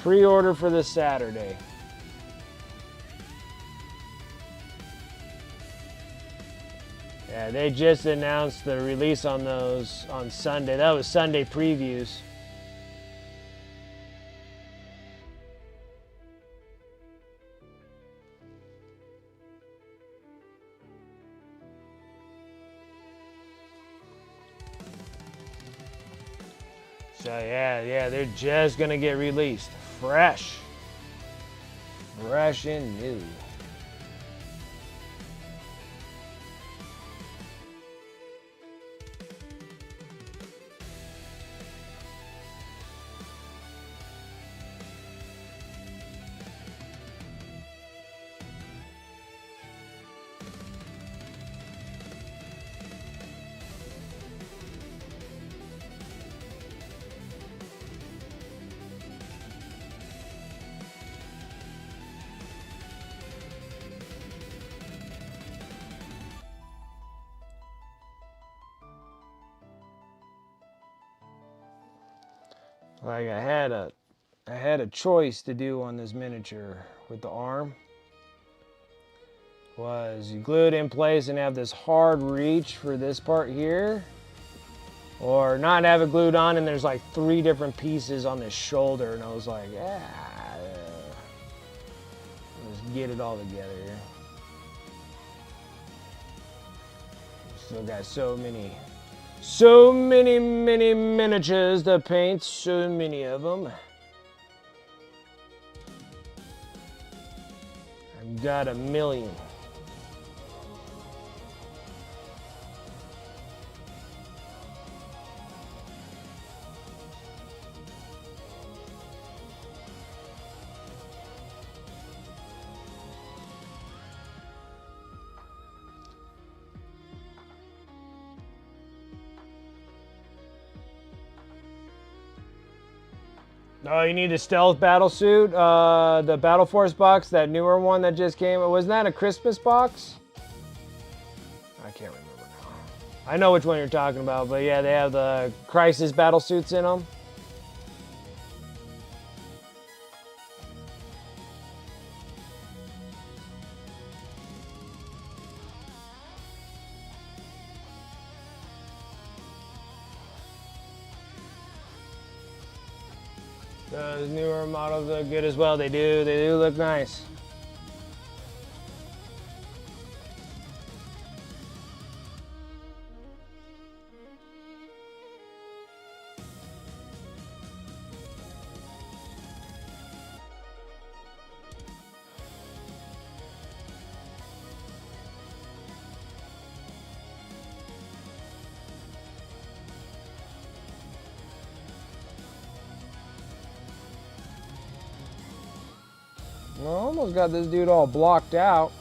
Pre-order for this Saturday. Yeah, they just announced the release on those on Sunday. That was Sunday previews. So yeah, they're just gonna get released. Fresh. Fresh and new. Like I had a choice to do on this miniature with the arm. Was you glue it in place and have this hard reach for this part here, or not have it glued on and there's like 3 different pieces on this shoulder, and I was like, let's get it all together here. Still got so many miniatures to paint, so many of them. I've got a million. Oh, you need the stealth battle suit, the Battle Force box, that newer one that just came. Wasn't that a Christmas box? I can't remember now. I know which one you're talking about, but yeah, they have the Crisis battle suits in them. Those newer models look good as well. They do look nice. I almost got this dude all blocked out.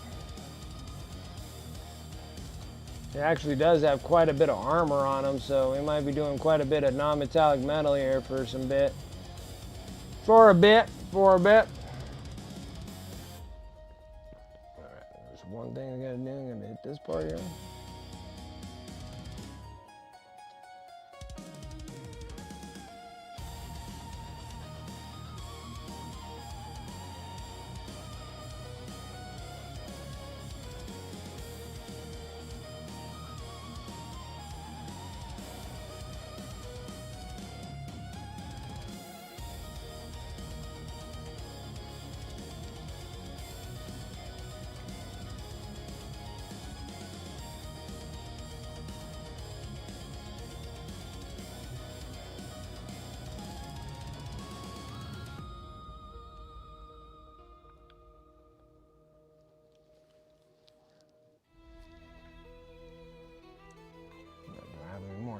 He actually does have quite a bit of armor on him, so we might be doing quite a bit of non-metallic metal here for some bit. For a bit. Alright, there's one thing I gotta do. I'm gonna hit this part here.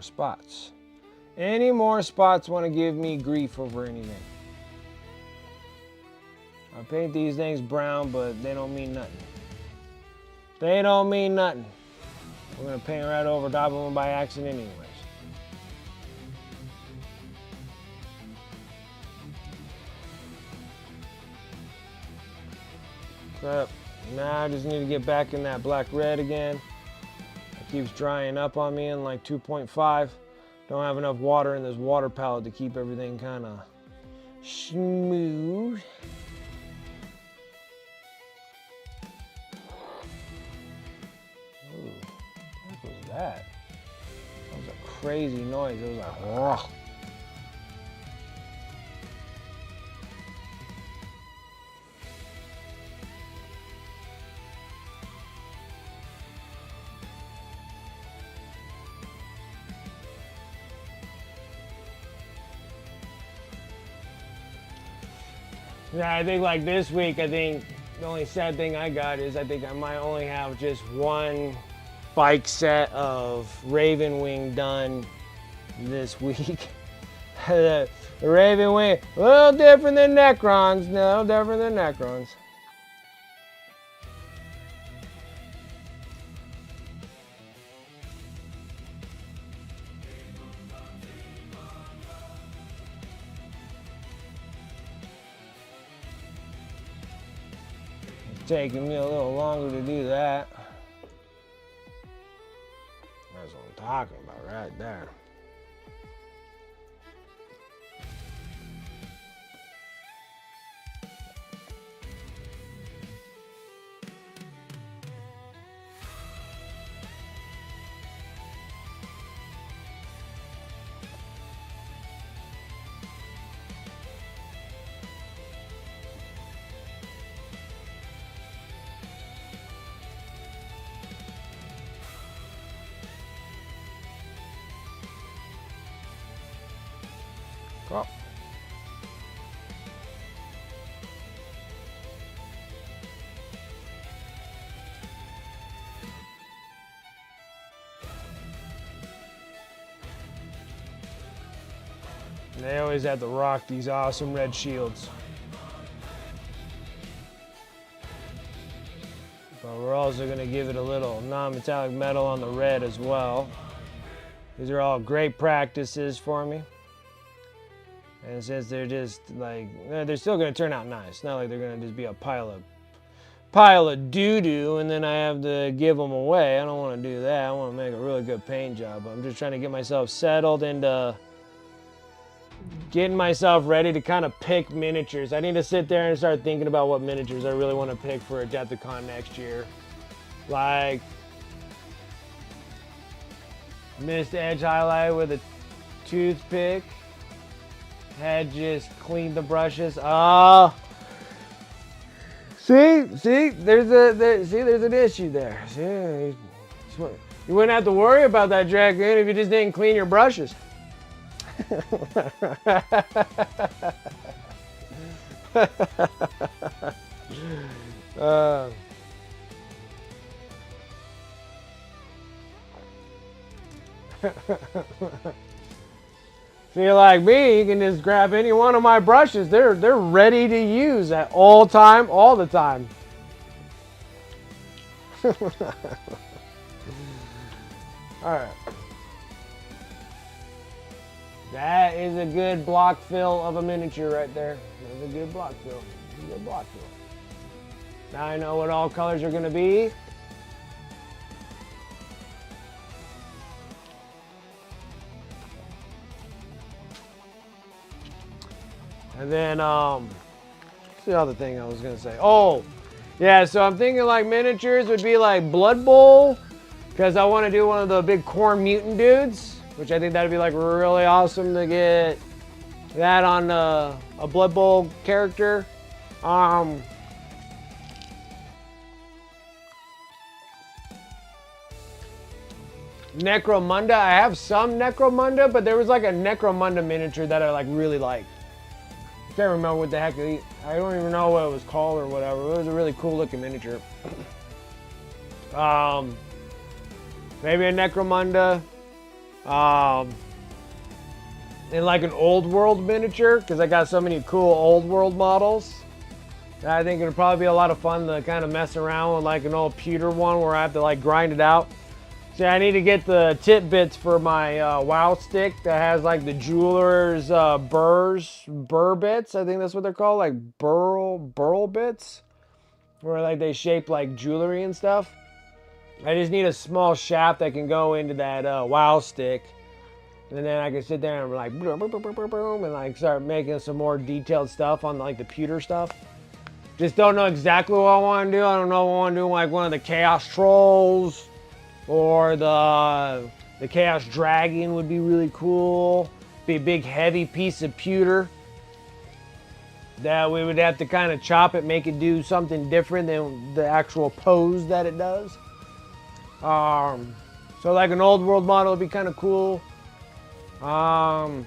Spots. Any more spots want to give me grief over anything? I paint these things brown, but they don't mean nothing. They don't mean nothing. We're going to paint right over top of them by accident anyways. Crap. Now I just need to get back in that black red again. Keeps drying up on me in like 2.5. Don't have enough water in this water palette to keep everything kind of smooth. Ooh, what was that? That was a crazy noise. It was like, oh. Yeah, I think like this week, I think the only sad thing I got is I think I might only have just one bike set of Raven Wing done this week. The Raven Wing, a little different than Necrons, no, different than Necrons. Taking me a little longer to do that. That's what I'm talking about right there. Cool. They always have to rock these awesome red shields. But we're also going to give it a little non-metallic metal on the red as well. These are all great practices for me. And since they're just like, they're still going to turn out nice. It's not like they're going to just be a pile of doo-doo and then I have to give them away. I don't want to do that. I want to make a really good paint job. I'm just trying to get myself settled into getting myself ready to kind of pick miniatures. I need to sit there and start thinking about what miniatures I really want to pick for Adepticon next year. Like missed edge highlight with a toothpick. Head just clean the brushes. Oh. See, there's an issue there. See, you wouldn't have to worry about that, Dragoon, if you just didn't clean your brushes. See, like me, you can just grab any one of my brushes. They're ready to use at all time, all the time. All right. That is a good block fill of a miniature right there. That's a good block fill. A good block fill. Now I know what all colors are going to be. And then, what's the other thing I was going to say? Oh, yeah, so I'm thinking like miniatures would be like Blood Bowl, because I want to do one of the big corn mutant dudes, which I think that'd be like really awesome to get that on a Blood Bowl character. Necromunda, I have some Necromunda, but there was like a Necromunda miniature that I like really like. I can't remember what the heck I don't even know what it was called or whatever. It was a really cool looking miniature. Maybe a Necromunda. And like an old world miniature, because I got so many cool old world models. I think it'd probably be a lot of fun to kind of mess around with like an old pewter one where I have to like grind it out. See, I need to get the tip bits for my WoW stick that has like the jeweler's burr bits. I think that's what they're called, like burl bits, where like they shape like jewelry and stuff. I just need a small shaft that can go into that WoW stick, and then I can sit there and like boom, boom, boom, boom, boom, and like start making some more detailed stuff on like the pewter stuff. Just don't know exactly what I want to do. I don't know if I want to do like one of the Chaos Trolls. Or the Chaos Dragon would be really cool. Be a big heavy piece of pewter that we would have to kind of chop it, make it do something different than the actual pose that it does. So like an old world model would be kind of cool. I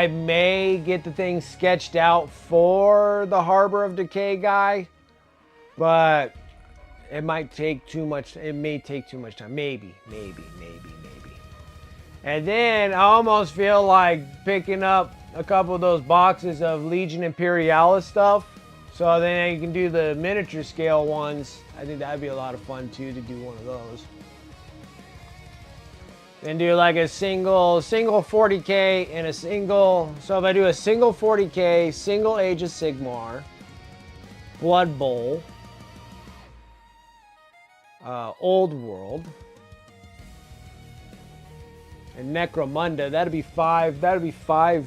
may get the thing sketched out for the Harbor of Decay guy, but it might take too much. It may take too much time. Maybe. And then I almost feel like picking up a couple of those boxes of Legion Imperialis stuff. So then you can do the miniature scale ones. I think that'd be a lot of fun too, to do one of those. And do like a single 40K and a single. So if I do a single 40K, single Age of Sigmar, Blood Bowl, Old World, and Necromunda, that'd be five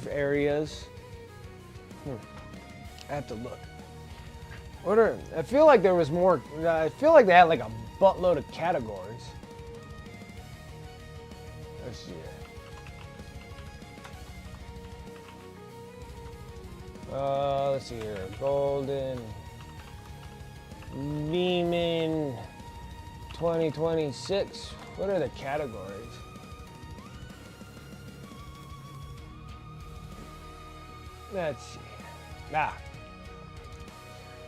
areas. I have to look. I feel like there was more. I feel like they had like a buttload of categories. Let's see. Let's see here. Golden Demon 2026. What are the categories? Let's see.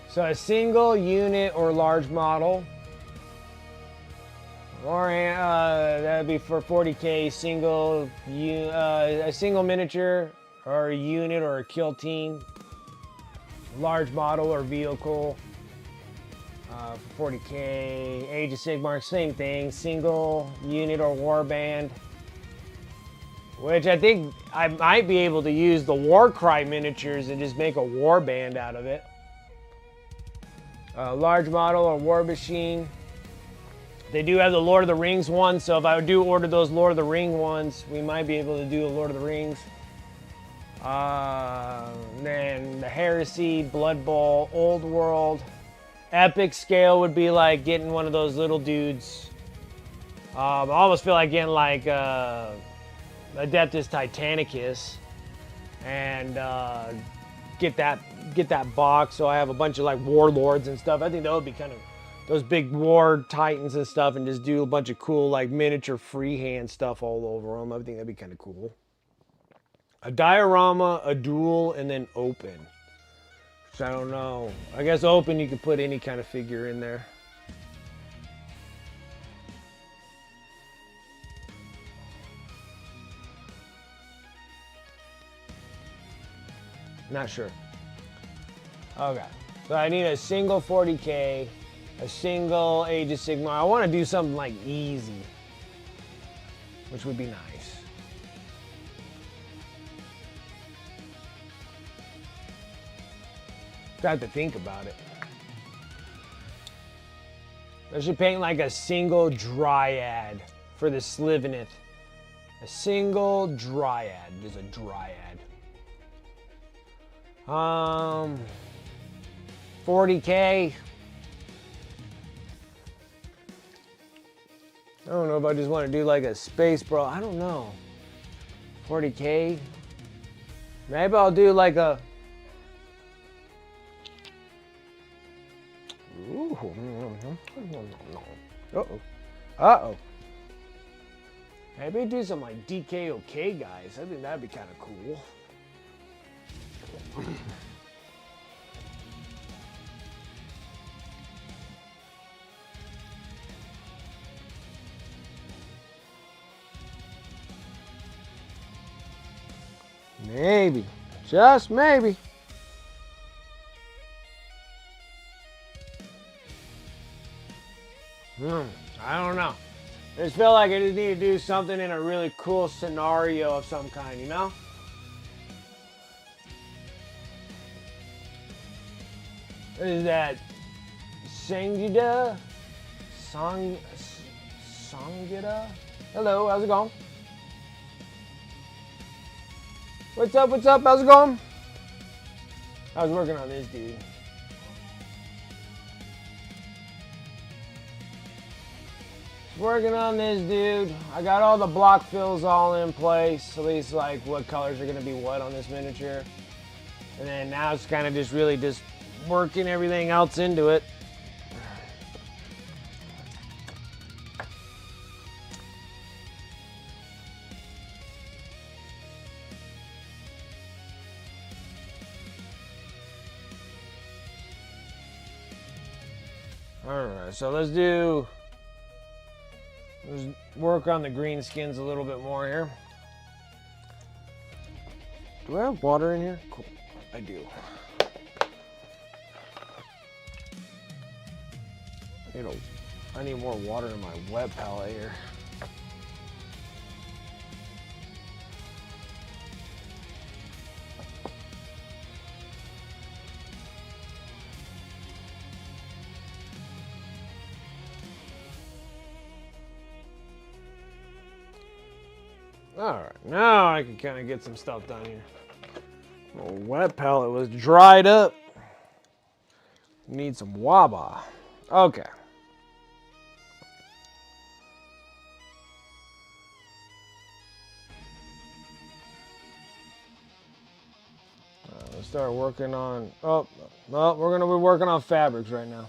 So a single unit or large model, or that'd be for 40K. A single miniature or a unit or a kill team, large model or vehicle. For 40K, Age of Sigmar, same thing, single unit or warband. Which I think I might be able to use the Warcry miniatures and just make a warband out of it. Large model or war machine. They do have the Lord of the Rings one, so if I do order those Lord of the Ring ones, we might be able to do a Lord of the Rings. Then the Heresy, Blood Bowl, Old World. Epic scale would be like getting one of those little dudes. I almost feel like getting like Adeptus Titanicus. and get that box. So I have a bunch of like warlords and stuff. I think that would be kind of those big war titans and stuff, and just do a bunch of cool like miniature freehand stuff all over them. I think that'd be kind of cool. A diorama, a duel, and then open. Which I don't know. I guess open you could put any kind of figure in there. Not sure. Okay. So I need a single 40K, a single Age of Sigmar. I want to do something like easy, which would be nice. I have to think about it. I should paint like a single Dryad for the Sliveneth. A single Dryad. Just a Dryad. 40K. I don't know if I just want to do like a space bro. I don't know. 40K. Maybe I'll do like a. Ooh. Uh-oh. Uh-oh. Maybe do some like DKOK guys. I think that'd be kind of cool. Maybe. Just maybe. I don't know. I just feel like I just need to do something in a really cool scenario of some kind, you know? What is that? Sangita? Sangita? Hello, how's it going? What's up, how's it going? I was working on this dude. Working on this dude. I got all the block fills all in place, at least like what colors are gonna be what on this miniature. And then now it's kind of just really just working everything else into it. Alright, so let's work on the green skins a little bit more here. Do I have water in here? Cool, I do. I need more water in my wet palette here. Alright, now I can kind of get some stuff done here. My wet palette was dried up. Need some waba. Okay. Let's start working on, well, we're gonna be working on fabrics right now.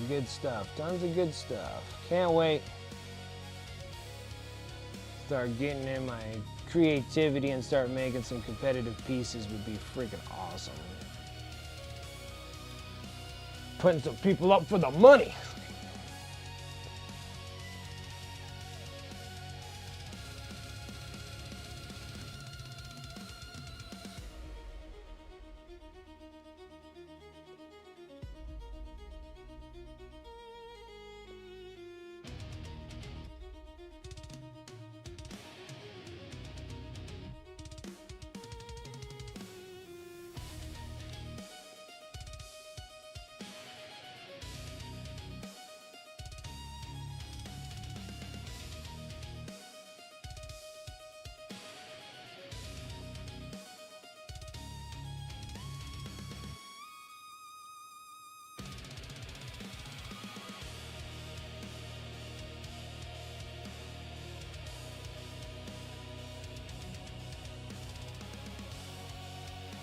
good stuff. Tons of good stuff. Can't wait. Start getting in my creativity and start making some competitive pieces would be freaking awesome. Putting some people up for the money.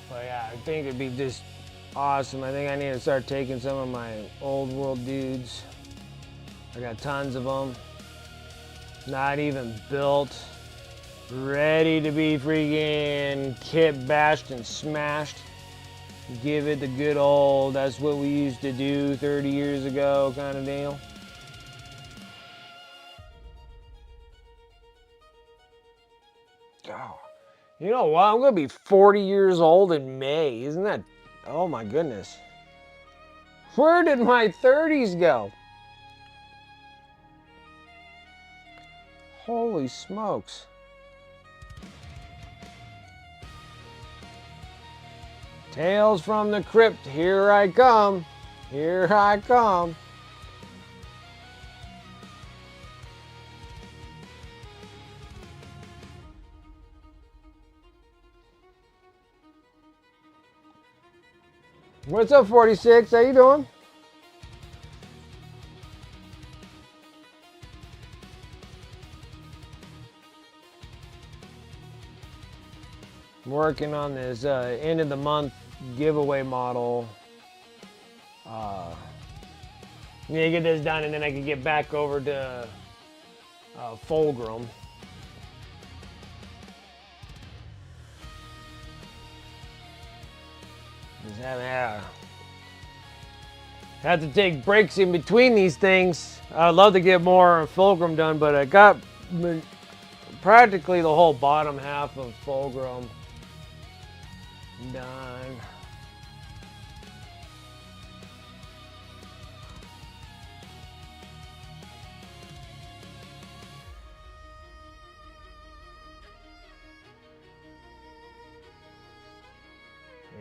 But yeah, I think it'd be just awesome. I think I need to start taking some of my old world dudes. I got tons of them. Not even built. Ready to be freaking kit bashed and smashed. Give it the good old, that's what we used to do 30 years ago kind of deal. Oh. You know what? I'm going to be 40 years old in May. Isn't that... Oh my goodness. Where did my 30s go? Holy smokes. Tales from the crypt. Here I come. Here I come. What's up, 46? How you doing? I'm working on this end of the month giveaway model. Yeah, get this done and then I can get back over to Fulgrim. Have to take breaks in between these things. I'd love to get more Fulgrim done, but I got practically the whole bottom half of Fulgrim done.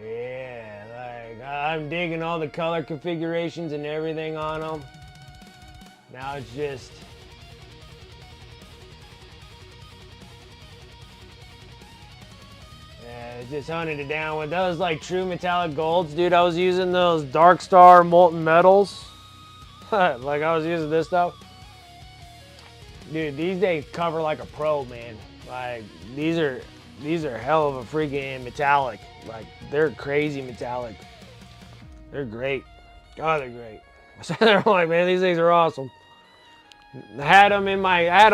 Yeah, like I'm digging all the color configurations and everything on them. Now it's just just hunted it down with those like true metallic golds, dude. I was using those Dark Star molten metals. Like I was using this stuff. Dude, these days cover like a pro, man. Like these are hell of a freaking metallic. Like they're crazy metallic. They're great. Oh, they're great. So they're like, man, these things are awesome. I had them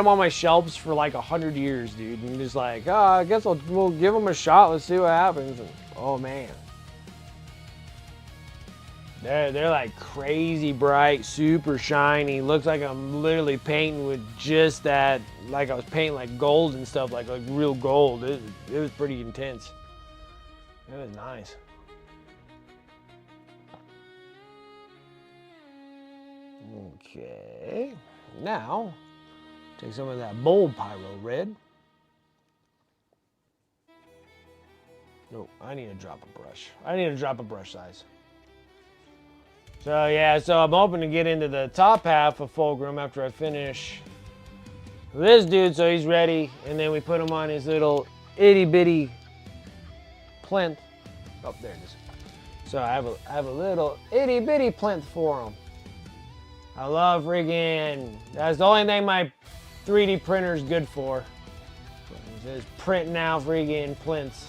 on my shelves for like 100 years, dude. And just like, oh, I guess we'll give them a shot. Let's see what happens. And, oh man, they're like crazy bright, super shiny. Looks like I'm literally painting with just that. Like I was painting like gold and stuff, like real gold. It was pretty intense. It was nice. Okay. Now, take some of that bold pyro red. No, I need to drop a brush. I need to drop a brush size. So yeah, so I'm hoping to get into the top half of Fulgrim after I finish this dude, so he's ready. And then we put him on his little itty bitty plinth. Oh, there it is. So I have a little itty bitty plinth for him. I love friggin', that's the only thing my 3D printer is good for. Is printing out friggin' plinths.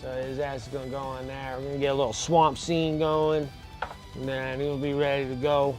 So his ass is gonna go on there. We're gonna get a little swamp scene going, and then he'll be ready to go.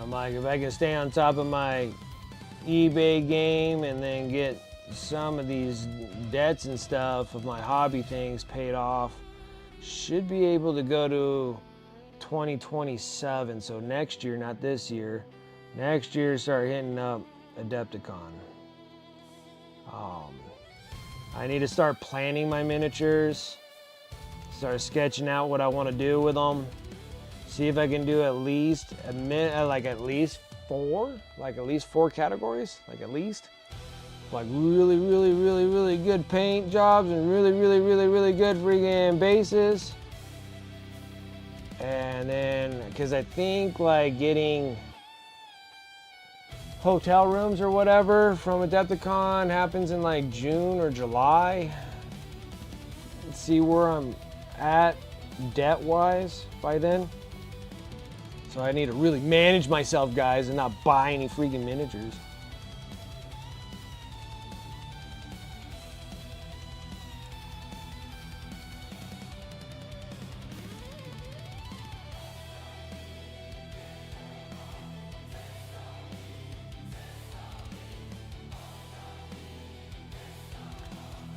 I'm like, if I can stay on top of my eBay game and then get some of these debts and stuff of my hobby things paid off, should be able to go to 2027. So next year, not this year. Next year, start hitting up Adepticon. I need to start planning my miniatures, start sketching out what I want to do with them, see if I can do at least at least four categories, like really good paint jobs and really good freaking bases. And then, because I think like getting hotel rooms or whatever from Adepticon happens in like June or July. Let's see where I'm at debt-wise by then. So I need to really manage myself, guys, and not buy any freaking miniatures.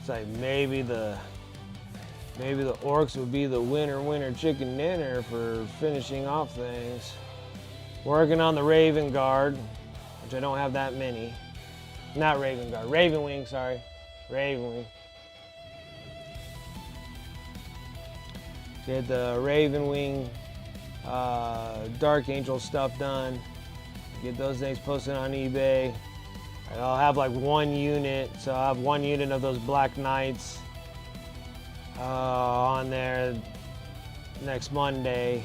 It's like maybe the orcs would be the winner chicken dinner for finishing off things. Working on the Raven Guard, which I don't have that many. Not Raven Guard, Raven Wing, sorry. Raven Wing. Get the Raven Wing Dark Angel stuff done. Get those things posted on eBay. I'll have like one unit, so I'll have one unit of those Black Knights on there next Monday.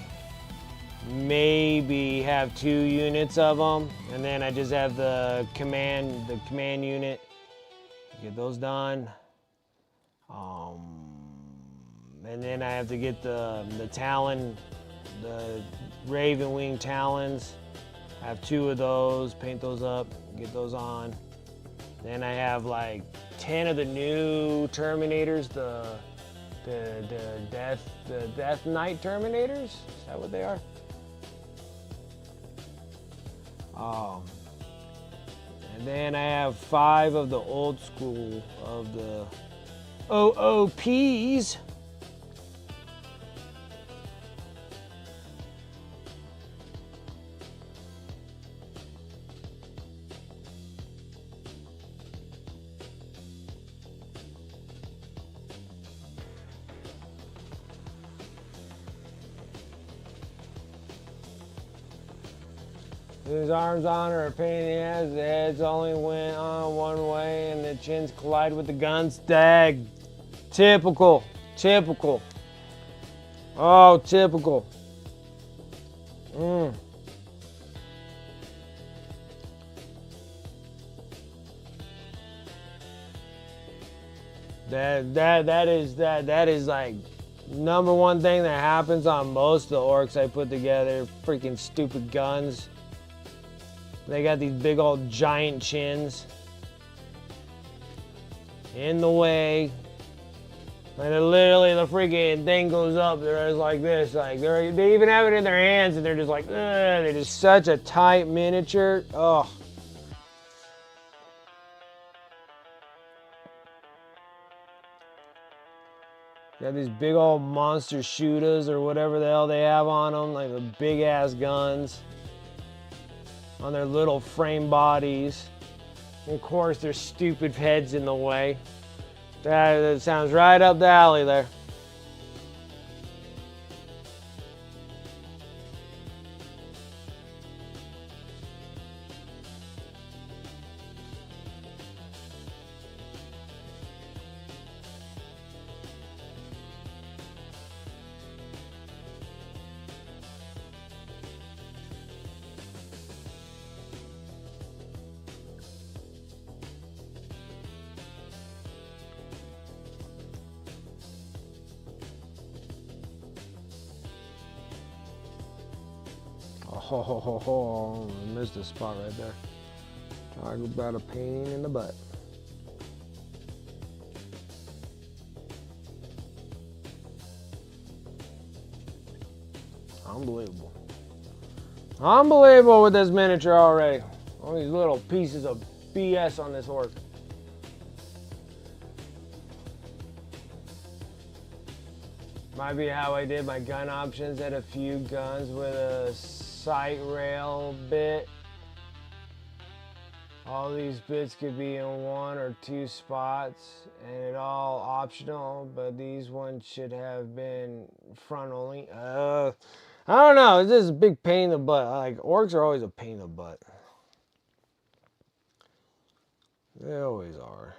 Maybe have 2 units of them, and then I just have the command unit. Get those done. And then I have to get the Talon, the Raven Wing Talons. I have 2 of those, paint those up, get those on. Then I have like 10 of the new Terminators, the Death Knight Terminators. Is that what they are? And then I have 5 of the old school of the OOPs. His arms on are a pain in the ass. The heads only went on one way and the chins collide with the guns. Dag. Typical. Typical. Oh, typical. That is like number one thing that happens on most of the orcs I put together. Freaking stupid guns. They got these big old giant chins in the way. Like literally the freaking thing goes up, they're just like this. Like they even have it in their hands and they're just like, ugh, they're just such a tight miniature. Oh. Got these big old monster shooters or whatever the hell they have on them, like the big ass guns on their little frame bodies. And of course, their stupid heads in the way. That sounds right up the alley there. Oh, I missed a spot right there. Talk about a pain in the butt. Unbelievable. Unbelievable with this miniature already. All these little pieces of BS on this horse. Might be how I did my gun options. Had a few guns with a sight rail bit. All these bits could be in 1 or 2 spots and it all optional, but these ones should have been front only. I don't know, it's just a big pain in the butt. Like, orcs are always a pain in the butt. They always are.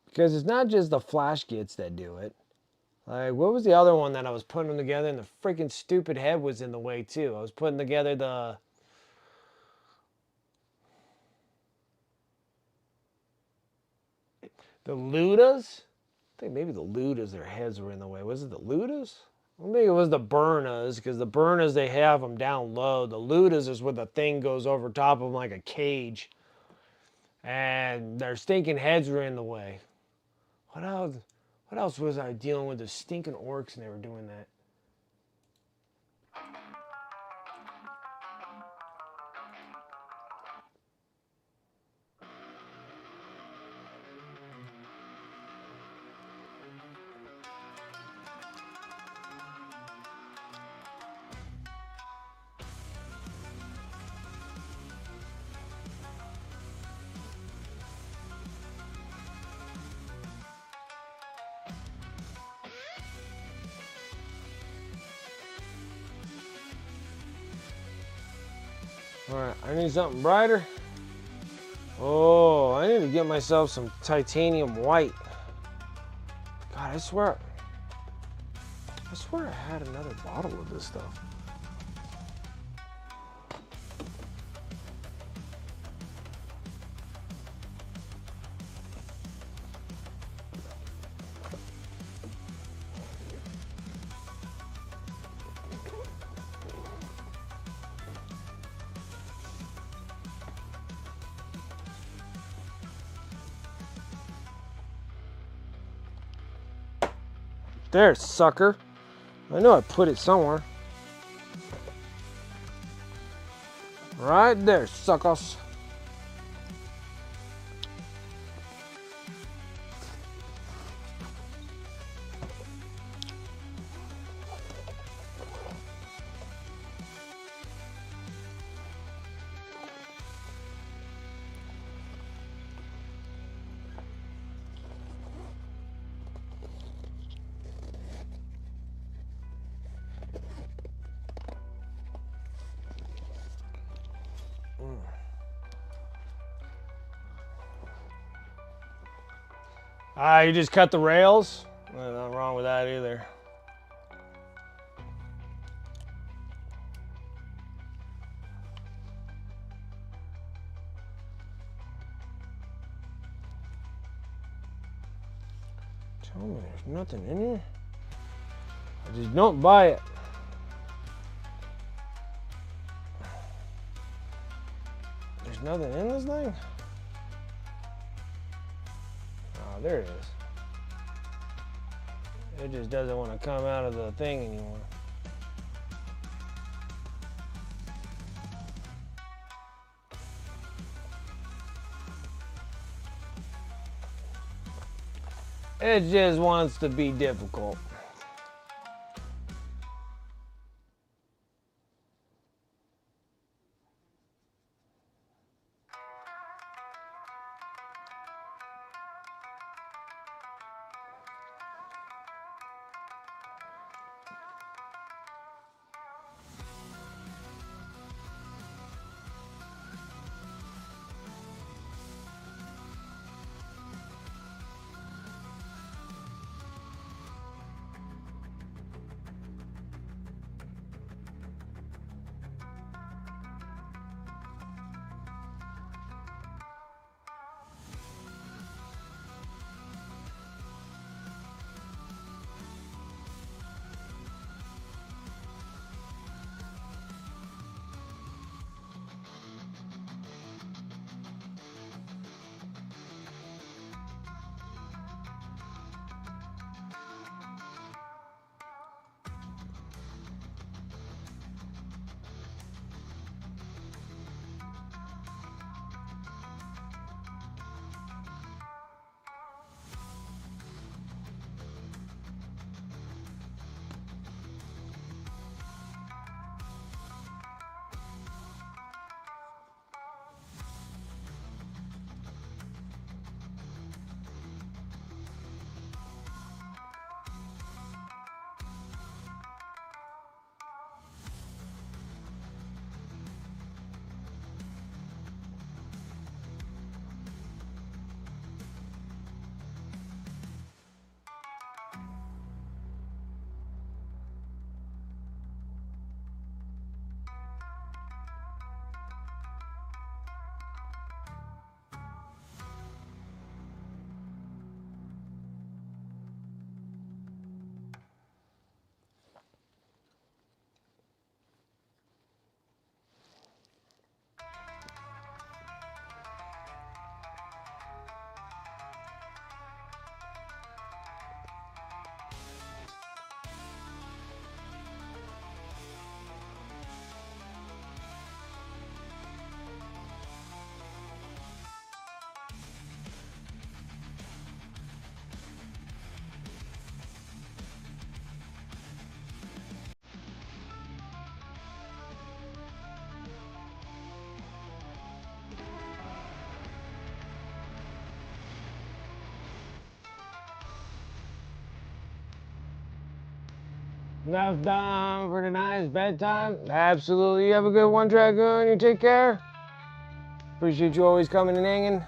Because it's not just the flash kits that do it. Like, what was the other one that I was putting them together and the freaking stupid head was in the way too? I was putting together the Ludas? I think maybe the Ludas, their heads were in the way. Was it the Ludas? I think it was the Burnas, because the Burnas, they have them down low. The Ludas is where the thing goes over top of them like a cage. And their stinking heads were in the way. What else? What else was I dealing with? The stinking orcs and they were doing that. Alright, I need something brighter. Oh, I need to get myself some titanium white. God, I swear I had another bottle of this stuff. There, sucker. I know I put it somewhere. Right there, suckers. You just cut the rails? Well, nothing wrong with that either. Tell me there's nothing in here. I just don't buy it. There's nothing in this thing? Oh, there it is. It just doesn't want to come out of the thing anymore. It just wants to be difficult. Enough done for tonight's bedtime. Absolutely. You have a good one, Dragoon. You take care. Appreciate you always coming and hanging.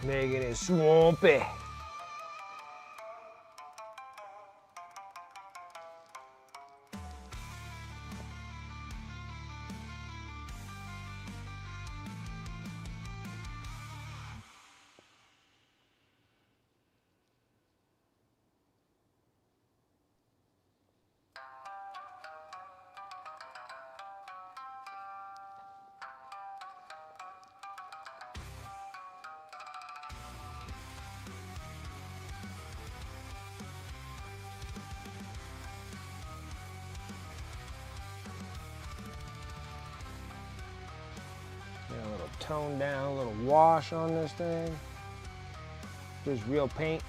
making it swampy. A little tone down, a little wash on this thing. There's real paint.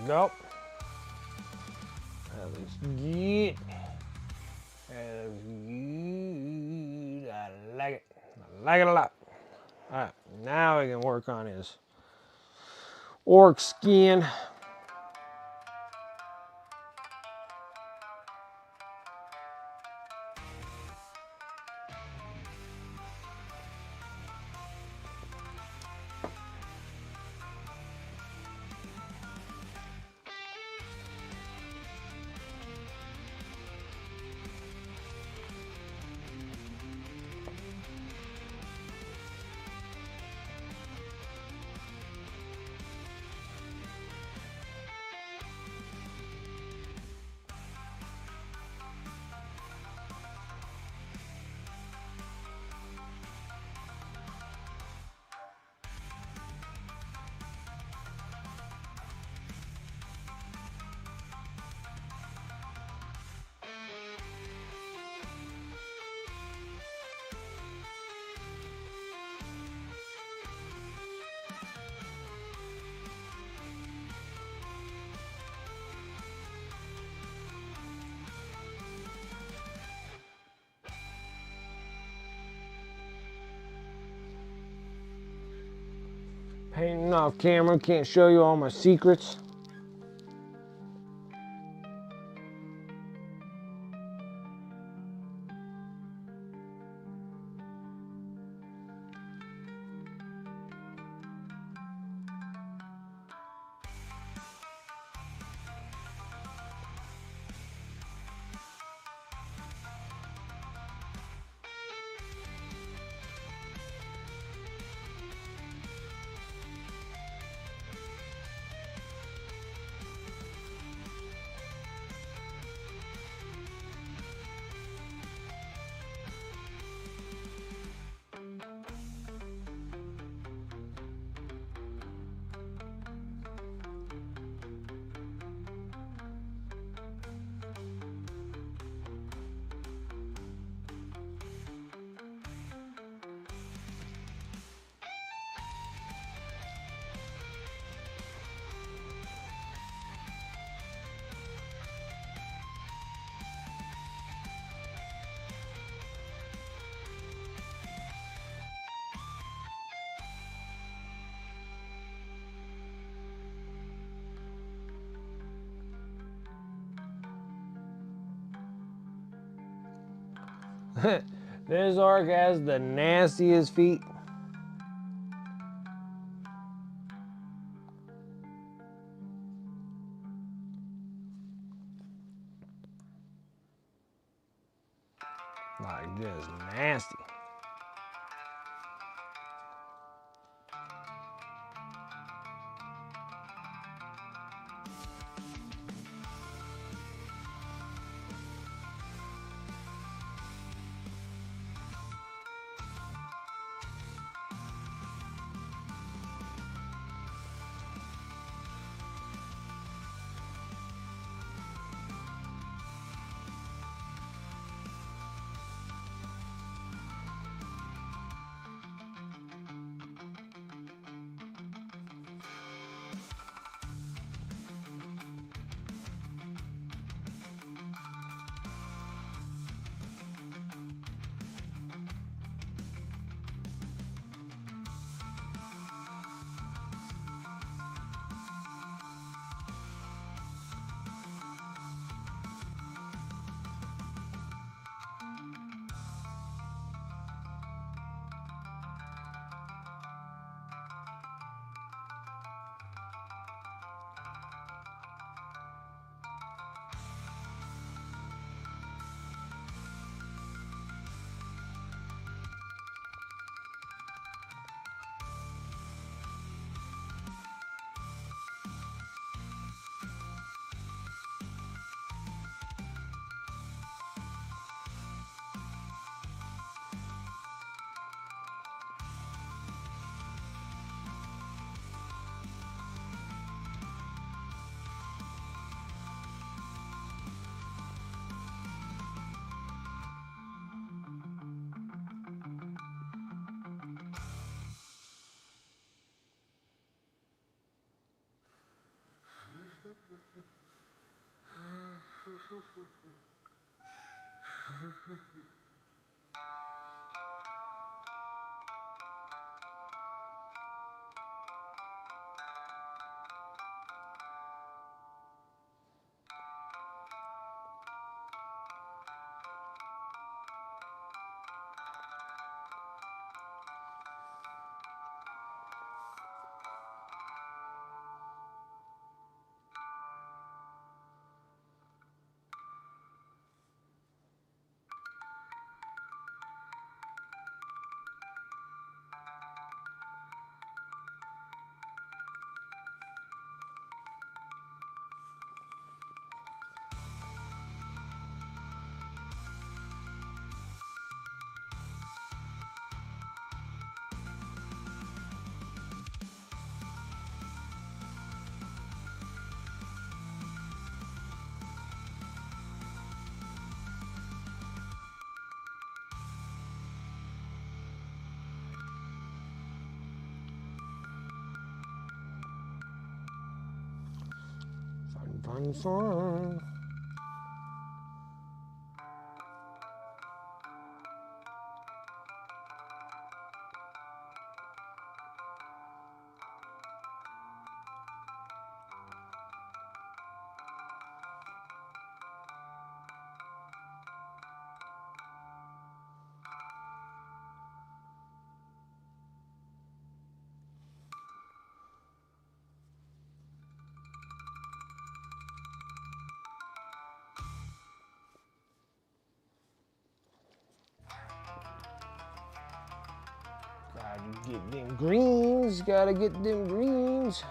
Go. That looks good. That looks good. I like it. I like it a lot. All right, now we can work on his orc skin. Painting off camera, can't show you all my secrets. This orc has the nastiest feet. Like just nasty. Fun, fun. Gotta get them greens, gotta get them greens.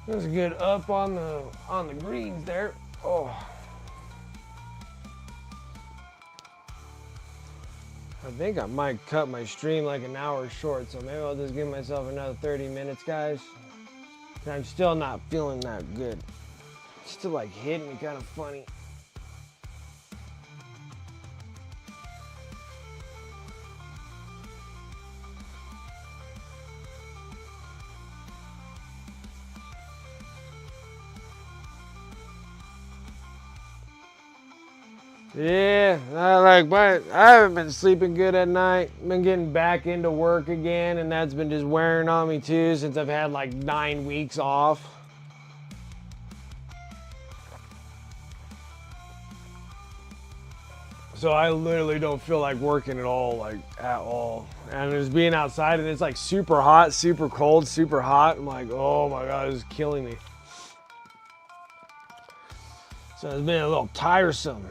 That's a good up on the greens there. Oh. I think I might cut my stream like an hour short, so maybe I'll just give myself another 30 minutes, guys. I'm still not feeling that good. It's still like hitting me kind of funny. Yeah, I haven't been sleeping good at night. Been getting back into work again, and that's been just wearing on me too since I've had like 9 weeks off. So I literally don't feel like working at all, like at all. And just being outside and it's like super hot, super cold, super hot. I'm like, oh my God, this is killing me. So it's been a little tiresome.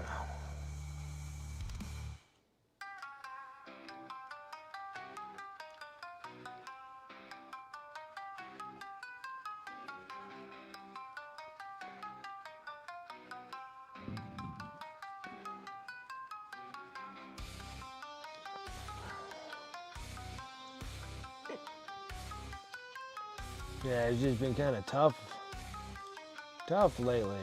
Yeah, it's just been kind of tough lately.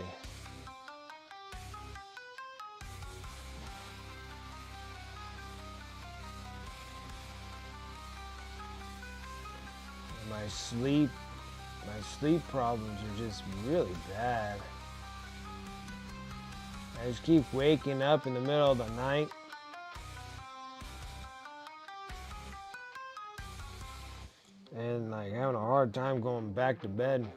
My sleep problems are just really bad. I just keep waking up in the middle of the night. And like having a hard time going back to bed.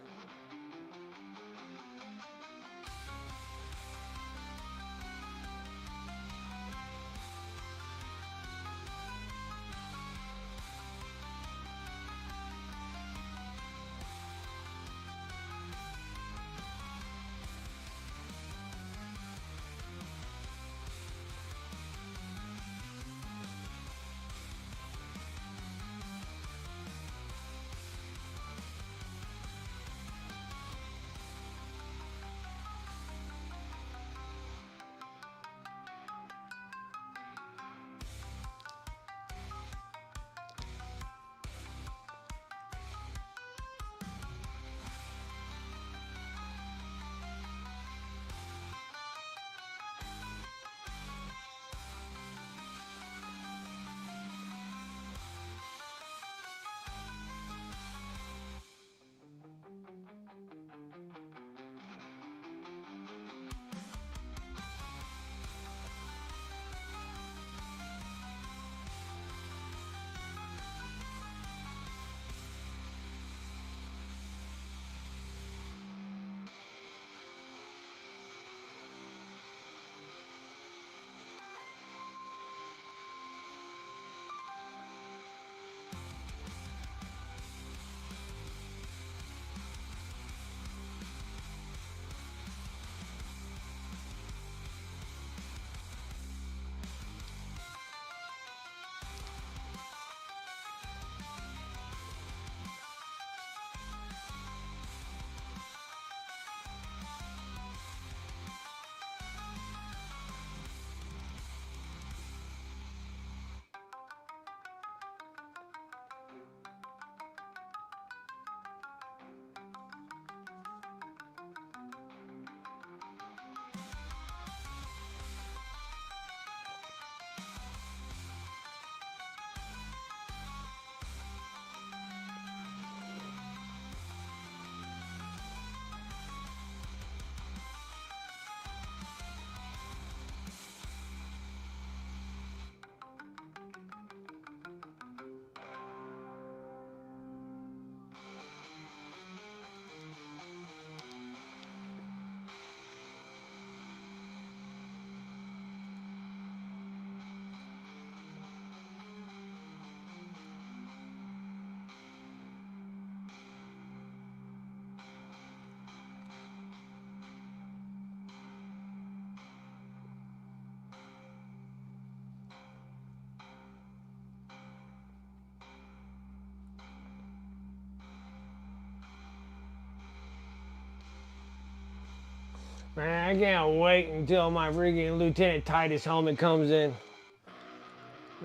Man, I can't wait until my freaking Lieutenant Titus helmet comes in.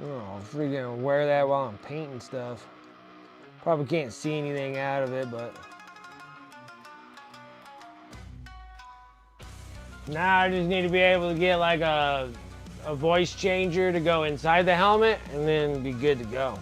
Oh, freaking wear that while I'm painting stuff. Probably can't see anything out of it, but now I just need to be able to get like a voice changer to go inside the helmet and then be good to go.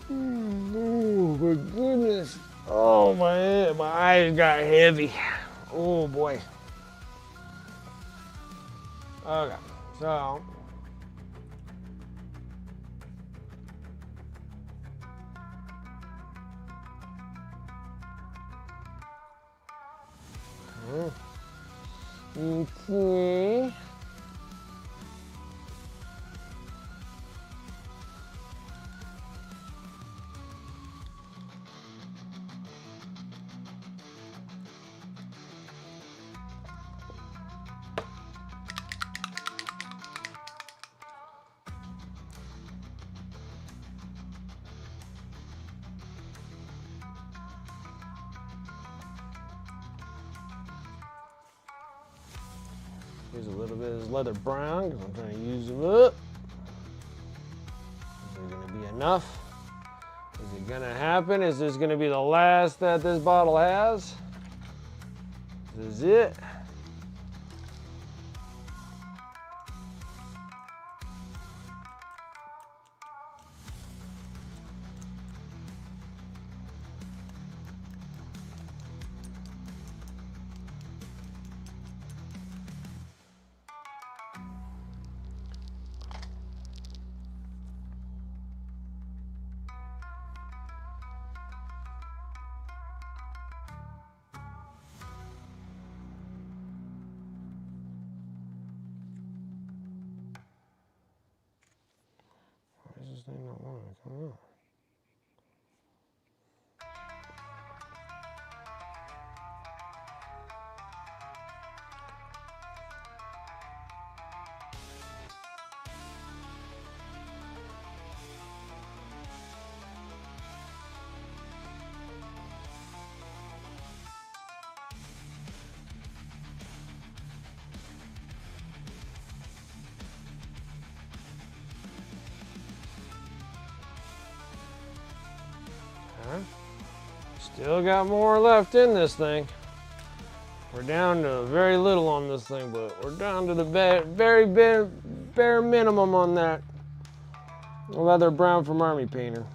Oh my goodness. Oh my head, my eyes got heavy. Oh boy. Okay, so okay. Use a little bit of this leather brown because I'm trying to use it up. Is it going to be enough? Is it going to happen? Is this going to be the last that this bottle has? This is it. Why is this thing not wanting to come out? Still got more left in this thing. We're down to very little on this thing, but we're down to the very bare minimum on that leather brown from Army Painter.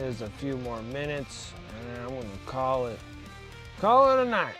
There's a few more minutes, and then I'm gonna call it a night.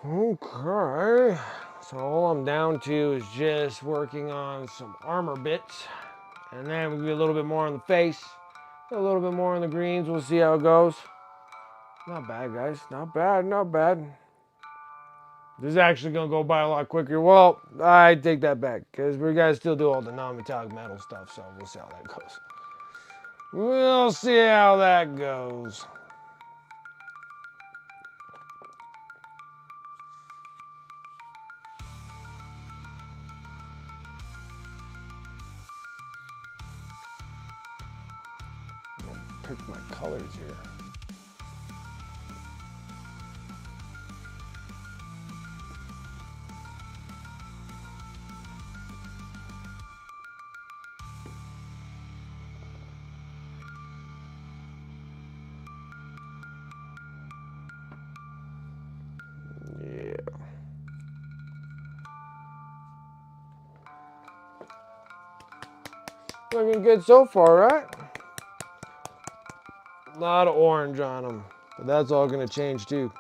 Okay, so all I'm down to is just working on some armor bits, and then we'll do a little bit more on the face, a little bit more on the greens. We'll see how it goes. Not bad, guys. Not bad, not bad. This is actually gonna go by a lot quicker. Well, I take that back because we're gonna still do all the non-metallic metal stuff, so we'll see how that goes. We'll see how that goes. Pick my colors here. Yeah. Looking good so far, right? A lot of orange on them, but that's all going to change too.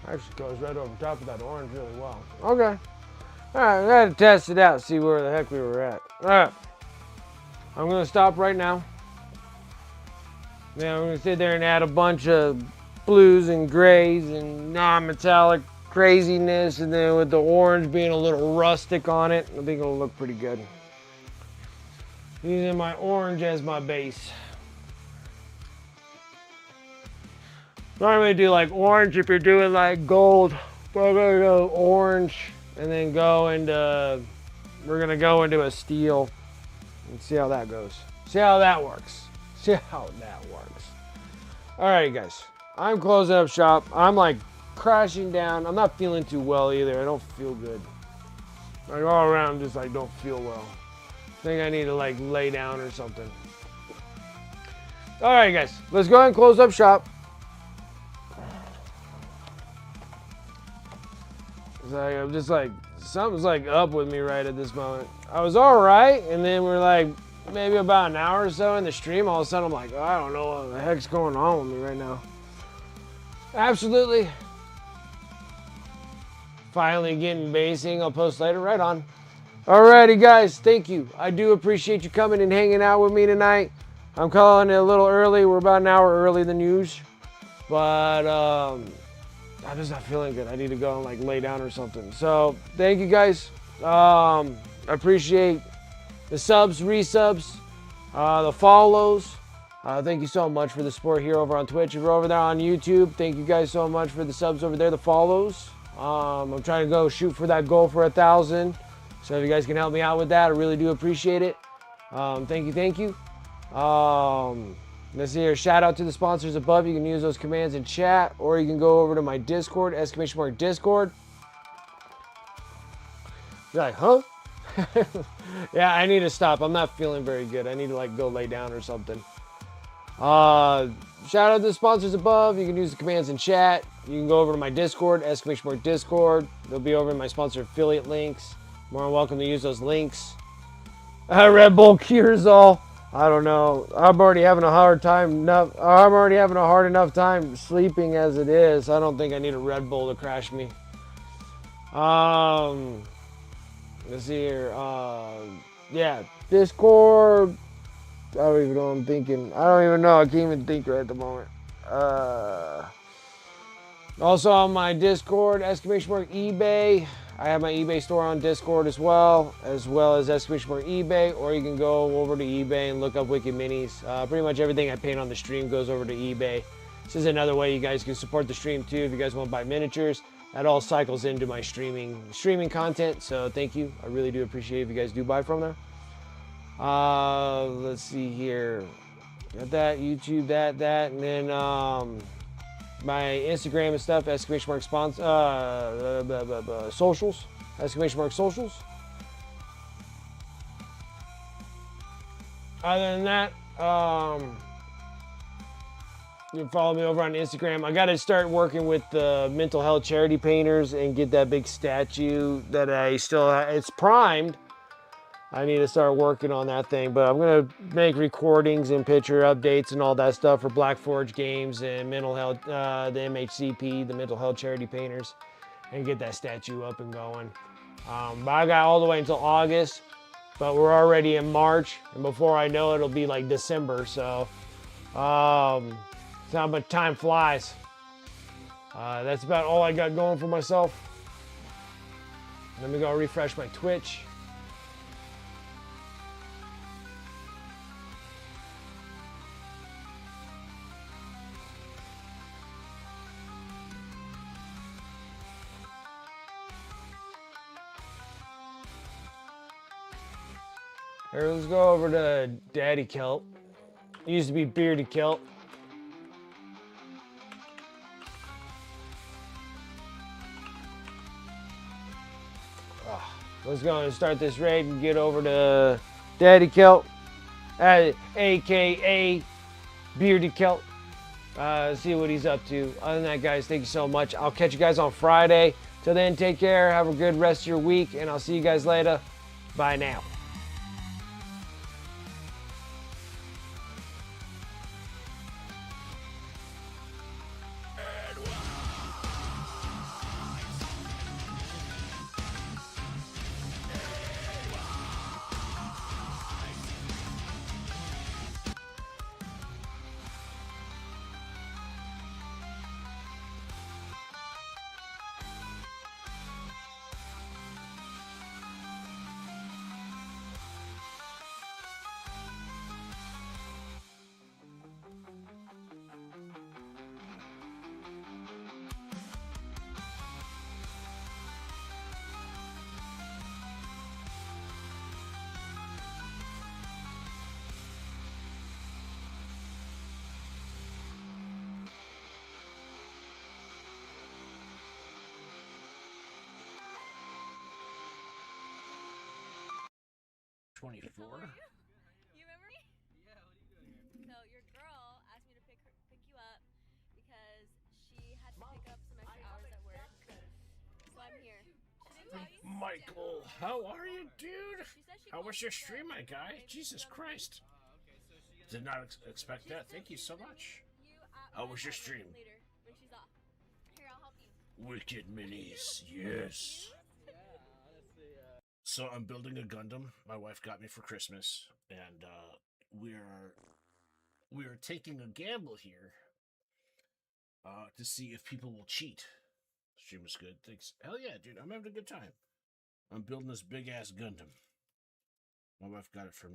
Actually goes right over top of that orange really well. Okay. All right, I got to test it out, see where the heck we were at. All right. I'm going to stop right now. Now we're going to sit there and add a bunch of blues and grays and non-metallic craziness, and then with the orange being a little rustic on it, I think it'll look pretty good. Using my orange as my base. Normally do like orange if you're doing like gold. We're gonna go orange and then we're gonna go into a steel and see how that goes. See how that works. See how that works. Alright guys, I'm closing up shop. I'm like crashing down. I'm not feeling too well either. I don't feel good. Like all around just like don't feel well. I think I need to like lay down or something. Alright guys, let's go ahead and close up shop. Like, I'm just like, something's like up with me right at this moment. I was all right, and then we're like, maybe about an hour or so in the stream, all of a sudden I'm like, oh, I don't know what the heck's going on with me right now. Absolutely. Finally getting basing. I'll post later. Right on. Alrighty, guys. Thank you. I do appreciate you coming and hanging out with me tonight. I'm calling it a little early. We're about an hour early than usual. But, I'm just not feeling good. I need to go and like lay down or something. So thank you guys. I appreciate the subs, resubs, the follows. Thank you so much for the support here over on Twitch. If you're over there on YouTube, thank you guys so much for the subs over there, the follows. I'm trying to go shoot for that goal for 1,000. So if you guys can help me out with that, I really do appreciate it. Thank you, thank you. Let's see here. Shout out to the sponsors above. You can use those commands in chat, or you can go over to my Discord, !Discord. You're like, huh? Yeah, I need to stop. I'm not feeling very good. I need to like go lay down or something. Shout out to the sponsors above. You can use the commands in chat. You can go over to my Discord, !Discord. They'll be over in my sponsor affiliate links. More than welcome to use those links. Red Bull cures all. I don't know. I'm already having a hard enough time sleeping as it is. I don't think I need a Red Bull to crash me. Let's see here. Yeah, Discord. I don't even know what I'm thinking. I don't even know. I can't even think right at the moment. Also on my Discord, eBay. I have my eBay store on Discord as well as eBay, or you can go over to eBay and look up Wicked Minis. Pretty much everything I paint on the stream goes over to eBay. This is another way you guys can support the stream too. If you guys want to buy miniatures, that all cycles into my streaming content. So thank you. I really do appreciate if you guys do buy from there. Let's see here. Got that, YouTube, that, and then my Instagram and stuff, socials, !Socials. Other than that, You can follow me over on Instagram. I got to start working with the mental health charity painters and get that big statue that I still have. It's primed. I need to start working on that thing, but I'm going to make recordings and picture updates and all that stuff for Black Forge Games and mental health, the MHCP, the mental health charity painters, and get that statue up and going. But I got all the way until August, but we're already in March, and before I know it, it'll be like December, so it's how much time flies. That's about all I got going for myself. Let me go refresh my Twitch. Here, let's go over to Daddy Kilt. It used to be Beardy Kilt. Let's go and start this raid and get over to Daddy Kilt, aka Beardy Kilt. See what he's up to. Other than that, guys, thank you so much. I'll catch you guys on Friday. Till then, take care. Have a good rest of your week, and I'll see you guys later. Bye now. You remember me? Yeah, what are you doing here? So your girl asked me to pick you up because she had to pick up some extra hours at work. So I'm here. Michael, how are you, dude? She said she How was called your you stream, my up. guy? Maybe Jesus you wanna Christ. meet? Did not expect that. Thank you so much. How was your stream? Later when she's off. Here, I'll help you. Wicked minis, yes. So I'm building a Gundam. My wife got me for Christmas, and we are taking a gamble here to see if people will cheat. Stream was good. Thanks. Hell yeah, dude. I'm having a good time. I'm building this big ass Gundam. My wife got it for me.